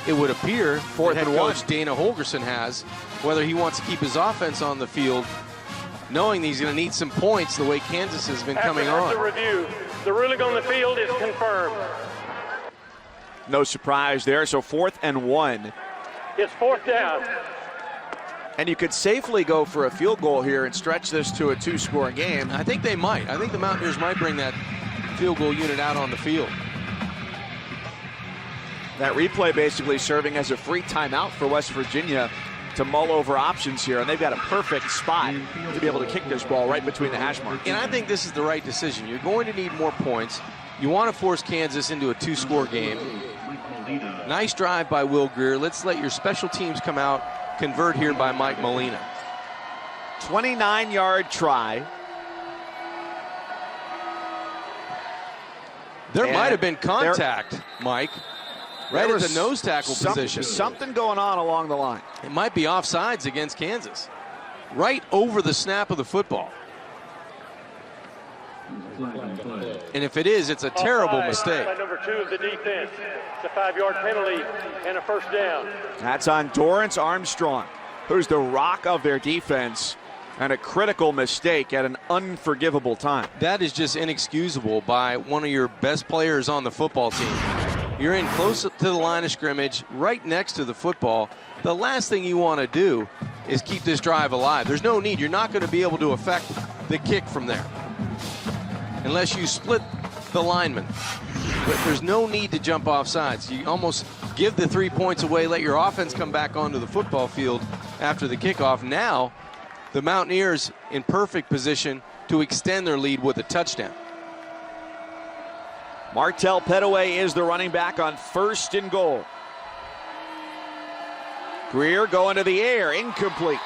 it would appear, that head coach Dana Holgerson has, whether he wants to keep his offense on the field, knowing that he's going to need some points the way Kansas has been coming on. After review, the ruling on the field is confirmed. No surprise there, so 4th and 1. It's 4th down. And you could safely go for a field goal here and stretch this to a 2-score game. I think they might. I think the Mountaineers might bring that field goal unit out on the field. That replay basically serving as a free timeout for West Virginia to mull over options here, and they've got a perfect spot to be able to kick this ball right between the hash marks. And I think this is the right decision. You're going to need more points. You want to force Kansas into a 2-score game. Nice drive by Will Greer. Let's let your special teams come out. Convert here by Mike Molina. 29-yard try. There might have been contact, Mike, right at the nose tackle position. Something going on along the line. It might be offsides against Kansas. Right over the snap of the football. And if it is, it's a terrible mistake. By number 2 of the defense. It's a 5-yard penalty and a first down. That's on Dorrance Armstrong, who's the rock of their defense, and a critical mistake at an unforgivable time. That is just inexcusable by one of your best players on the football team. You're in close to the line of scrimmage, right next to the football. The last thing you want to do is keep this drive alive. There's no need. You're not going to be able to affect the kick from there unless you split the lineman. But there's no need to jump off sides. You almost give the 3 points away, let your offense come back onto the football field after the kickoff. Now, the Mountaineers in perfect position to extend their lead with a touchdown. Martell Pettaway is the running back on 1st and goal. Greer going to the air, incomplete.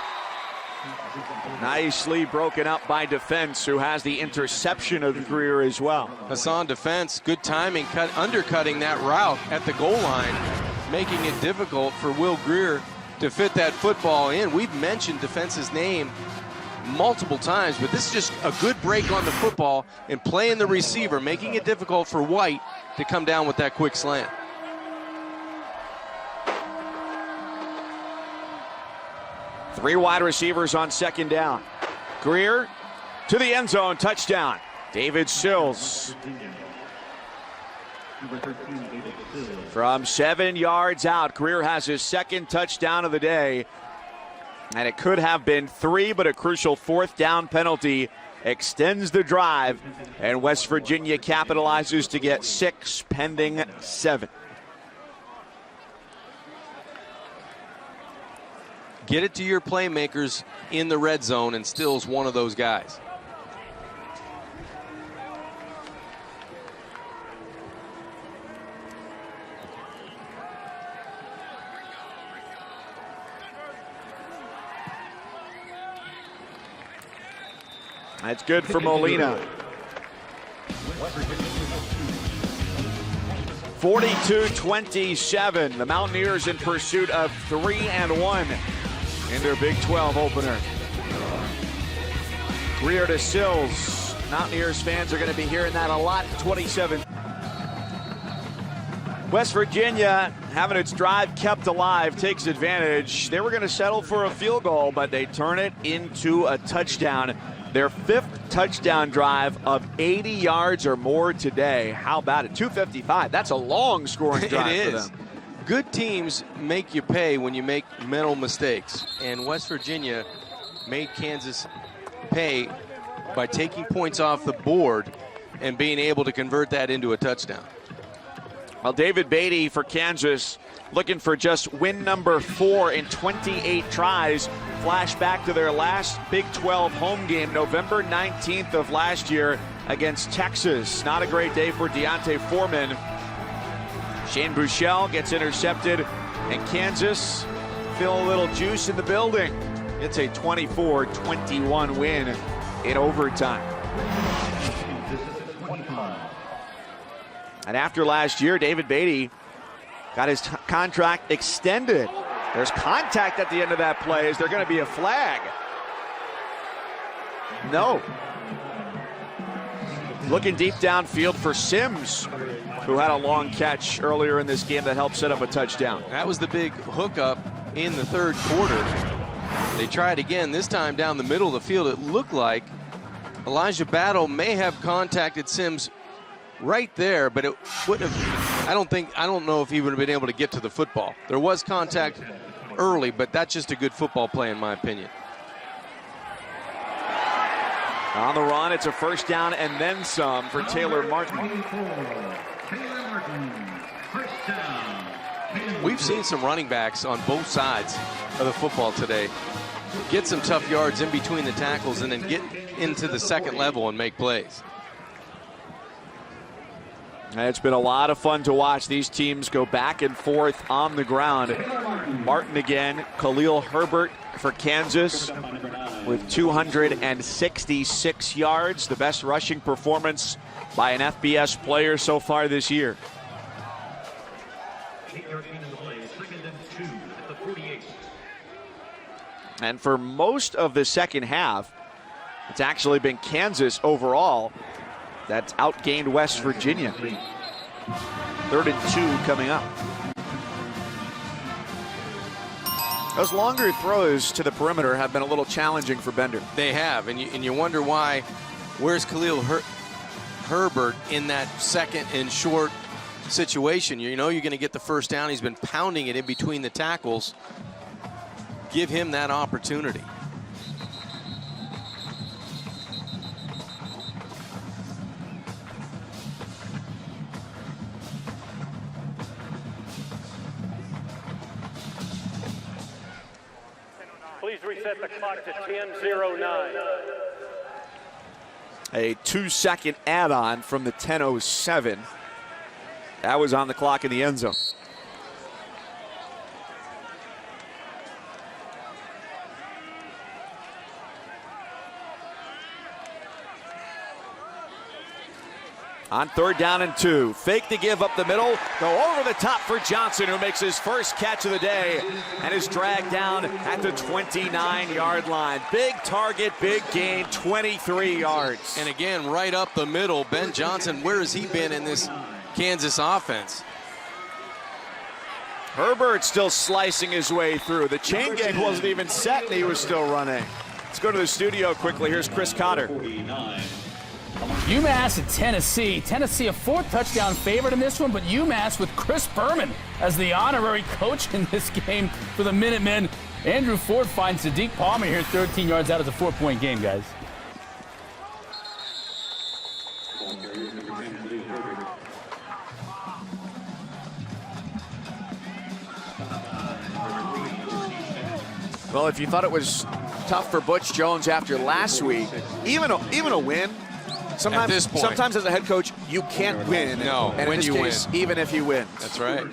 Nicely broken up by defense, who has the interception of Greer as well. Hassan defense, good timing, undercutting that route at the goal line, making it difficult for Will Greer to fit that football in. We've mentioned defense's name multiple times, but this is just a good break on the football and playing the receiver, making it difficult for White to come down with that quick slant. Three wide receivers on 2nd down. Greer to the end zone, touchdown. David Sills. From 7 yards out, Greer has his 2nd touchdown of the day. And it could have been 3, but a crucial 4th down penalty extends the drive. And West Virginia capitalizes to get 6 pending 7. Get it to your playmakers in the red zone, and Still's one of those guys. That's good for Molina. 42-27. The Mountaineers in pursuit of 3-1 in their Big 12 opener. Greer to Sills. Mountaineers fans are going to be hearing that a lot. 27. West Virginia, having its drive kept alive, takes advantage. They were going to settle for a field goal, but they turn it into a touchdown. Their 5th touchdown drive of 80 yards or more today. How about it? 255. That's a long scoring drive for them. Good teams make you pay when you make mental mistakes. And West Virginia made Kansas pay by taking points off the board and being able to convert that into a touchdown. Well, David Beatty for Kansas looking for just win number 4 in 28 tries. Flashback to their last Big 12 home game, November 19th of last year against Texas. Not a great day for Deontay Foreman. Shane Buechele gets intercepted, and Kansas feel a little juice in the building. It's a 24-21 win in overtime. And after last year, David Beatty got his contract extended. There's contact at the end of that play. Is there going to be a flag? No. Looking deep downfield for Sims, who had a long catch earlier in this game that helped set up a touchdown. That was the big hookup in the 3rd quarter. They tried again, this time down the middle of the field. It looked like Elijah Battle may have contacted Sims right there, but it wouldn't have. I don't know if he would have been able to get to the football. There was contact early, but that's just a good football play in my opinion. On the run, it's a 1st down and then some for Taylor Martin. We've seen some running backs on both sides of the football today get some tough yards in between the tackles and then get into the 2nd level and make plays. It's been a lot of fun to watch these teams go back and forth on the ground. Martin again, Khalil Herbert for Kansas with 266 yards, the best rushing performance by an FBS player so far this year. And for most of the second half, it's actually been Kansas overall that's outgained West Virginia. 3rd and 2 coming up. Those longer throws to the perimeter have been a little challenging for Bender. They have, and you wonder why. Where's Khalil Herbert in that 2nd and short situation? You know you're going to get the 1st down. He's been pounding it in between the tackles. Give him that opportunity. Please reset the clock to 10:09. A 2-second add-on from the 10:07. That was on the clock in the end zone. On 3rd down and 2. Fake the give up the middle. Go over the top for Johnson, who makes his first catch of the day and is dragged down at the 29-yard line. Big target, big gain, 23 yards. And again, right up the middle, Ben Johnson, where has he been in this Kansas offense? Herbert still slicing his way through. The chain gang wasn't even set and he was still running. Let's go to the studio quickly. Here's Chris Cotter. UMass at Tennessee. Tennessee a 4th touchdown favorite in this one, but UMass with Chris Berman as the honorary coach in this game for the Minutemen. Andrew Ford finds Sadiq Palmer here 13 yards out. It's a 4-point game, guys. Well, if you thought it was tough for Butch Jones after last week, even a win, sometimes as a head coach, you can't win. No, and when in this you case, win. even if you win. That's right.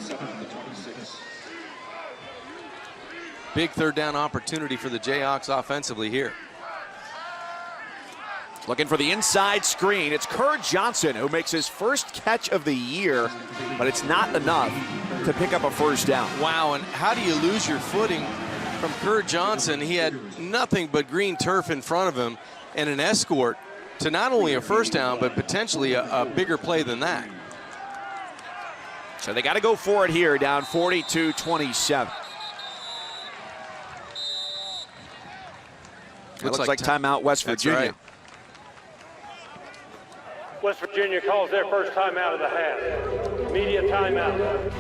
Big 3rd down opportunity for the Jayhawks offensively here. Looking for the inside screen. It's Kerr Johnson who makes his first catch of the year, but it's not enough to pick up a 1st down. Wow, and how do you lose your footing from Kerr Johnson? He had nothing but green turf in front of him and an escort to not only a 1st down, but potentially a bigger play than that. So they got to go for it here, down 42-27. Looks like timeout West Virginia. Right. West Virginia calls their first timeout of the half. Media timeout.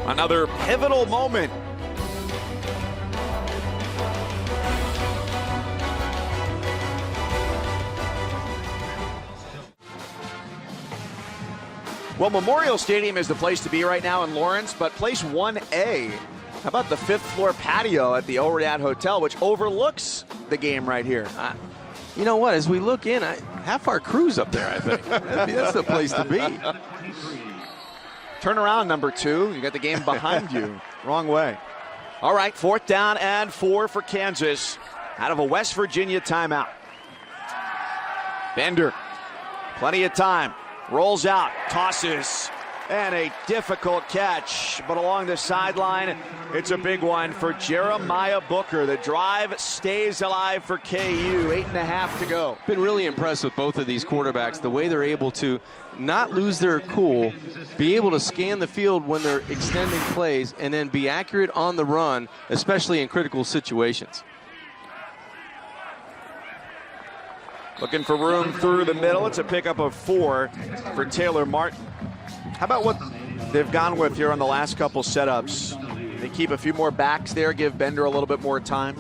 Another pivotal moment. Well, Memorial Stadium is the place to be right now in Lawrence, but place 1A, how about the 5th floor patio at the Oriat Hotel, which overlooks the game right here? You know what, as we look in, half our crew's up there, I think. That's the place to be. Turn around, number 2. You got the game behind you. Wrong way. All right, 4th down and 4 for Kansas out of a West Virginia timeout. Bender, plenty of time. Rolls out, tosses, and a difficult catch. But along the sideline, it's a big one for Jeremiah Booker. The drive stays alive for KU. 8.5 to go. Been really impressed with both of these quarterbacks, the way they're able to not lose their cool, be able to scan the field when they're extending plays, and then be accurate on the run, especially in critical situations. Looking for room through the middle. It's a pickup of 4 for Taylor Martin. How about what they've gone with here on the last couple setups? They keep a few more backs there, give Bender a little bit more time.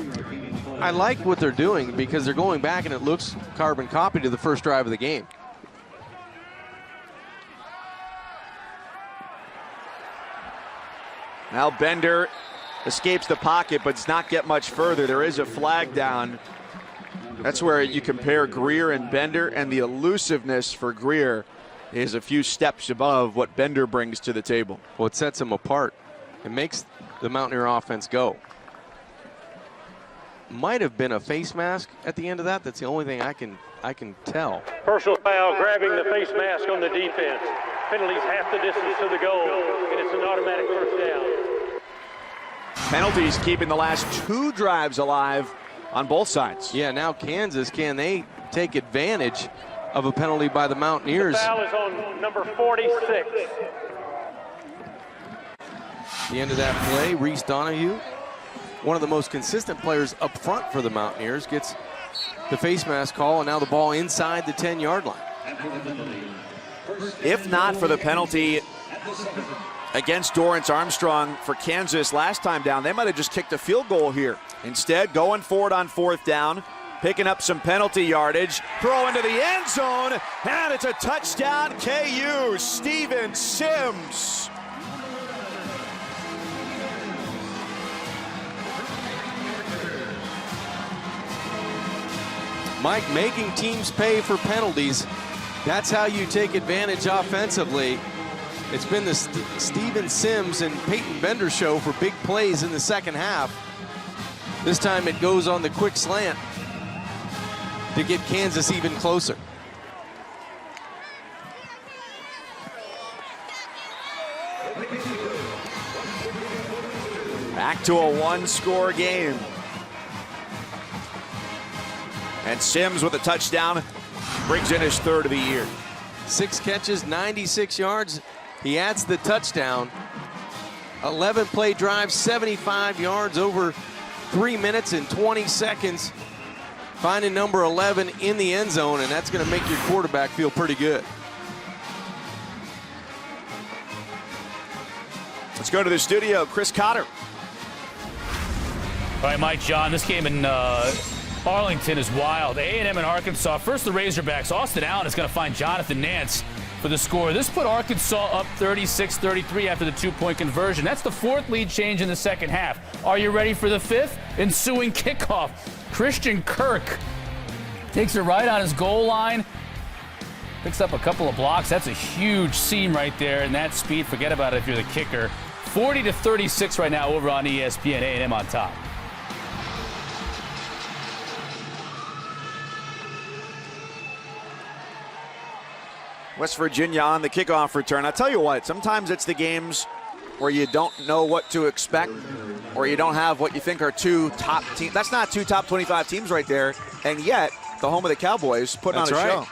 I like what they're doing because they're going back and it looks carbon copy to the first drive of the game. Now Bender escapes the pocket but does not get much further. There is a flag down. That's where you compare Greer and Bender, and the elusiveness for Greer is a few steps above what Bender brings to the table. Well, it sets him apart. It makes the Mountaineer offense go. Might have been a face mask at the end of that. That's the only thing I can tell. Personal foul, grabbing the face mask on the defense. Penalties half the distance to the goal, and it's an automatic 1st down. Penalties keeping the last 2 drives alive on both sides. Yeah, now Kansas, can they take advantage of a penalty by the Mountaineers? The foul is on number 46. The end of that play, Reese Donahue, one of the most consistent players up front for the Mountaineers, gets the face mask call, and now the ball inside the 10-yard line. If not for the penalty against Dorrance Armstrong for Kansas last time down, they might have just kicked a field goal here. Instead, going for it on 4th down, picking up some penalty yardage, throw into the end zone, and it's a touchdown, KU, Steven Sims. Mike, making teams pay for penalties, that's how you take advantage offensively. It's been the Steven Sims and Peyton Bender show for big plays in the second half. This time it goes on the quick slant to get Kansas even closer. Back to a one-score game. And Sims with a touchdown brings in his third of the year. 6 catches, 96 yards. He adds the touchdown. 11-play drive, 75 yards over 3 minutes and 20 seconds. Finding number 11 in the end zone, and that's going to make your quarterback feel pretty good. Let's go to the studio. Chris Cotter. All right, Mike, John, this game in Arlington is wild. A&M and Arkansas. First, the Razorbacks. Austin Allen is going to find Jonathan Nance for the score. This put Arkansas up 36-33 after the 2-point conversion. That's the 4th lead change in the second half. Are you ready for the 5th? Ensuing kickoff. Christian Kirk takes it right on his goal line. Picks up a couple of blocks. That's a huge seam right there. And that speed, forget about it if you're the kicker. 40-36 right now over on ESPN. A&M on top. West Virginia on the kickoff return. I'll tell you what, sometimes it's the games where you don't know what to expect or you don't have what you think are 2 top teams. That's not 2 top 25 teams right there. And yet, the home of the Cowboys putting on a show.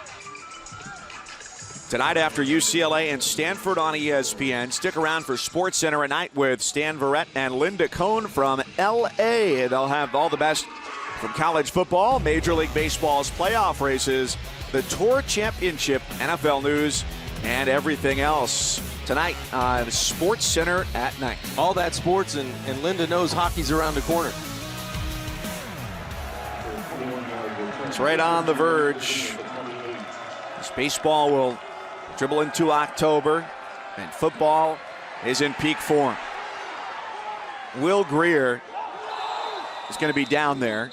Tonight after UCLA and Stanford on ESPN. Stick around for SportsCenter at night with Stan Verrett and Linda Cohn from LA. They'll have all the best from college football, Major League Baseball's playoff races, the Tour Championship, NFL news, and everything else tonight on SportsCenter at night. All that sports, and Linda knows hockey's around the corner. It's right on the verge. This baseball will dribble into October, and football is in peak form. Will Greer is going to be down there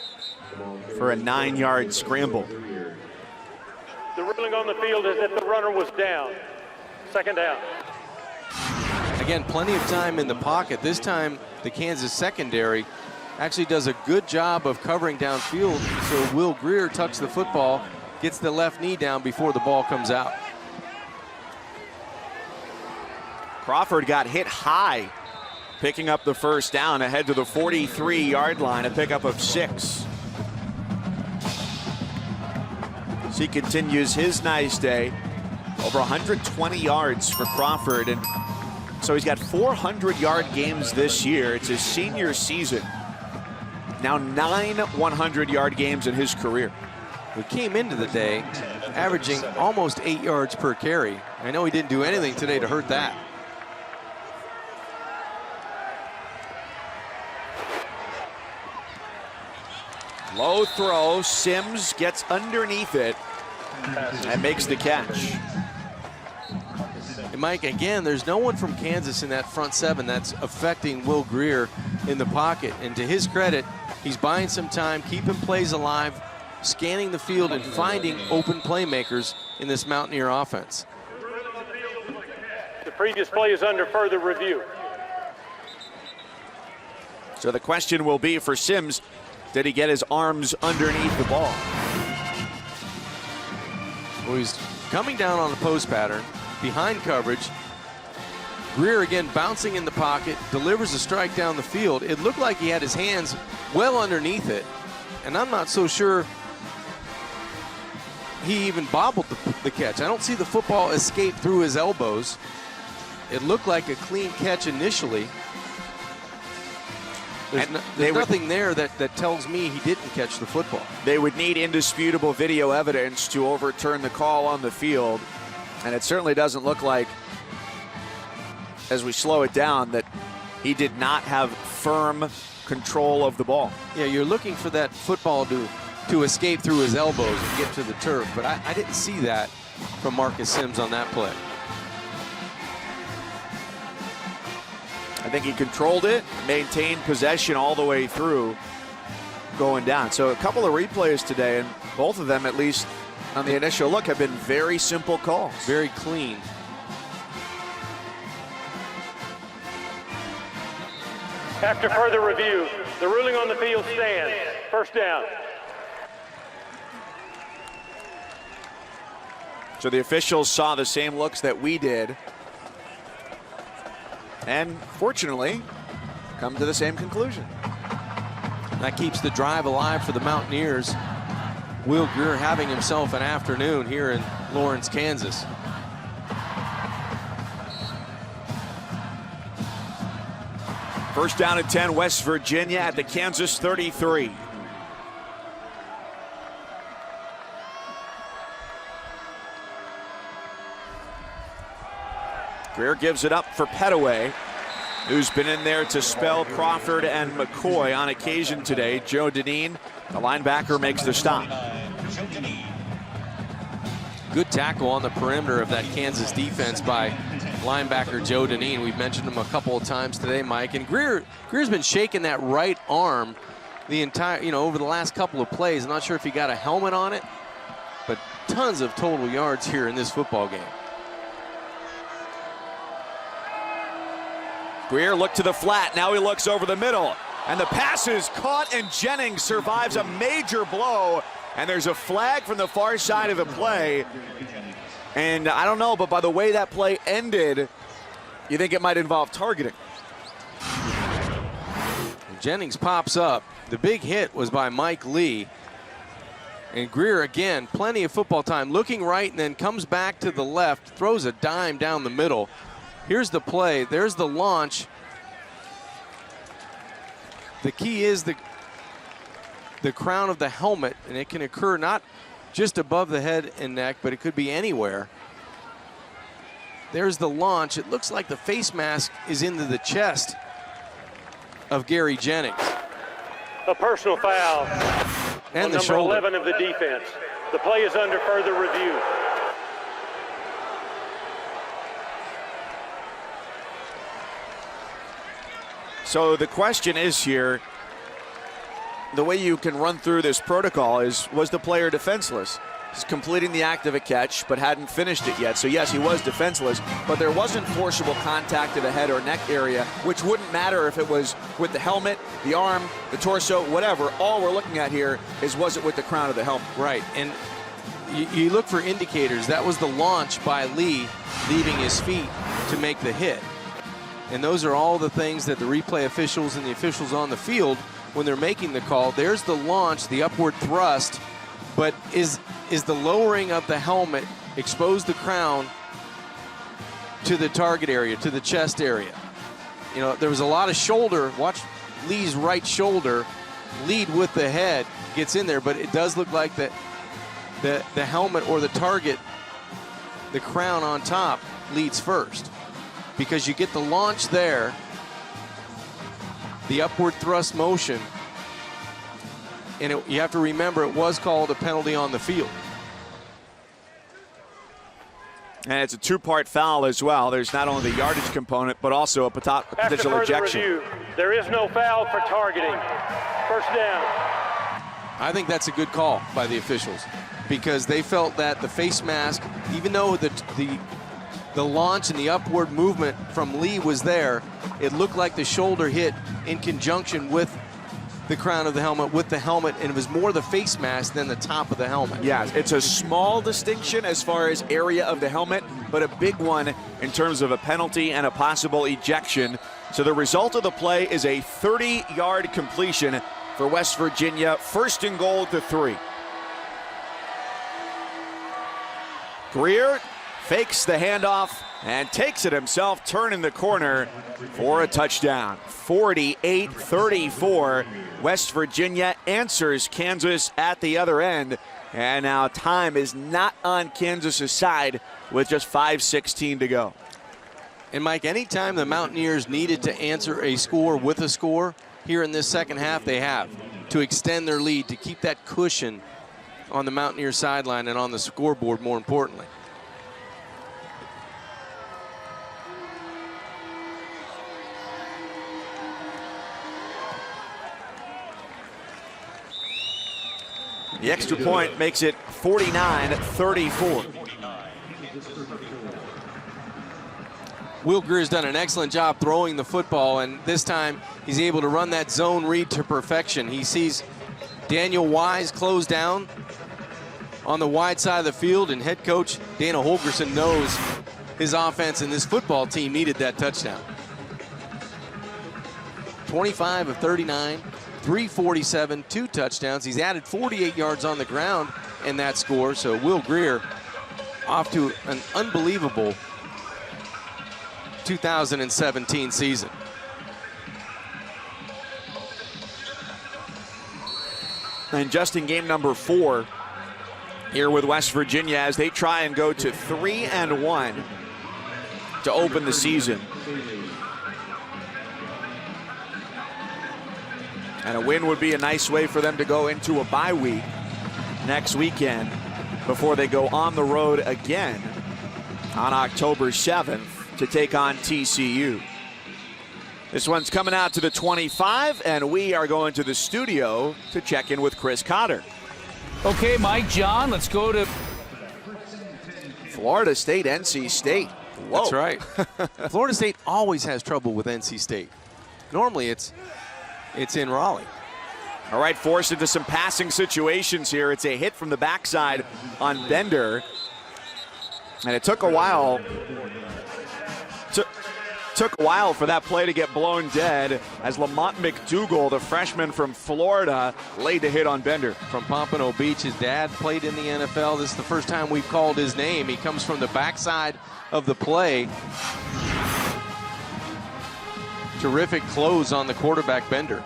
for a 9-yard scramble. The ruling on the field is that the runner was down. Second down. Again, plenty of time in the pocket. This time, the Kansas secondary actually does a good job of covering downfield, so Will Greer tucks the football, gets the left knee down before the ball comes out. Crawford got hit high, picking up the first down ahead to the 43-yard line, a pickup of 6. So he continues his nice day. Over 120 yards for Crawford, and so he's got 400-yard games this year. It's his senior season. Now 9 100-yard games in his career. We came into the day averaging almost 8 yards per carry. I know he didn't do anything today to hurt that. Low throw, Sims gets underneath it and makes the catch. And Mike, again, there's no one from Kansas in that front 7 that's affecting Will Greer in the pocket. And to his credit, he's buying some time, keeping plays alive, scanning the field and finding open playmakers in this Mountaineer offense. The previous play is under further review. So the question will be for Sims, did he get his arms underneath the ball? Well, he's coming down on the post pattern, behind coverage. Greer again bouncing in the pocket, delivers a strike down the field. It looked like he had his hands well underneath it, and I'm not so sure he even bobbled the catch. I don't see the football escape through his elbows. It looked like a clean catch initially. There's nothing there that tells me he didn't catch the football. They would need indisputable video evidence to overturn the call on the field, and it certainly doesn't look like, as we slow it down, that he did not have firm control of the ball. Yeah, you're looking for that football to escape through his elbows and get to the turf, but I didn't see that from Marcus Sims on that play. I think he controlled it, maintained possession all the way through going down. So a couple of replays today, and Both of them, at least on the initial look, have been very simple calls. Very clean. After further review, the ruling on the field stands. First down. So the officials saw the same looks that we did, and fortunately, come to the same conclusion. That keeps the drive alive for the Mountaineers. Will Grier having himself an afternoon here in Lawrence, Kansas. First down and 10, West Virginia at the Kansas 33. Grier gives it up for Petaway, who's been in there to spell Crawford and McCoy on occasion today. Joe Deneen, the linebacker, makes the stop. Good tackle on the perimeter of that Kansas defense by linebacker Joe Deneen. We've mentioned him a couple of times today, Mike. And Grier's been shaking that right arm the entire, over the last couple of plays. I'm not sure if he got a helmet on it, but tons of total yards here in this football game. Grier looked to the flat. Now he looks over the middle. And the pass is caught, and Jennings survives a major blow. And there's a flag from the far side of the play. And I don't know, but by the way that play ended, you think it might involve targeting. Jennings pops up. The big hit was by Mike Lee. And Grier, again, plenty of football time, looking right and then comes back to the left, throws a dime down the middle. Here's the play. There's the launch. The key is the crown of the helmet, and it can occur not just above the head and neck, but it could be anywhere. There's the launch. It looks like the face mask is into the chest of Gary Jennings. A personal foul and on the number shoulder. 11 of the defense. The play is under further review. So the question is here, the way you can run through this protocol is, was the player defenseless? He's completing the act of a catch, but hadn't finished it yet. So yes, he was defenseless, but there wasn't forcible contact to the head or neck area, which wouldn't matter if it was with the helmet, the arm, the torso, whatever. All we're looking at here is, was it with the crown of the helmet? Right, and you look for indicators. That was the launch by Lee, leaving his feet to make the hit. And those are all the things that the replay officials and the officials on the field, when they're making the call, there's the launch, the upward thrust, but is the lowering of the helmet expose the crown to the target area, to the chest area? There was a lot of shoulder. Watch Lee's right shoulder lead with the head, gets in there, but it does look like the helmet or the target, the crown on top, leads first. Because you get the launch there, the upward thrust motion, and you have to remember it was called a penalty on the field. And it's a two-part foul as well. There's not only the yardage component, but also a potential ejection. Review, there is no foul for targeting. First down. I think that's a good call by the officials, because they felt that the face mask, even though the launch and the upward movement from Lee was there, it looked like the shoulder hit in conjunction with the crown of the helmet, with the helmet, and it was more the face mask than the top of the helmet. Yeah, it's a small distinction as far as area of the helmet, but a big one in terms of a penalty and a possible ejection. So the result of the play is a 30-yard completion for West Virginia. First and goal to 3. Grier fakes the handoff and takes it himself, turning the corner for a touchdown. 48-34. West Virginia answers Kansas at the other end. And now time is not on Kansas' side with just 5:16 to go. And Mike, anytime the Mountaineers needed to answer a score with a score, here in this second half they have, to extend their lead, to keep that cushion on the Mountaineer sideline and on the scoreboard, more importantly. The extra point makes it 49-34. Will Greer's done an excellent job throwing the football, and this time he's able to run that zone read to perfection. He sees Daniel Wise close down on the wide side of the field, and head coach Dana Holgerson knows his offense and this football team needed that touchdown. 25 of 39, 347, 2 touchdowns. He's added 48 yards on the ground in that score, so Will Greer off to an unbelievable 2017 season. And just in game number 4 here with West Virginia as they try and go to 3-1 to open the season. And a win would be a nice way for them to go into a bye week next weekend before they go on the road again on October 7th to take on TCU. This one's coming out to the 25, and we are going to the studio to check in with Chris Cotter. Okay, Mike, John, let's go to Florida State, NC State. Whoa. That's right. Florida State always has trouble with NC State. Normally it's in Raleigh. All right, forced into some passing situations here. It's a hit from the backside on Bender. And it took a while. Took a while for that play to get blown dead as Lamont McDougal, the freshman from Florida, laid the hit on Bender. From Pompano Beach, his dad played in the NFL. This is the first time we've called his name. He comes from the backside of the play. Terrific close on the quarterback, Bender.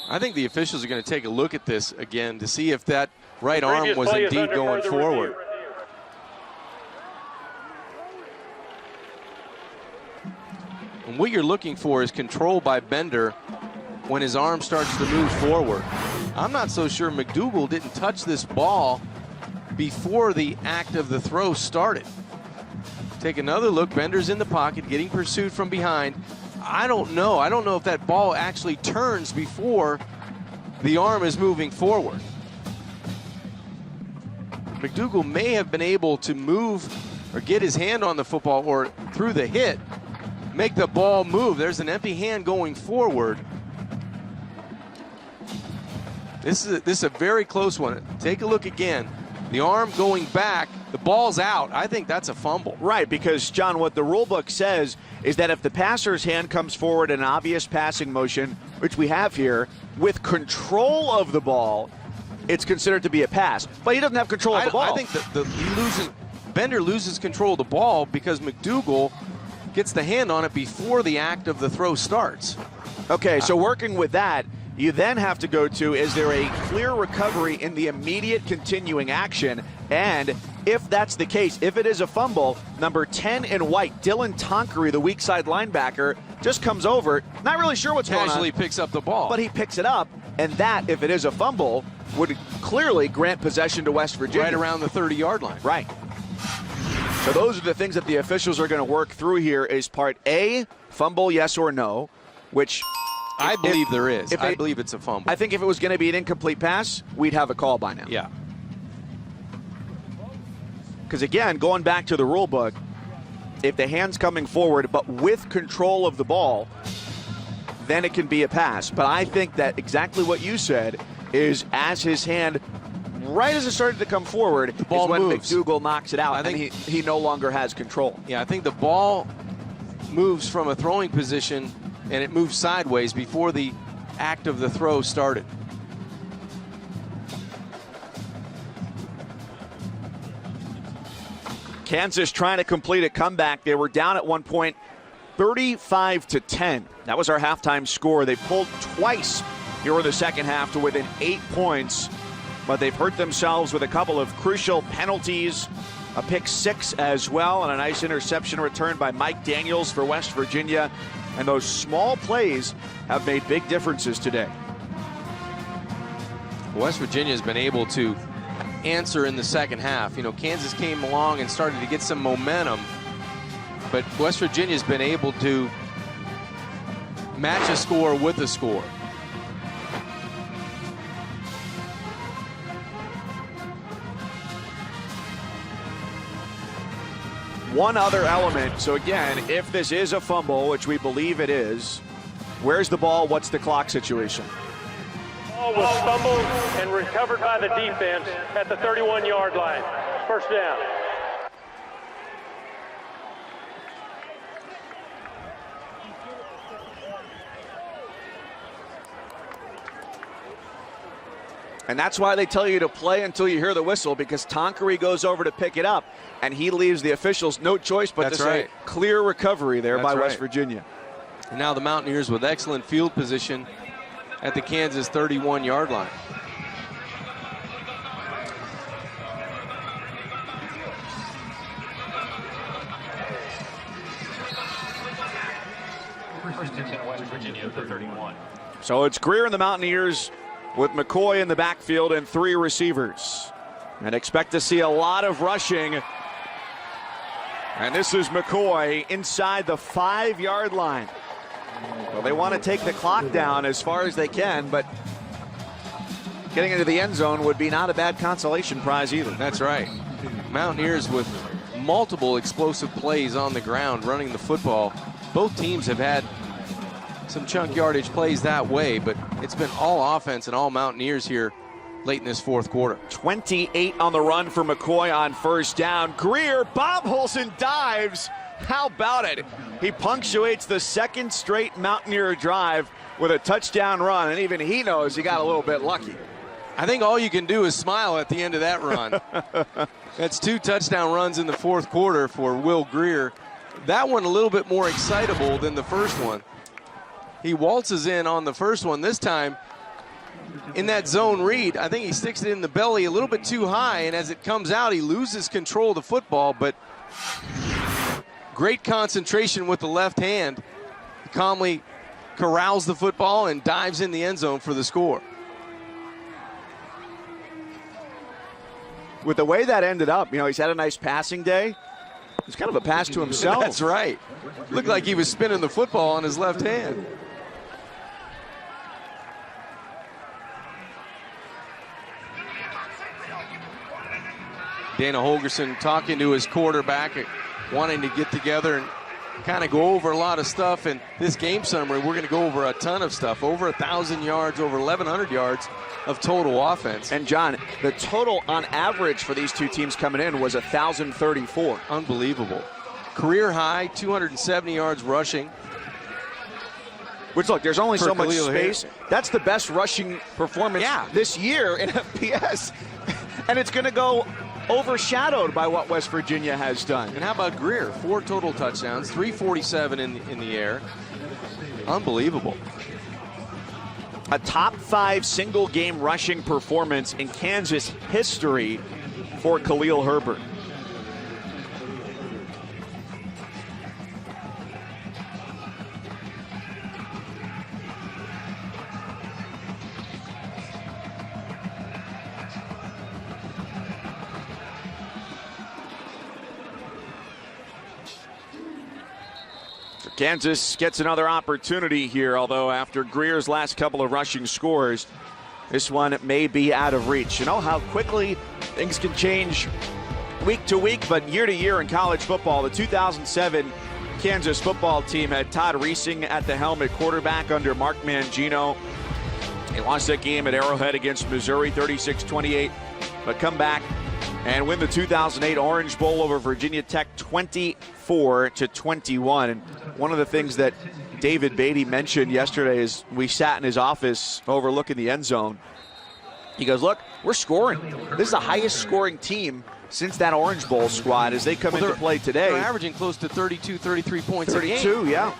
I think the officials are going to take a look at this again to see if that right arm was indeed going forward. And what you're looking for is control by Bender when his arm starts to move forward. I'm not so sure McDougal didn't touch this ball before the act of the throw started. Take another look. Bender's in the pocket, getting pursued from behind. I don't know. I don't know if that ball actually turns before the arm is moving forward. McDougal may have been able to move or get his hand on the football or through the hit, make the ball move. There's an empty hand going forward. This is a very close one. Take a look again. The arm going back, the ball's out. I think that's a fumble. Right, because, John, what the rule book says is that if the passer's hand comes forward in an obvious passing motion, which we have here, with control of the ball, it's considered to be a pass. But he doesn't have control of the ball. I think Bender loses control of the ball because McDougal gets the hand on it before the act of the throw starts. Okay, so working with that, you then have to go to, is there a clear recovery in the immediate continuing action? And if that's the case, if it is a fumble, number 10 in white, Dylan Tonkery, the weak side linebacker, just comes over, not really sure what's going on. Casually picks up the ball. But he picks it up, and that, if it is a fumble, would clearly grant possession to West Virginia. Right around the 30-yard line. Right. So those are the things that the officials are going to work through here is part A, fumble yes or no, which I believe there is. I believe it's a fumble. I think if it was going to be an incomplete pass, we'd have a call by now. Yeah. Because, again, going back to the rule book, if the hand's coming forward but with control of the ball, then it can be a pass. But I think that exactly what you said is as his hand, right as it started to come forward, the ball is when moves. McDougal knocks it out. I think he no longer has control. Yeah, I think the ball moves from a throwing position and it moves sideways before the act of the throw started. Kansas trying to complete a comeback. They were down at one point, 35-10. That was our halftime score. They pulled twice here in the second half to within 8 points, but they've hurt themselves with a couple of crucial penalties, a pick six as well, and a nice interception return by Mike Daniels for West Virginia. And those small plays have made big differences today. West Virginia has been able to answer in the second half. You know, Kansas came along and started to get some momentum, but West Virginia has been able to match a score with a score. One other element. So again, if this is a fumble, which we believe it is, where's the ball? What's the clock situation? Ball was fumbled and recovered by the defense at the 31-yard line. First down. And that's why they tell you to play until you hear the whistle, because Tonkery goes over to pick it up, and he leaves the officials no choice but to say clear recovery there by West Virginia. And now the Mountaineers with excellent field position at the Kansas 31-yard line. First and 10, West Virginia, the 31. So it's Greer and the Mountaineers with McCoy in the backfield and 3 receivers. And expect to see a lot of rushing. And this is McCoy inside the 5-yard line. Well, they want to take the clock down as far as they can, but getting into the end zone would be not a bad consolation prize either. That's right. Mountaineers with multiple explosive plays on the ground running the football. Both teams have had some chunk yardage plays that way, but it's been all offense and all Mountaineers here late in this fourth quarter. 28 on the run for McCoy on first down. Greer bobbles and dives. How about it? He punctuates the second straight Mountaineer drive with a touchdown run, and even he knows he got a little bit lucky. I think all you can do is smile at the end of that run. That's 2 touchdown runs in the fourth quarter for Will Greer. That one a little bit more excitable than the first one. He waltzes in on the first one. This time, in that zone read, I think he sticks it in the belly a little bit too high, and as it comes out, he loses control of the football, but great concentration with the left hand. He calmly corrals the football and dives in the end zone for the score. With the way that ended up, he's had a nice passing day. It's kind of a pass to himself. That's right. Looked like he was spinning the football on his left hand. Dana Holgerson talking to his quarterback, wanting to get together and kind of go over a lot of stuff. And this game summary, we're going to go over a ton of stuff. Over 1,000 yards, over 1,100 yards of total offense. And John, the total on average for these two teams coming in was 1,034. Unbelievable. Career high, 270 yards rushing. Which, look, there's only so much space. Here. That's the best rushing performance this year in FBS. And it's going to go overshadowed by what West Virginia has done. And how about Greer? 4 total touchdowns, 347 in the air. Unbelievable. A top 5 single game rushing performance in Kansas history for Khalil Herbert. Kansas gets another opportunity here, although after Greer's last couple of rushing scores, this one may be out of reach. You know how quickly things can change week to week, but year to year in college football. The 2007 Kansas football team had Todd Reesing at the helm at quarterback under Mark Mangino. They lost that game at Arrowhead against Missouri 36-28, but come back and win the 2008 Orange Bowl over Virginia Tech 24-21. And one of the things that David Beatty mentioned yesterday is we sat in his office overlooking the end zone. He goes, look, we're scoring. This is the highest scoring team since that Orange Bowl squad as they come into play today. They're averaging close to 32, 33 points 32, a game. 32, yeah.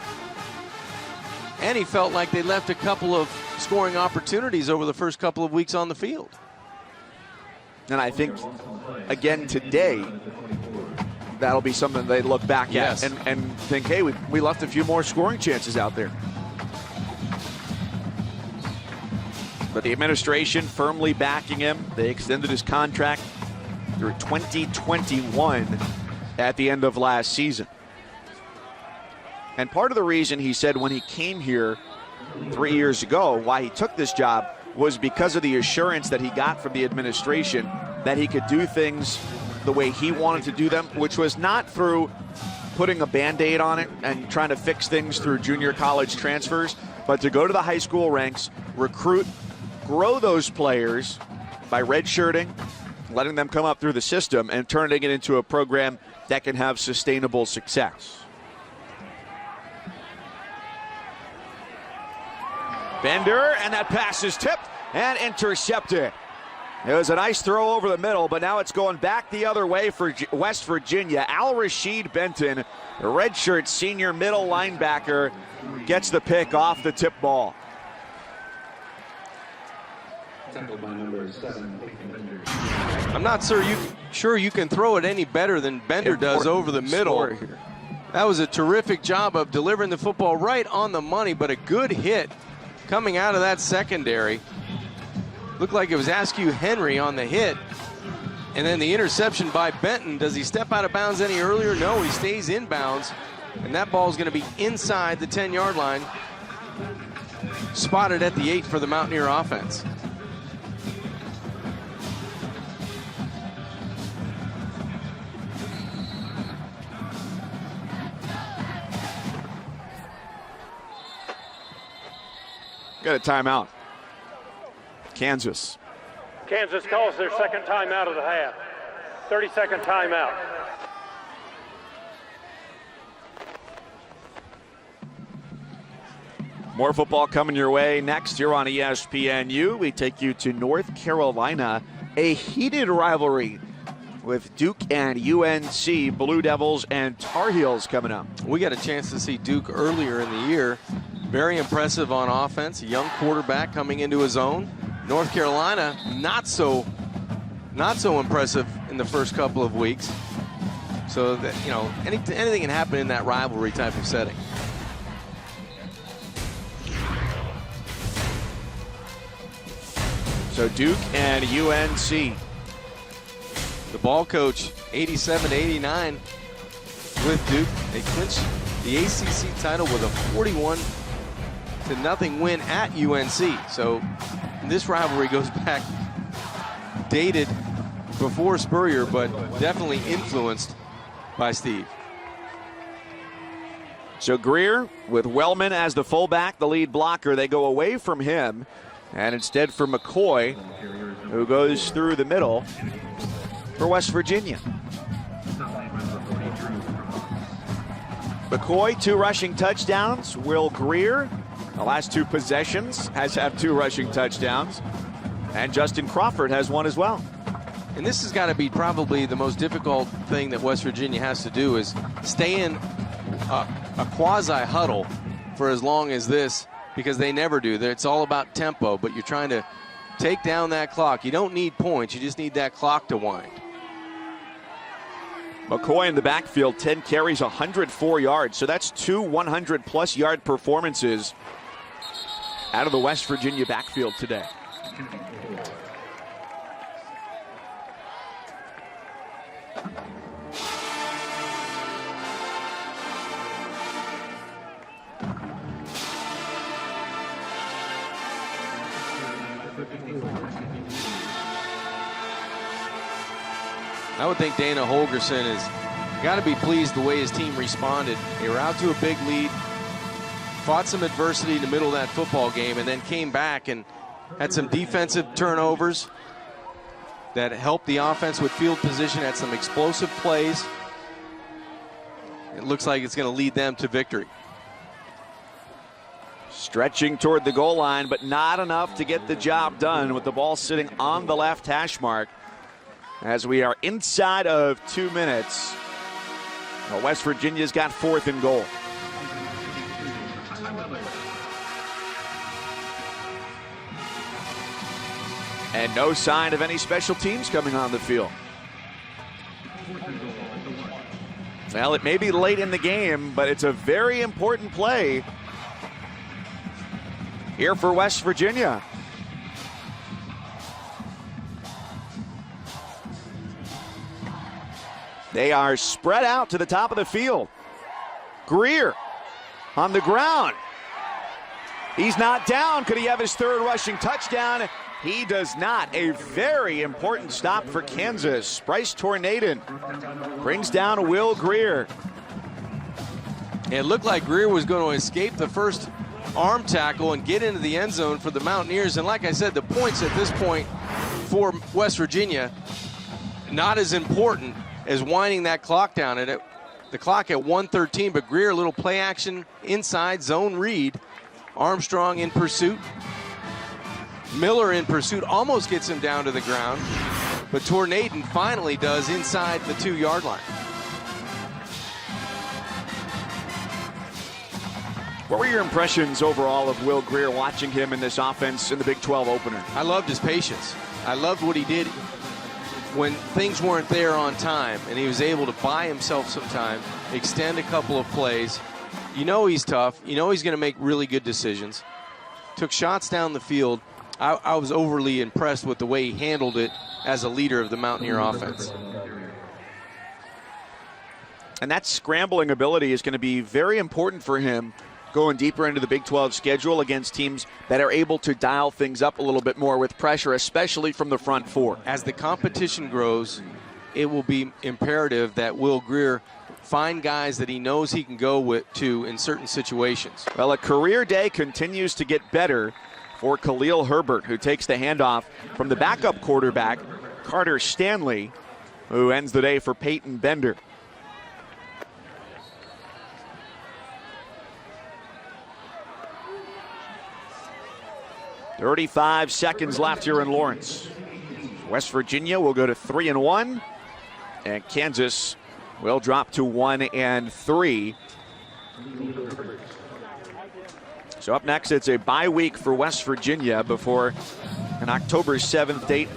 And he felt like they left a couple of scoring opportunities over the first couple of weeks on the field. And I think, again, today, that'll be something they look back at and think, hey, we left a few more scoring chances out there. But the administration firmly backing him. They extended his contract through 2021 at the end of last season. And part of the reason he said when he came here 3 years ago, why he took this job was because of the assurance that he got from the administration that he could do things the way he wanted to do them, which was not through putting a Band-Aid on it and trying to fix things through junior college transfers, but to go to the high school ranks, recruit, grow those players by redshirting, letting them come up through the system, and turning it into a program that can have sustainable success. Bender, and that pass is tipped and intercepted. It was a nice throw over the middle, but now it's going back the other way for West Virginia. Al-Rashid Benton, the redshirt senior middle linebacker, gets the pick off the tip ball. I'm not sure you can throw it any better than Bender does over the middle. That was a terrific job of delivering the football right on the money, but a good hit coming out of that secondary. Looked like it was Askew Henry on the hit. And then the interception by Benton. Does he step out of bounds any earlier? No, he stays in bounds. And that ball is going to be inside the 10-yard line. Spotted at the 8 for the Mountaineer offense. Got a timeout. Kansas. Kansas calls their second timeout of the half. 30-second timeout. More football coming your way next here on ESPNU. We take you to North Carolina, a heated rivalry with Duke and UNC, Blue Devils and Tar Heels coming up. We got a chance to see Duke earlier in the year. Very impressive on offense, a young quarterback coming into his own. North Carolina, not so impressive in the first couple of weeks. So that, you know, anything can happen in that rivalry type of setting. So Duke and UNC. The ball coach, 87-89 with Duke. They clinched the ACC title with a 41-0 win at UNC. So this rivalry goes back, dated before Spurrier, but definitely influenced by Steve. So Greer with Wellman as the fullback, the lead blocker. They go away from him, and instead for McCoy, who goes through the middle for West Virginia. McCoy, 2 rushing touchdowns. Will Greer, the last 2 possessions, has had 2 rushing touchdowns. And Justin Crawford has 1 as well. And this has got to be probably the most difficult thing that West Virginia has to do, is stay in a quasi-huddle for as long as this, because they never do. It's all about tempo, but you're trying to take down that clock. You don't need points. You just need that clock to wind. McCoy in the backfield, 10 carries, 104 yards. So that's 2 100-plus yard performances out of the West Virginia backfield today. I would think Dana Holgerson has got to be pleased the way his team responded. They were out to a big lead, fought some adversity in the middle of that football game, and then came back and had some defensive turnovers that helped the offense with field position, had some explosive plays. It looks like it's going to lead them to victory. Stretching toward the goal line, but not enough to get the job done, with the ball sitting on the left hash mark as we are inside of 2 minutes. Well, West Virginia's got 4th and goal. And no sign of any special teams coming on the field. Well, it may be late in the game, but it's a very important play here for West Virginia. They are spread out to the top of the field. Greer on the ground. He's not down. Could he have his third rushing touchdown? He does not. A very important stop for Kansas. Bryce Tornadin brings down Will Greer. It looked like Greer was going to escape the first arm tackle and get into the end zone for the Mountaineers. And like I said, the points at this point for West Virginia, not as important as winding that clock down. And the clock at 1:13, but Greer, a little play action inside zone read. Armstrong in pursuit. Miller in pursuit, almost gets him down to the ground. But Tornadin finally does inside the 2-yard line. What were your impressions overall of Will Greer watching him in this offense in the Big 12 opener? I loved his patience. I loved what he did when things weren't there on time, and he was able to buy himself some time, extend a couple of plays. You know he's tough. You know he's going to make really good decisions. Took shots down the field. I was overly impressed with the way he handled it as a leader of the Mountaineer offense. And that scrambling ability is going to be very important for him going deeper into the Big 12 schedule against teams that are able to dial things up a little bit more with pressure, especially from the front four. As the competition grows, it will be imperative that Will Greer find guys that he knows he can go to in certain situations. Well, a career day continues to get better for Khalil Herbert, who takes the handoff from the backup quarterback, Carter Stanley, who ends the day for Peyton Bender. "35 seconds left here in Lawrence. West Virginia will go to 3-1, and Kansas will drop to 1-3. So up next, it's a bye week for West Virginia before an October 7th date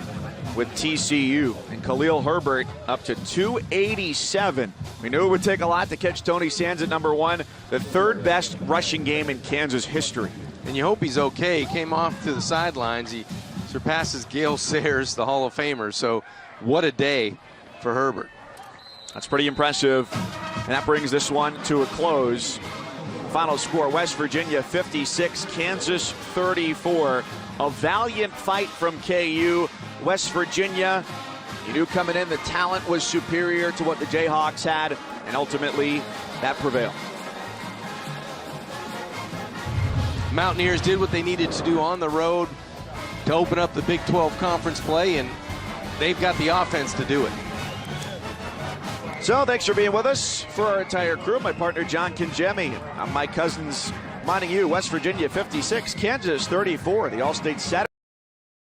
with TCU. And Khalil Herbert up to 287. We knew it would take a lot to catch Tony Sands at number 1, the third best rushing game in Kansas history. And you hope he's okay. He came off to the sidelines. He surpasses Gale Sayers, the Hall of Famer. So what a day for Herbert. That's pretty impressive. And that brings this one to a close. Final score, West Virginia 56, Kansas 34. A valiant fight from KU. West Virginia, you knew coming in the talent was superior to what the Jayhawks had, and ultimately that prevailed. Mountaineers did what they needed to do on the road to open up the Big 12 conference play, and they've got the offense to do it. So thanks for being with us. For our entire crew, my partner John Kinjemi, I'm Mike Cousins, reminding you West Virginia 56, Kansas 34, the All-State Saturday.